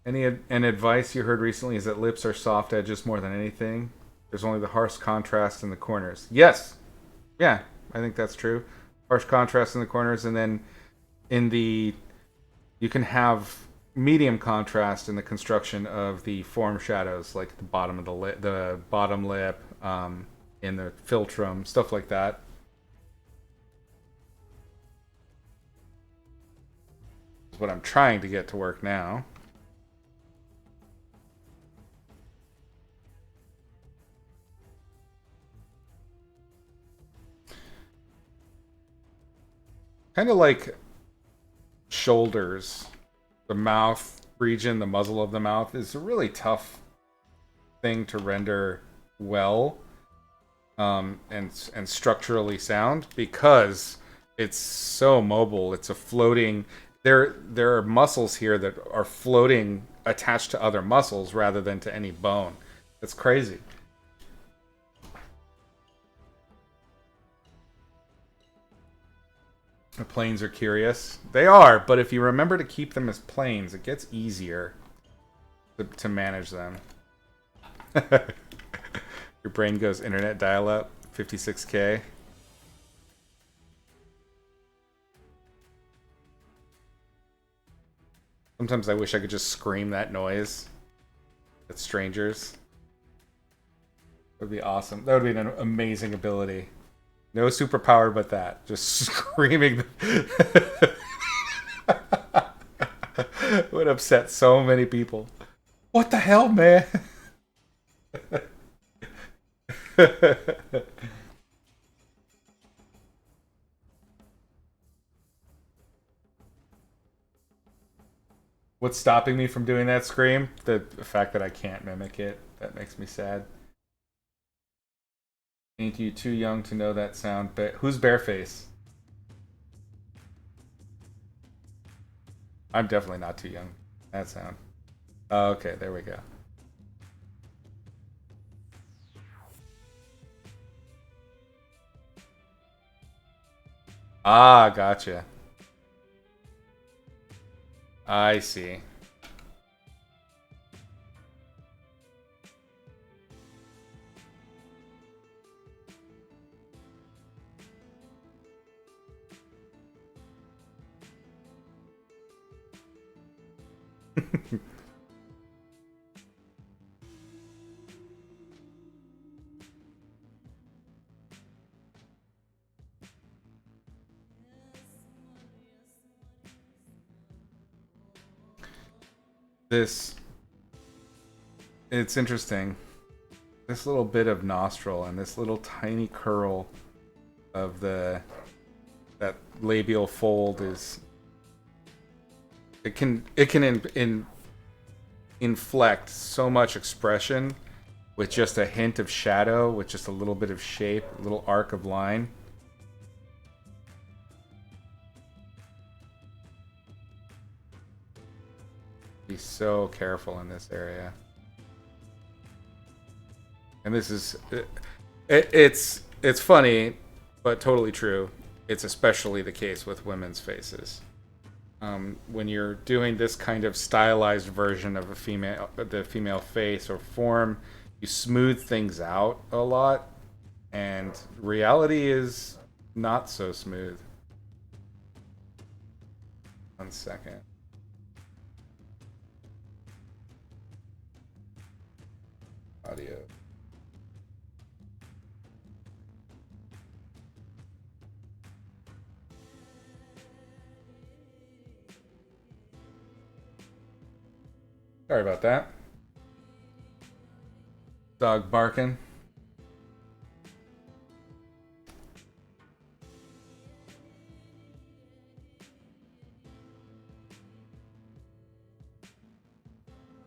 Any advice you heard recently is that lips are soft edges more than anything. There's only the harsh contrast in the corners. Yes. Yeah, I think that's true. Harsh contrast in the corners, and then you can have medium contrast in the construction of the form shadows, like the bottom of the bottom lip, in the philtrum, stuff like that. That's what I'm trying to get to work now. Kind of like shoulders. The mouth region, the muzzle of the mouth, is a really tough thing to render well and structurally sound because it's so mobile. It's a floating. There are muscles here that are floating attached to other muscles rather than to any bone. It's crazy. The planes are curious. They are, but if you remember to keep them as planes, it gets easier to manage them. Your brain goes internet dial-up, 56K. Sometimes I wish I could just scream that noise. at strangers. That would be awesome. That would be an amazing ability. No superpower but that. Just screaming. Would upset so many people. What the hell, man? What's stopping me from doing that scream? The fact that I can't mimic it. That makes me sad. Ain't you too young to know that sound? Who's Bareface? I'm definitely not too young. That sound. Oh, okay, there we go. Ah, gotcha. I see. This, it's interesting. This little bit of nostril and this little tiny curl of that labial fold is it can inflect so much expression with just a hint of shadow, with just a little bit of shape, a little arc of line. Be so careful in this area. And this is it's funny, but totally true. It's especially the case with women's faces. When you're doing this kind of stylized version of the female face or form, you smooth things out a lot, and reality is not so smooth. 1 second. Audio. Sorry about that. Dog barking.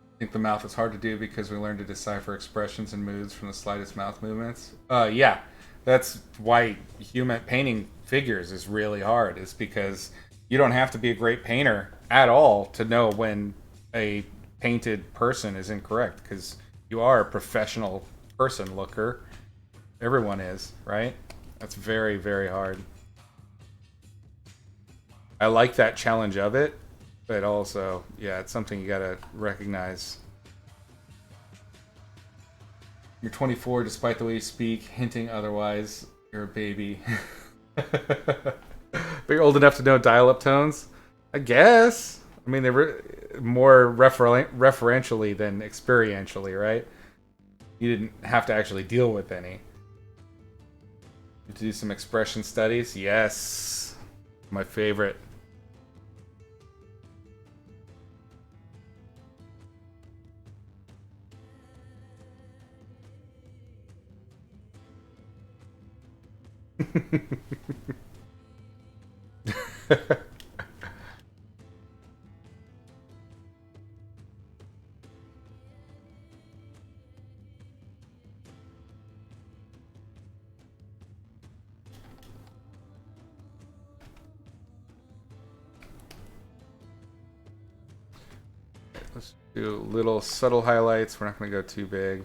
I think the mouth is hard to do because we learn to decipher expressions and moods from the slightest mouth movements. Yeah, that's why human painting figures is really hard. Is because you don't have to be a great painter at all to know when a painted person is incorrect, because you are a professional person looker. Everyone is, right? That's very, very hard. I like that challenge of it, but also, yeah, it's something you gotta recognize. You're 24 despite the way you speak, hinting otherwise. You're a baby. But you're old enough to know dial-up tones? I guess. I mean, they were more referentially than experientially, right? You didn't have to actually deal with any. To do some expression studies? Yes. My favorite. Let's do little subtle highlights. We're not going to go too big.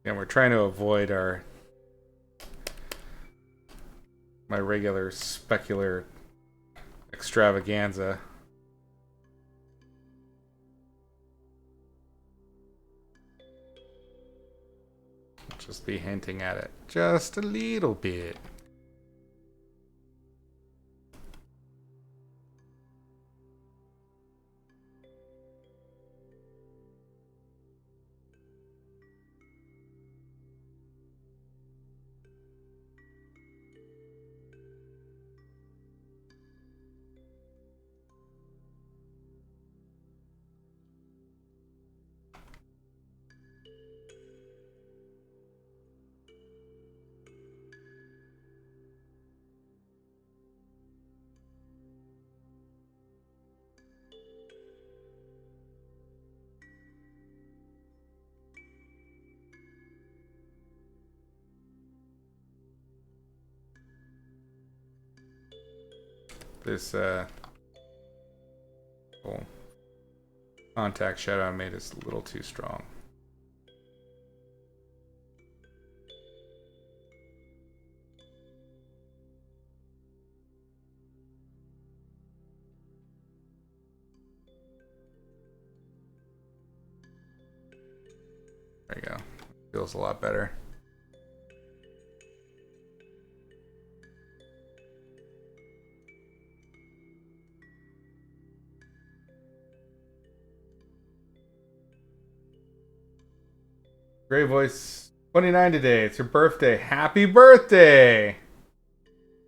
And we're trying to avoid my regular specular extravaganza. Just be hinting at it just a little bit. This oh, contact shadow I made is a little too strong. There you go. Feels a lot better. Great voice. 29 today. It's your birthday. Happy birthday!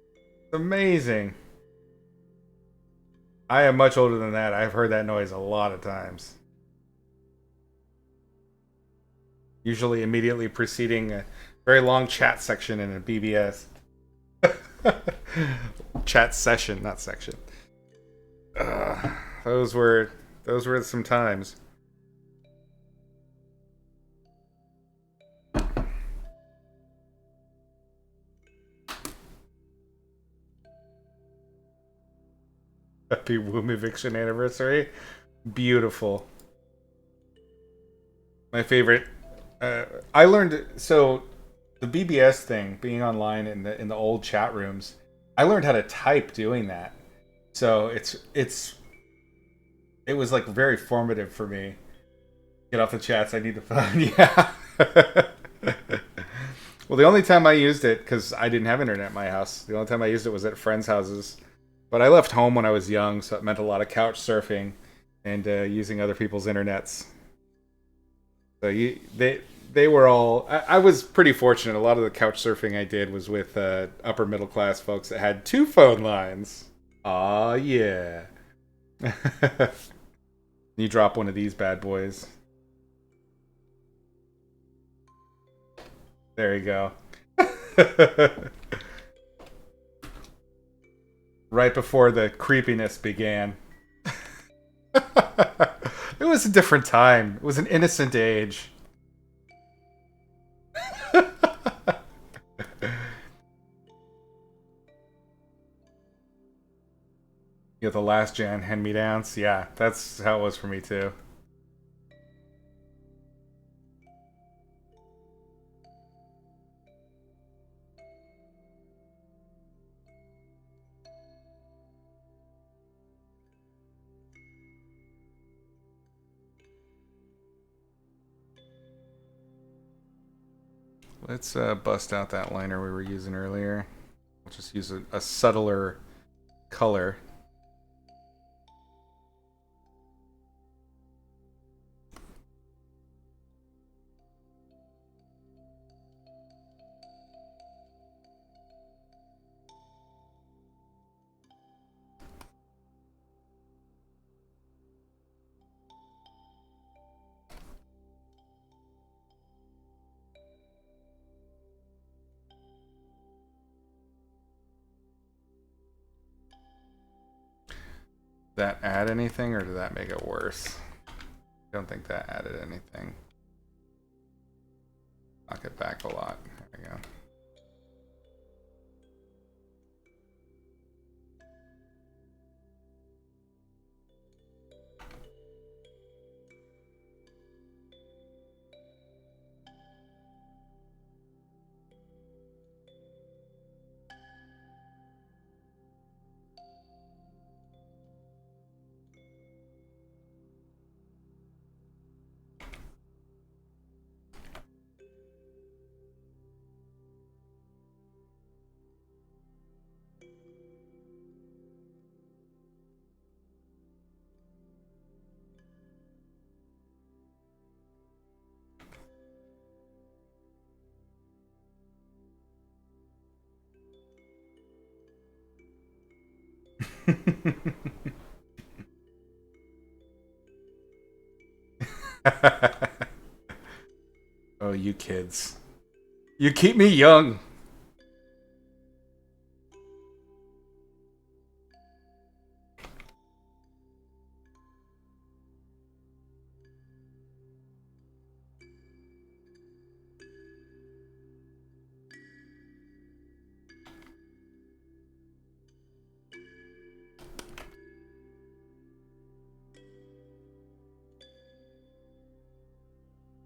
It's amazing. I am much older than that. I've heard that noise a lot of times. Usually immediately preceding a very long chat section in a BBS. Chat session, not section. Those were some times. Happy womb eviction anniversary. Beautiful. My favorite. I learned so the BBS thing, being online in the old chat rooms. I learned how to type doing that. So it was like very formative for me. Get off the chats. I need to find. Yeah. Well, the only time I used it, because I didn't have internet at my house, the only time I used it was at friends' houses. But I left home when I was young, so it meant a lot of couch surfing and using other people's internets. So they were all. I was pretty fortunate. A lot of the couch surfing I did was with upper middle class folks that had 2 phone lines. Aw, yeah. You drop one of these bad boys. There you go. Right before the creepiness began. It was a different time. It was an innocent age. You know, the last gen hand-me-downs. Yeah, that's how it was for me too. Let's bust out that liner we were using earlier. We'll just use a subtler color. That add anything, or did that make it worse? I don't think that added anything. Knock it back a lot. There we go. Oh, you kids. You keep me young.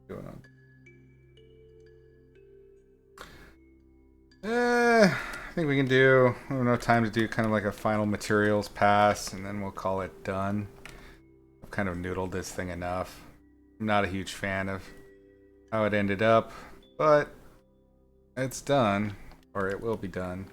Going on. I think we can do. We have enough time to do kind of like a final materials pass, and then we'll call it done. I've kind of noodled this thing enough. I'm not a huge fan of how it ended up, but it's done, or it will be done.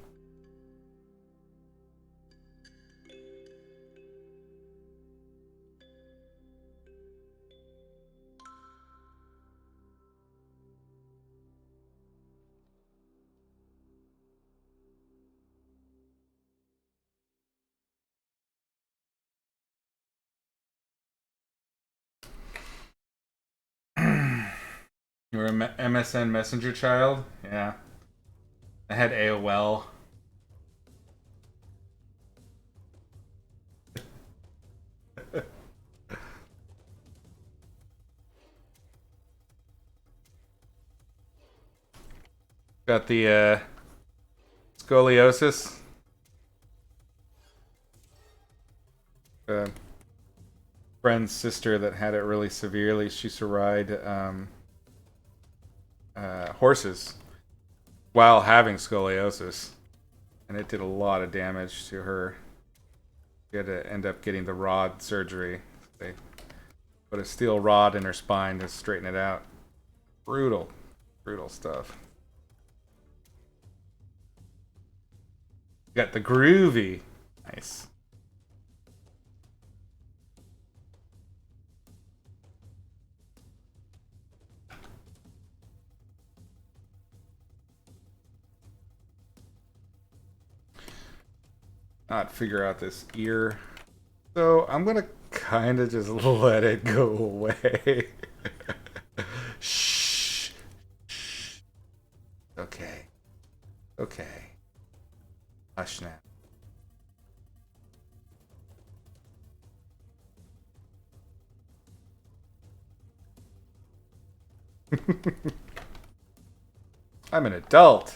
You were a MSN Messenger child? Yeah. I had AOL. Got the scoliosis. Friend's sister that had it really severely. She used to ride horses while having scoliosis, and it did a lot of damage to her. She had to end up getting the rod surgery. They put a steel rod in her spine to straighten it out. Brutal, brutal stuff. Got the groovy. Nice. Not figure out this ear. So I'm gonna kind of just let it go away. Shh. Shh. Okay. Okay. Hush now. I'm an adult.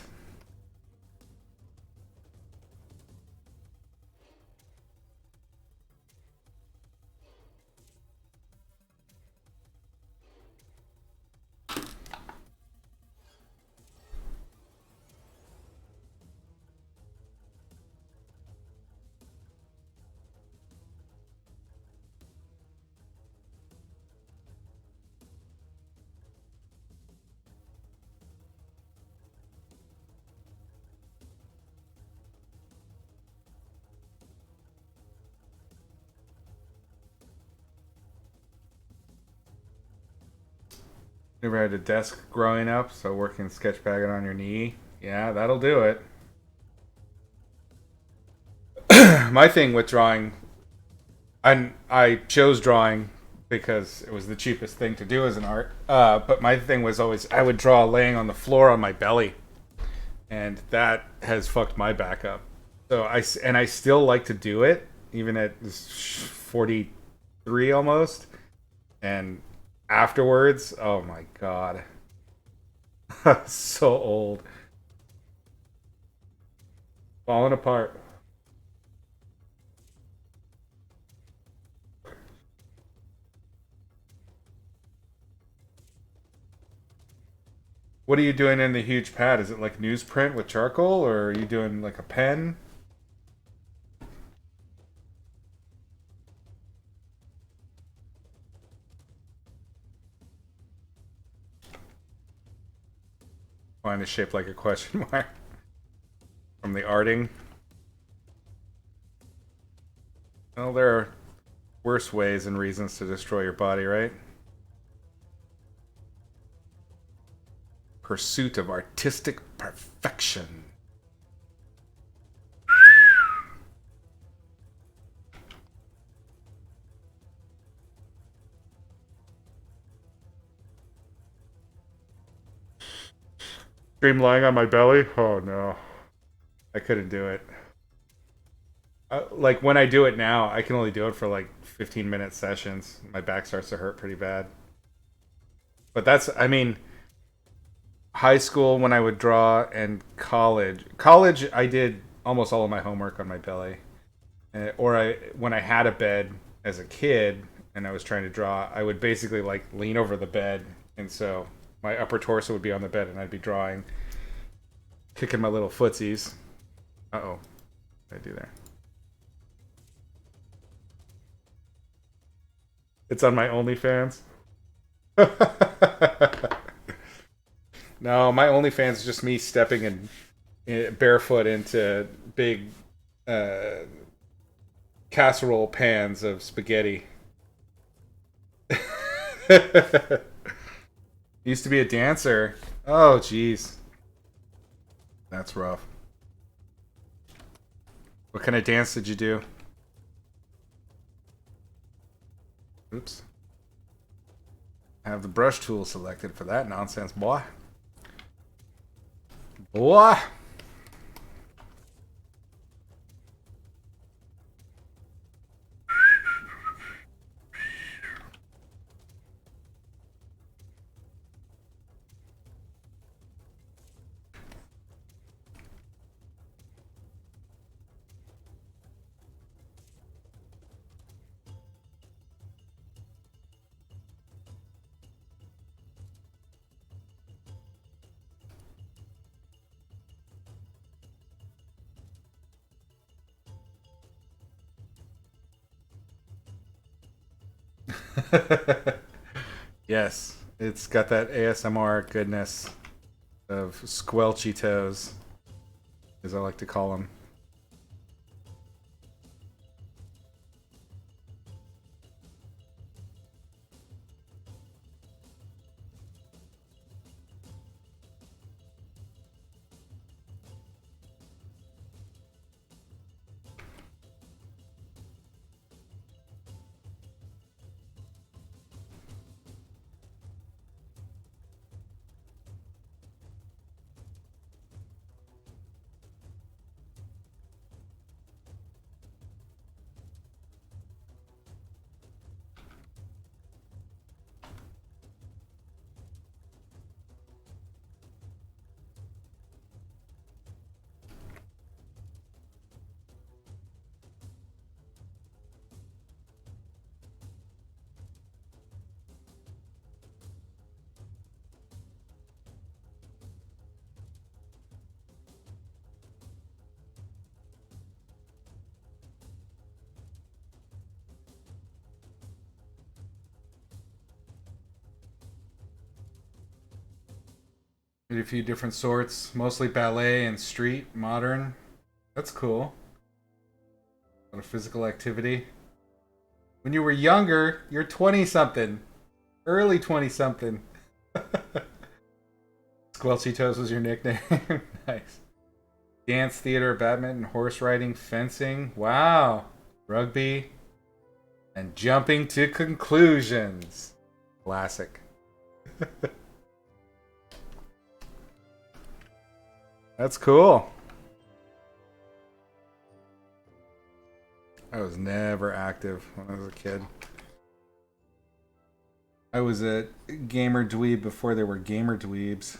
Never had a desk growing up, so working sketchpagging on your knee. Yeah, that'll do it. My thing with drawing, I chose drawing because it was the cheapest thing to do as an art. But my thing was always I would draw laying on the floor on my belly, and that has fucked my back up. So I still like to do it even at 43 almost, and afterwards, oh my god, so old, falling apart. What are you doing in the huge pad? Is it like newsprint with charcoal, or are you doing like a pen? Find a shape like a question mark from the arting. Well, there are worse ways and reasons to destroy your body, right? Pursuit of artistic perfection. Stream lying on my belly? Oh no. I couldn't do it. Like when I do it now, I can only do it for like 15-minute sessions. My back starts to hurt pretty bad. But that's, I mean, high school when I would draw and college. College, I did almost all of my homework on my belly. Or when I had a bed as a kid and I was trying to draw, I would basically like lean over the bed. And so my upper torso would be on the bed and I'd be drawing, kicking my little footsies. Uh-oh. What did I do there? It's on my OnlyFans. No, my OnlyFans is just me stepping in barefoot into big casserole pans of spaghetti. Used to be a dancer. Oh, jeez. That's rough. What kind of dance did you do? Oops. I have the brush tool selected for that nonsense, boy. Boy! Yes, it's got that ASMR goodness of squelchy toes, as I like to call them. Did a few different sorts, mostly ballet and street, modern. That's cool. A lot of physical activity. When you were younger, you're 20 something. Early 20 something. Squelchy Toes was your nickname. Nice. Dance, theater, badminton, horse riding, fencing. Wow. Rugby. And jumping to conclusions. Classic. That's cool. I was never active when I was a kid. I was a gamer dweeb before there were gamer dweebs.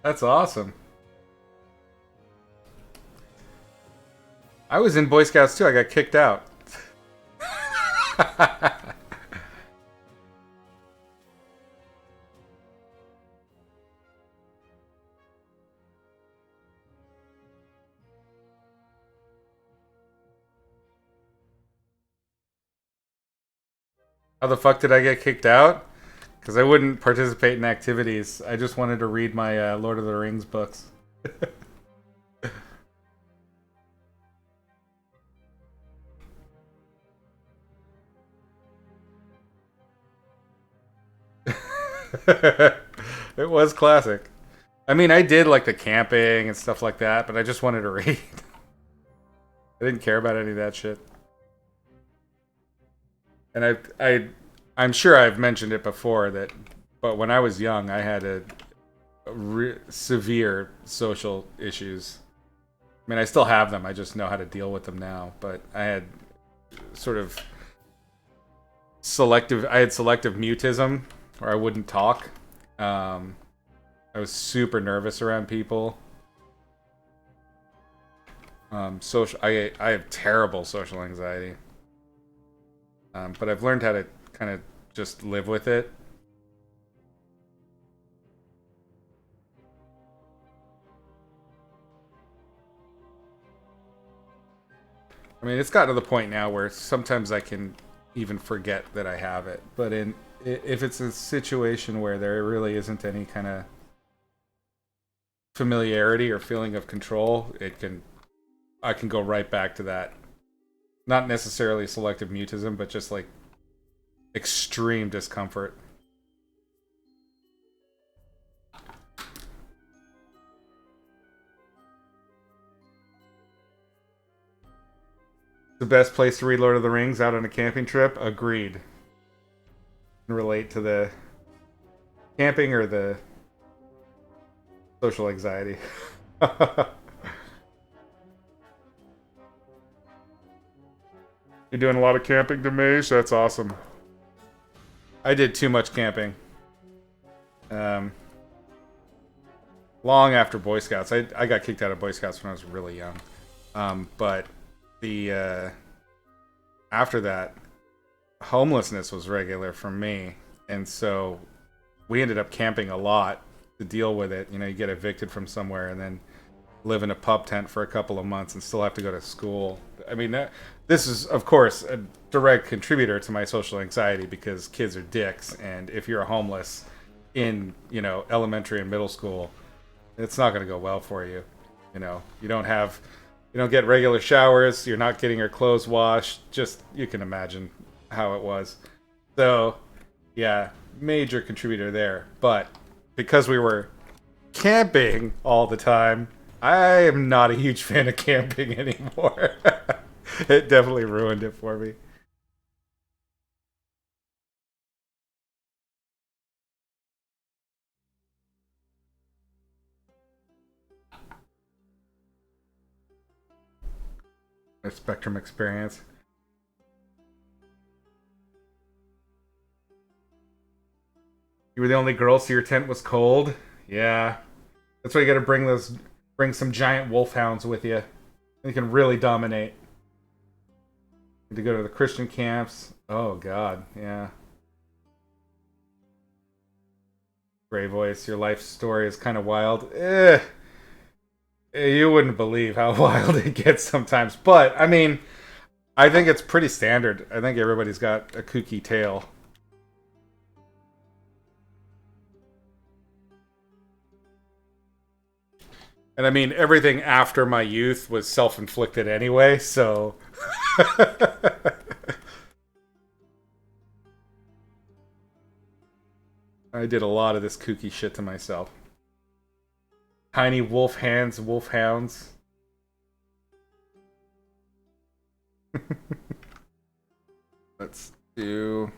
That's awesome. I was in Boy Scouts too. I got kicked out. How the fuck did I get kicked out? Because I wouldn't participate in activities. I just wanted to read my Lord of the Rings books. It was classic. I mean, I did like the camping and stuff like that, but I just wanted to read. I didn't care about any of that shit. And I'm sure I've mentioned it before that, but when I was young, I had severe social issues. I mean, I still have them. I just know how to deal with them now. But I had sort of selective. I had selective mutism, where I wouldn't talk. I was super nervous around people. Social. I have terrible social anxiety. But I've learned how to kind of just live with it. I mean, it's gotten to the point now where sometimes I can even forget that I have it. But if it's a situation where there really isn't any kind of familiarity or feeling of control, I can go right back to that. Not necessarily selective mutism, but just like extreme discomfort. The best place to read Lord of the Rings out on a camping trip? Agreed. Relate to the camping or the social anxiety. You're doing a lot of camping, Demish? That's awesome. I did too much camping. Long after Boy Scouts. I got kicked out of Boy Scouts when I was really young. But the after that, homelessness was regular for me. And so we ended up camping a lot to deal with it. You know, you get evicted from somewhere and then live in a pup tent for a couple of months and still have to go to school. I mean, this is, of course, a direct contributor to my social anxiety because kids are dicks. And if you're homeless in, you know, elementary and middle school, it's not going to go well for you. You know, you don't get regular showers. You're not getting your clothes washed. Just, you can imagine how it was. So, yeah, major contributor there. But because we were camping all the time, I am not a huge fan of camping anymore. It definitely ruined it for me. A Spectrum experience. You were the only girl, so your tent was cold. Yeah, that's why you got to bring some giant wolfhounds with you. You can really dominate. To go to the Christian camps. Oh God, yeah. Gray voice. Your life story is kind of wild. You wouldn't believe how wild it gets sometimes. But I mean, I think it's pretty standard. I think everybody's got a kooky tale. And I mean, everything after my youth was self-inflicted anyway, so I did a lot of this kooky shit to myself. Tiny wolf hands, wolf hounds. Let's do.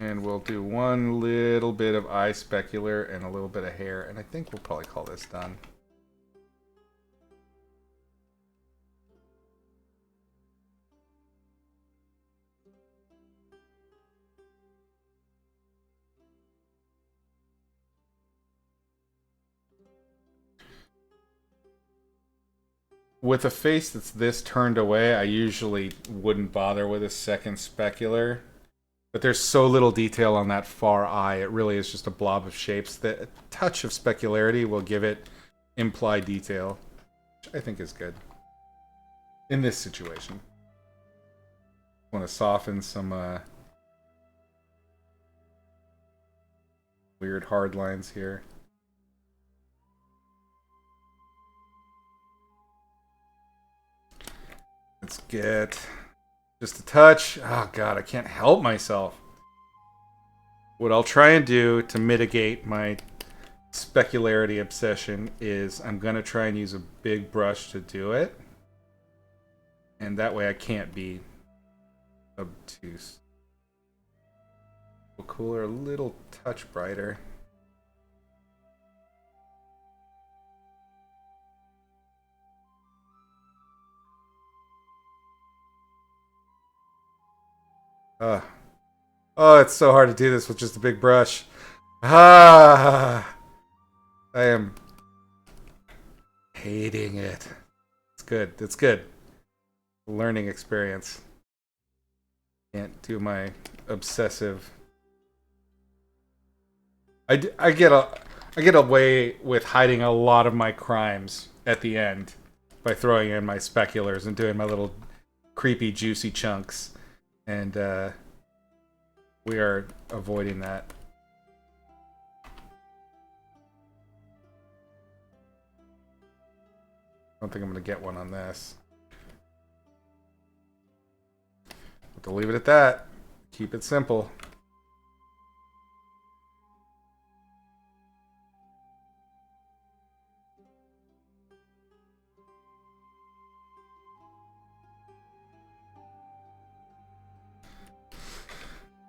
And we'll do one little bit of eye specular and a little bit of hair, and I think we'll probably call this done. With a face that's this turned away, I usually wouldn't bother with a second specular. But there's so little detail on that far eye, it really is just a blob of shapes that a touch of specularity will give it implied detail, which I think is good. In this situation. I want to soften some weird hard lines here. Let's get just a touch. Oh god, I can't help myself. What I'll try and do to mitigate my specularity obsession is I'm going to try and use a big brush to do it. And that way I can't be obtuse. A little cooler, a little touch brighter. Oh, it's so hard to do this with just a big brush. I am hating it. It's good. It's good. Learning experience. Can't do my obsessive. I get away with hiding a lot of my crimes at the end by throwing in my speculars and doing my little creepy juicy chunks, and we are avoiding that. I don't think I'm going to get one on this. But to leave it at that. Keep it simple.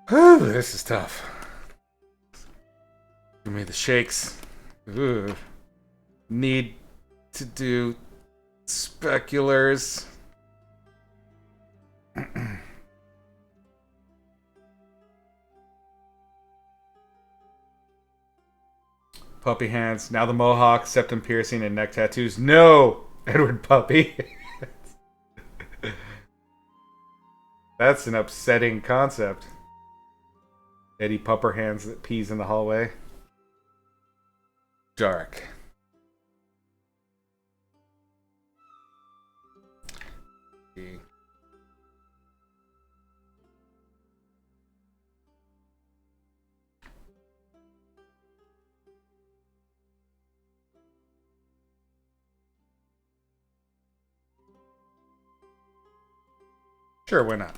Whew, this is tough. Give me the shakes. Ooh. Need to do speculars. Puppy hands. Now the mohawk, septum piercing, and neck tattoos. No! Edward Puppy. That's an upsetting concept. Eddie Pupper hands that pees in the hallway. Dark. Sure, why not?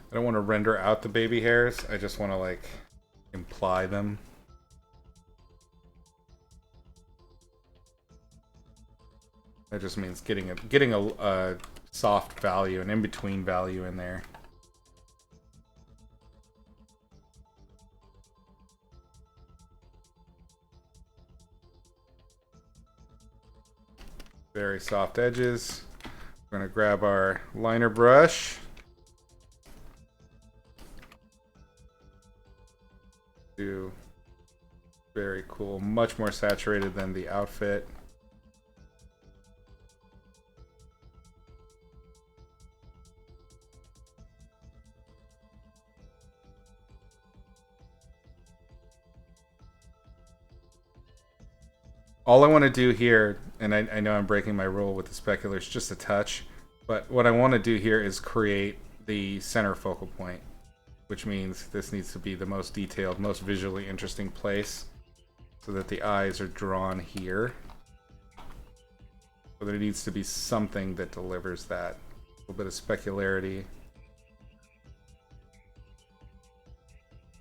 I don't want to render out the baby hairs. I just want to, like, imply them. That just means getting a soft value, an in-between value in there. Very soft edges. We're going to grab our liner brush. Do very cool, much more saturated than the outfit. All I want to do here, and I know I'm breaking my rule with the speculars just a touch, but what I want to do here is create the center focal point, which means this needs to be the most detailed, most visually interesting place, so that the eyes are drawn here. So there needs to be something that delivers that. A little bit of specularity.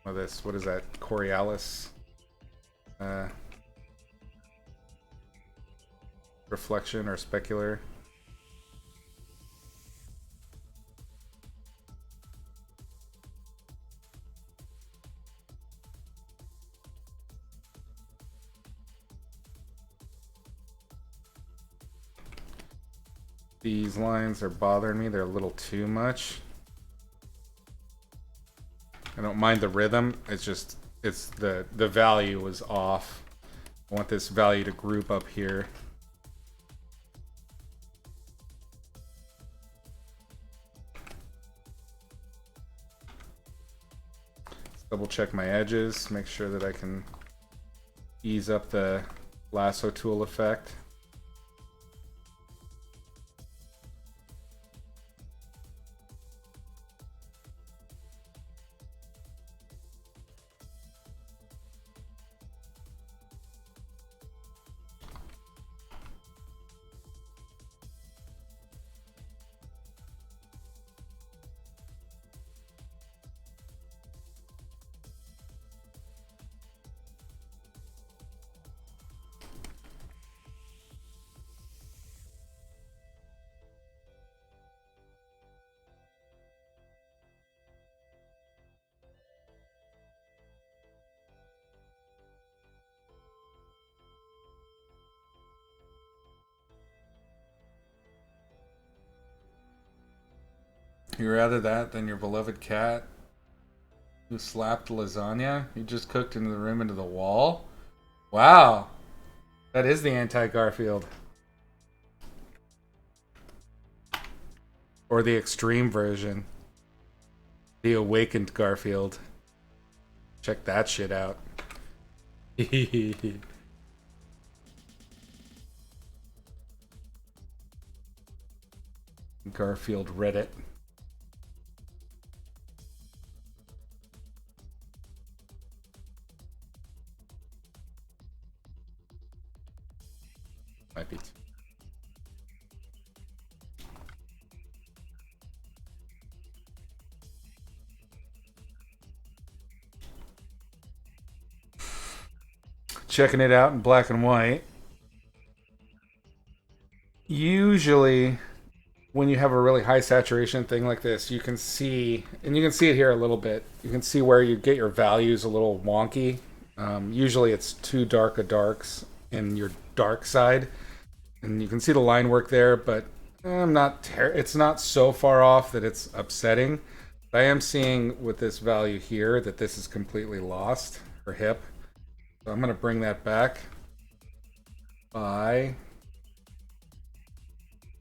What is that? Coriolis? Reflection or specular. These lines are bothering me. They're a little too much. I don't mind the rhythm. It's just the value was off. I want this value to group up here. Double check my edges, make sure that I can ease up the lasso tool effect. You rather that than your beloved cat who slapped lasagna you just cooked into the room into the wall? Wow. That is the anti-Garfield. Or the extreme version. The awakened Garfield. Check that shit out. Garfield Reddit. Might be. Checking it out in black and white. Usually, when you have a really high saturation thing like this, you can see, and you can see it here a little bit, you can see where you get your values a little wonky. Usually it's too dark of darks in your dark side. And you can see the line work there, but it's not so far off that it's upsetting. But I am seeing with this value here that this is completely lost for hip. So I'm going to bring that back by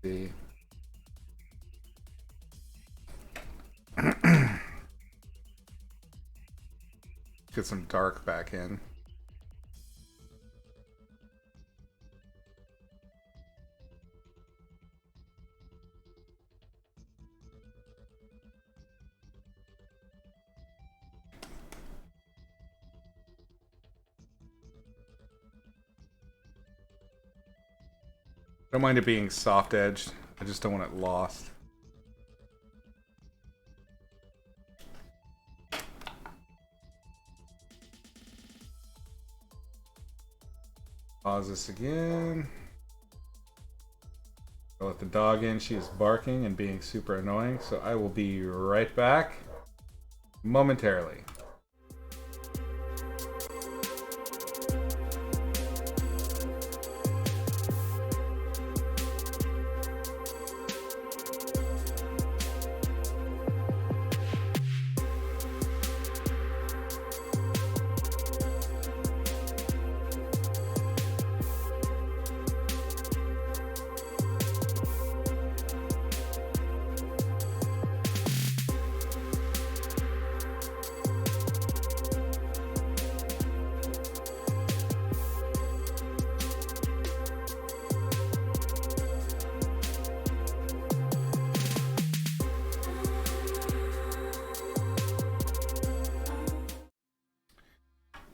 the get some dark back in. I don't mind it being soft edged. I just don't want it lost. Pause this again. I'll let the dog in. She is barking and being super annoying, so I will be right back momentarily.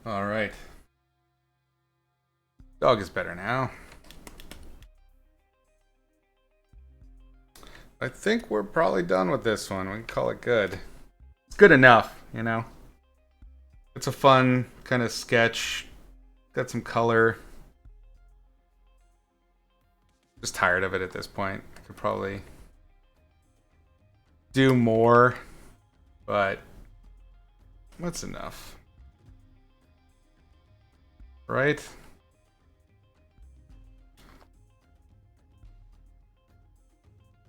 All right. Dog is better now. I think we're probably done with this one. We can call it good. It's good enough, you know. It's a fun kind of sketch. Got some color. Just tired of it at this point. I could probably do more, but that's enough. Right?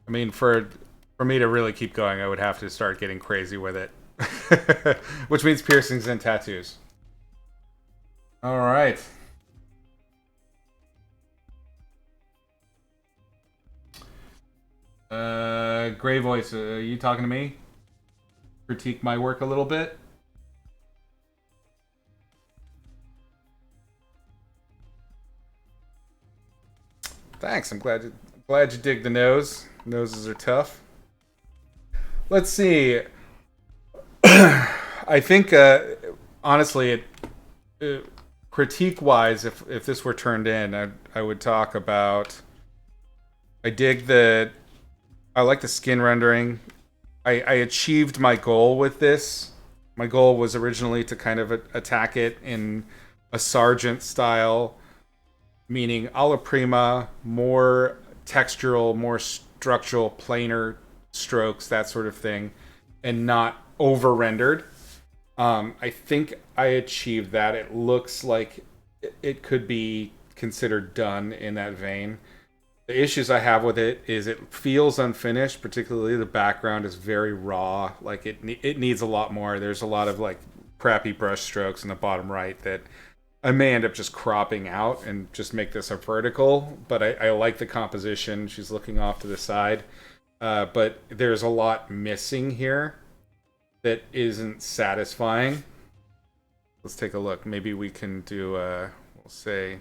I mean, for me to really keep going, I would have to start getting crazy with it. Which means piercings and tattoos. All right. Gray Voice, are you talking to me? Critique my work a little bit? Thanks. I'm glad you dig the nose. Noses are tough. Let's see. I think honestly, critique wise, if this were turned in, I would talk about. I dig the. I like the skin rendering. I achieved my goal with this. My goal was originally to kind of attack it in a Sargent style, meaning alla prima, more textural, more structural, planar strokes, that sort of thing, and not over rendered. I think I achieved that. It looks like it could be considered done in that vein. The issues I have with it is it feels unfinished. Particularly the background is very raw. Like it needs a lot more. There's a lot of like crappy brush strokes in the bottom right that I may end up just cropping out and just make this a vertical. But I like the composition. She's looking off to the side, but there's a lot missing here that isn't satisfying. Let's take a look. Maybe we can do. We'll say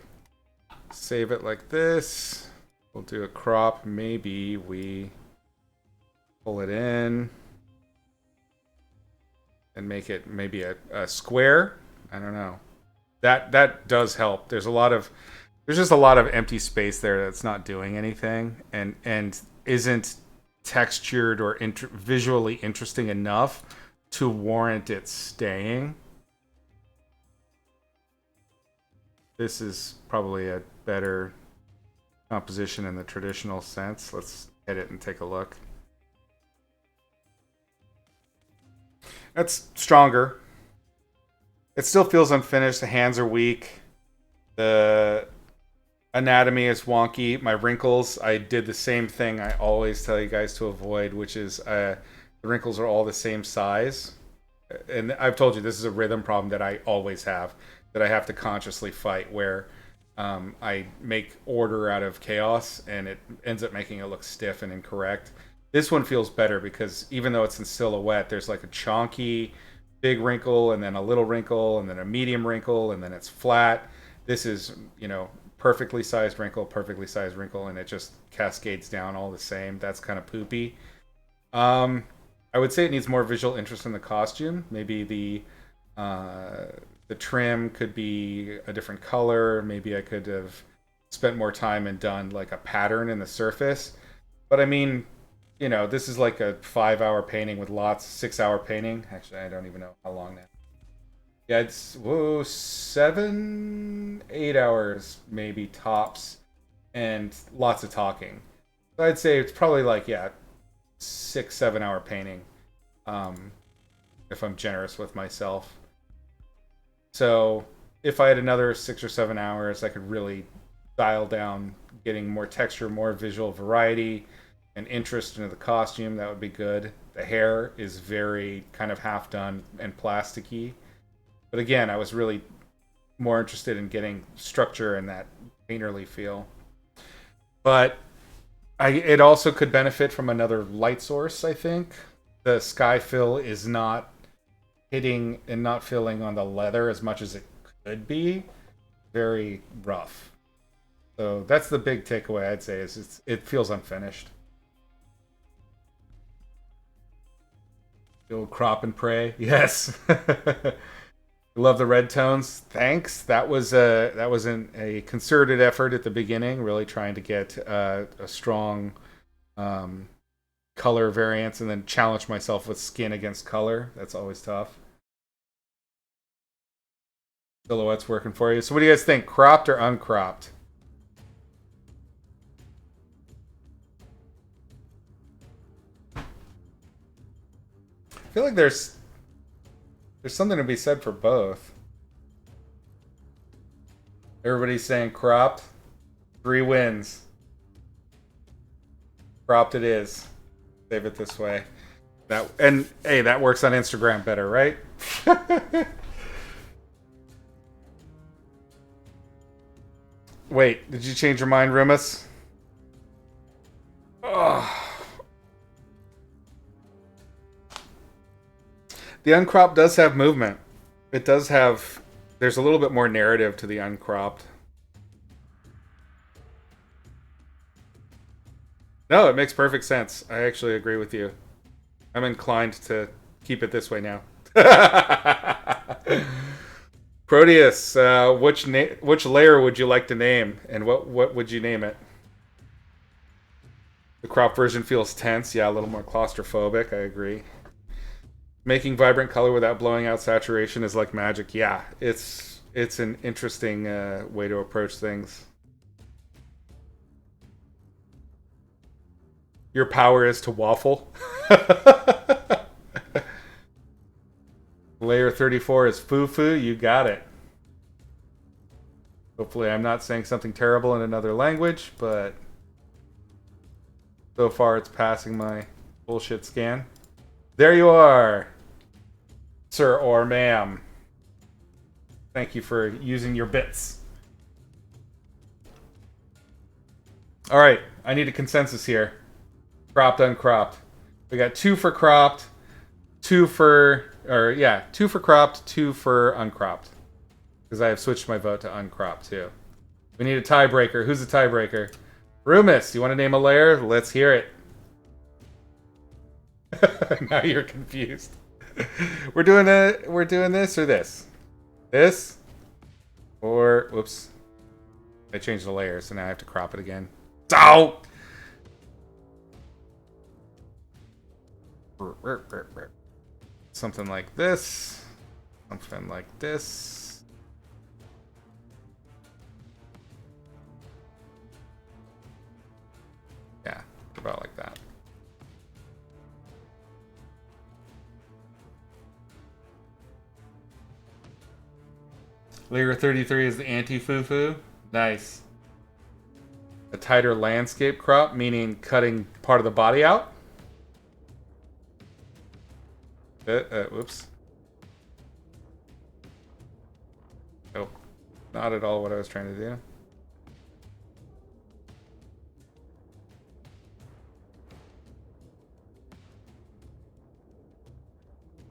save it like this. We'll do a crop. Maybe we pull it in and make it maybe a square. I don't know. That does help. There's just a lot of empty space there that's not doing anything and isn't textured or visually interesting enough to warrant it staying. This is probably a better composition in the traditional sense. Let's edit and take a look. That's stronger. It still feels unfinished. The hands are weak. The anatomy is wonky. My wrinkles, I did the same thing I always tell you guys to avoid, which is the wrinkles are all the same size. And I've told you this is a rhythm problem that I always have, that I have to consciously fight, where I make order out of chaos and it ends up making it look stiff and incorrect. This one feels better because even though it's in silhouette, there's like a chonky big wrinkle and then a little wrinkle and then a medium wrinkle and then it's flat. This is, perfectly sized wrinkle, and it just cascades down all the same. That's kind of poopy. I would say it needs more visual interest in the costume. Maybe the trim could be a different color. Maybe I could have spent more time and done like a pattern in the surface. But I mean, this is like a 5-hour painting with lots, 6-hour painting. Actually, I don't even know how long now. Yeah, it's 7, 8 hours maybe tops, and lots of talking. So I'd say it's probably like 6, 7-hour painting, if I'm generous with myself. So if I had another 6 or 7 hours, I could really dial down getting more texture, more visual variety, and interest into the costume. That would be good. The hair is very kind of half done and plasticky. But again, I was really more interested in getting structure and that painterly feel. But it also could benefit from another light source, I think. The sky fill is not hitting and not filling on the leather as much as it could be. Very rough. So that's the big takeaway, I'd say, is it feels unfinished. The old crop and pray. Yes. Love the red tones. Thanks. That was a concerted effort at the beginning, really trying to get a strong color variance, and then challenge myself with skin against color. That's always tough. Silhouette's working for you. So what do you guys think? Cropped or uncropped? I feel like there's something to be said for both. Everybody's saying cropped. 3 wins. Cropped it is. Save it this way. That works on Instagram better, right? Wait, did you change your mind, Rimus? Oh. The uncropped does have movement. It does have... There's a little bit more narrative to the uncropped. No, it makes perfect sense. I actually agree with you. I'm inclined to keep it this way now. Proteus, which layer would you like to name, and what would you name it? The crop version feels tense. Yeah, a little more claustrophobic. I agree. Making vibrant color without blowing out saturation is like magic. Yeah, it's an interesting way to approach things. Your power is to waffle. Layer 34 is foo-foo. You got it. Hopefully I'm not saying something terrible in another language, but so far it's passing my bullshit scan. There you are, sir or ma'am. Thank you for using your bits. All right, I need a consensus here. Cropped, uncropped. We got 2 for cropped, 2 for cropped, 2 for uncropped. Because I have switched my vote to uncropped too. We need a tiebreaker. Who's the tiebreaker? Rumus, you want to name a layer? Let's hear it. Now you're confused. We're doing this or this? This? Or whoops. I changed the layer, so now I have to crop it again. Oh! Something like this. Something like this. Yeah, about like that. Layer 33 is the anti-foo-foo. Nice. A tighter landscape crop, meaning cutting part of the body out. Whoops. Nope. Not at all what I was trying to do.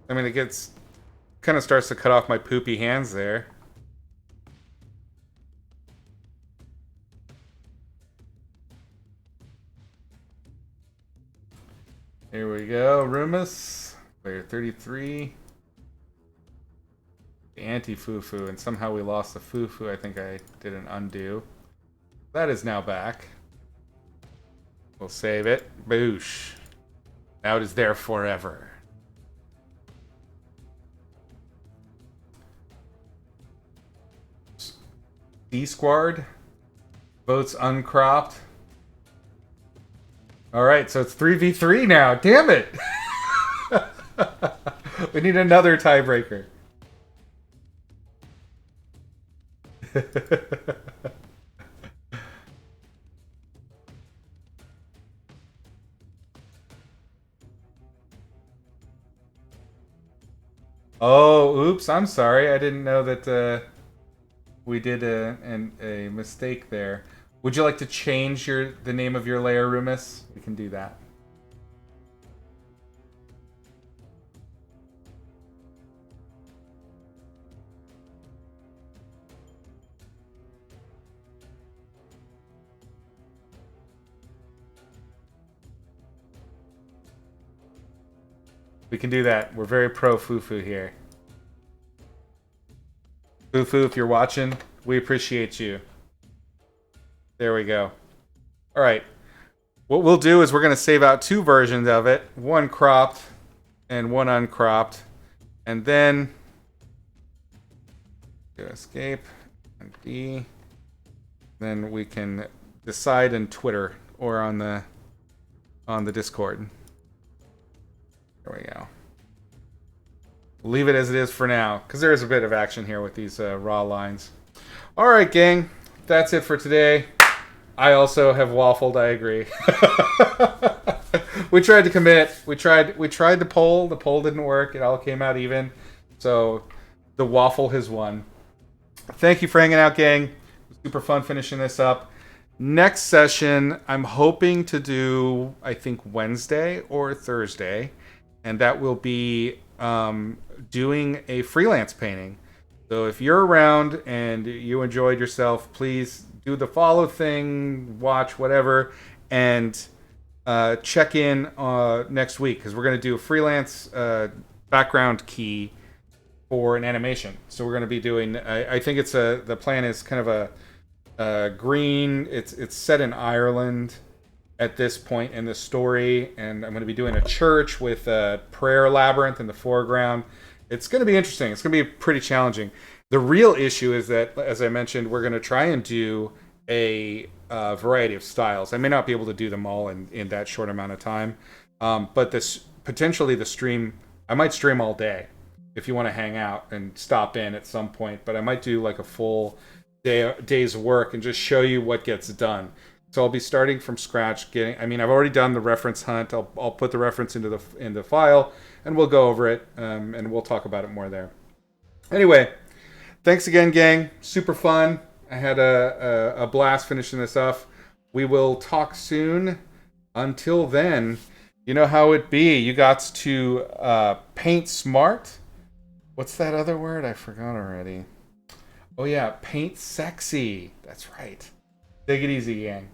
I mean, it kind of starts to cut off my poopy hands there. Here we go, Rumus. Layer 33. The anti-foo-foo, and somehow we lost the foo-foo. I think I did an undo. That is now back. We'll save it. Boosh. Now it is there forever. D-Squad. Votes uncropped. Alright, so it's 3v3 now. Damn it! We need another tiebreaker. Oh, oops, I'm sorry. I didn't know that we did a mistake there. Would you like to change the name of your layer, Rumus? We can do that. We can do that. We're very pro foo-foo here. Foo-foo, if you're watching, we appreciate you. There we go. All right. What we'll do is we're going to save out 2 versions of it. One cropped and one uncropped. And then go escape and D. Then we can decide in Twitter or on the Discord. There we go. Leave it as it is for now, because there is a bit of action here with these raw lines. All right, gang. That's it for today. I also have waffled. I agree. We tried to commit. We tried to poll. The poll didn't work. It all came out even. So the waffle has won. Thank you for hanging out, gang. It was super fun finishing this up. Next session, I'm hoping to do, I think, Wednesday or Thursday. And that will be doing a freelance painting. So if you're around and you enjoyed yourself, please do the follow thing, watch, whatever, and check in next week because we're going to do a freelance background key for an animation. So we're going to be doing. I think it's the plan is kind of a green. It's set in Ireland at this point in the story, and I'm going to be doing a church with a prayer labyrinth in the foreground. It's going to be interesting. It's going to be pretty challenging. The real issue is that, as I mentioned, we're going to try and do a variety of styles. I may not be able to do them all in that short amount of time, but this potentially the stream. I might stream all day if you want to hang out and stop in at some point. But I might do like a full day's work and just show you what gets done. So I'll be starting from scratch. I've already done the reference hunt. I'll put the reference into the file, and we'll go over it, and we'll talk about it more there. Anyway, thanks again, gang. Super fun. I had a blast finishing this off. We will talk soon. Until then, you know how it be. You got to paint smart. What's that other word? I forgot already. Oh yeah, paint sexy. That's right. Take it easy, gang.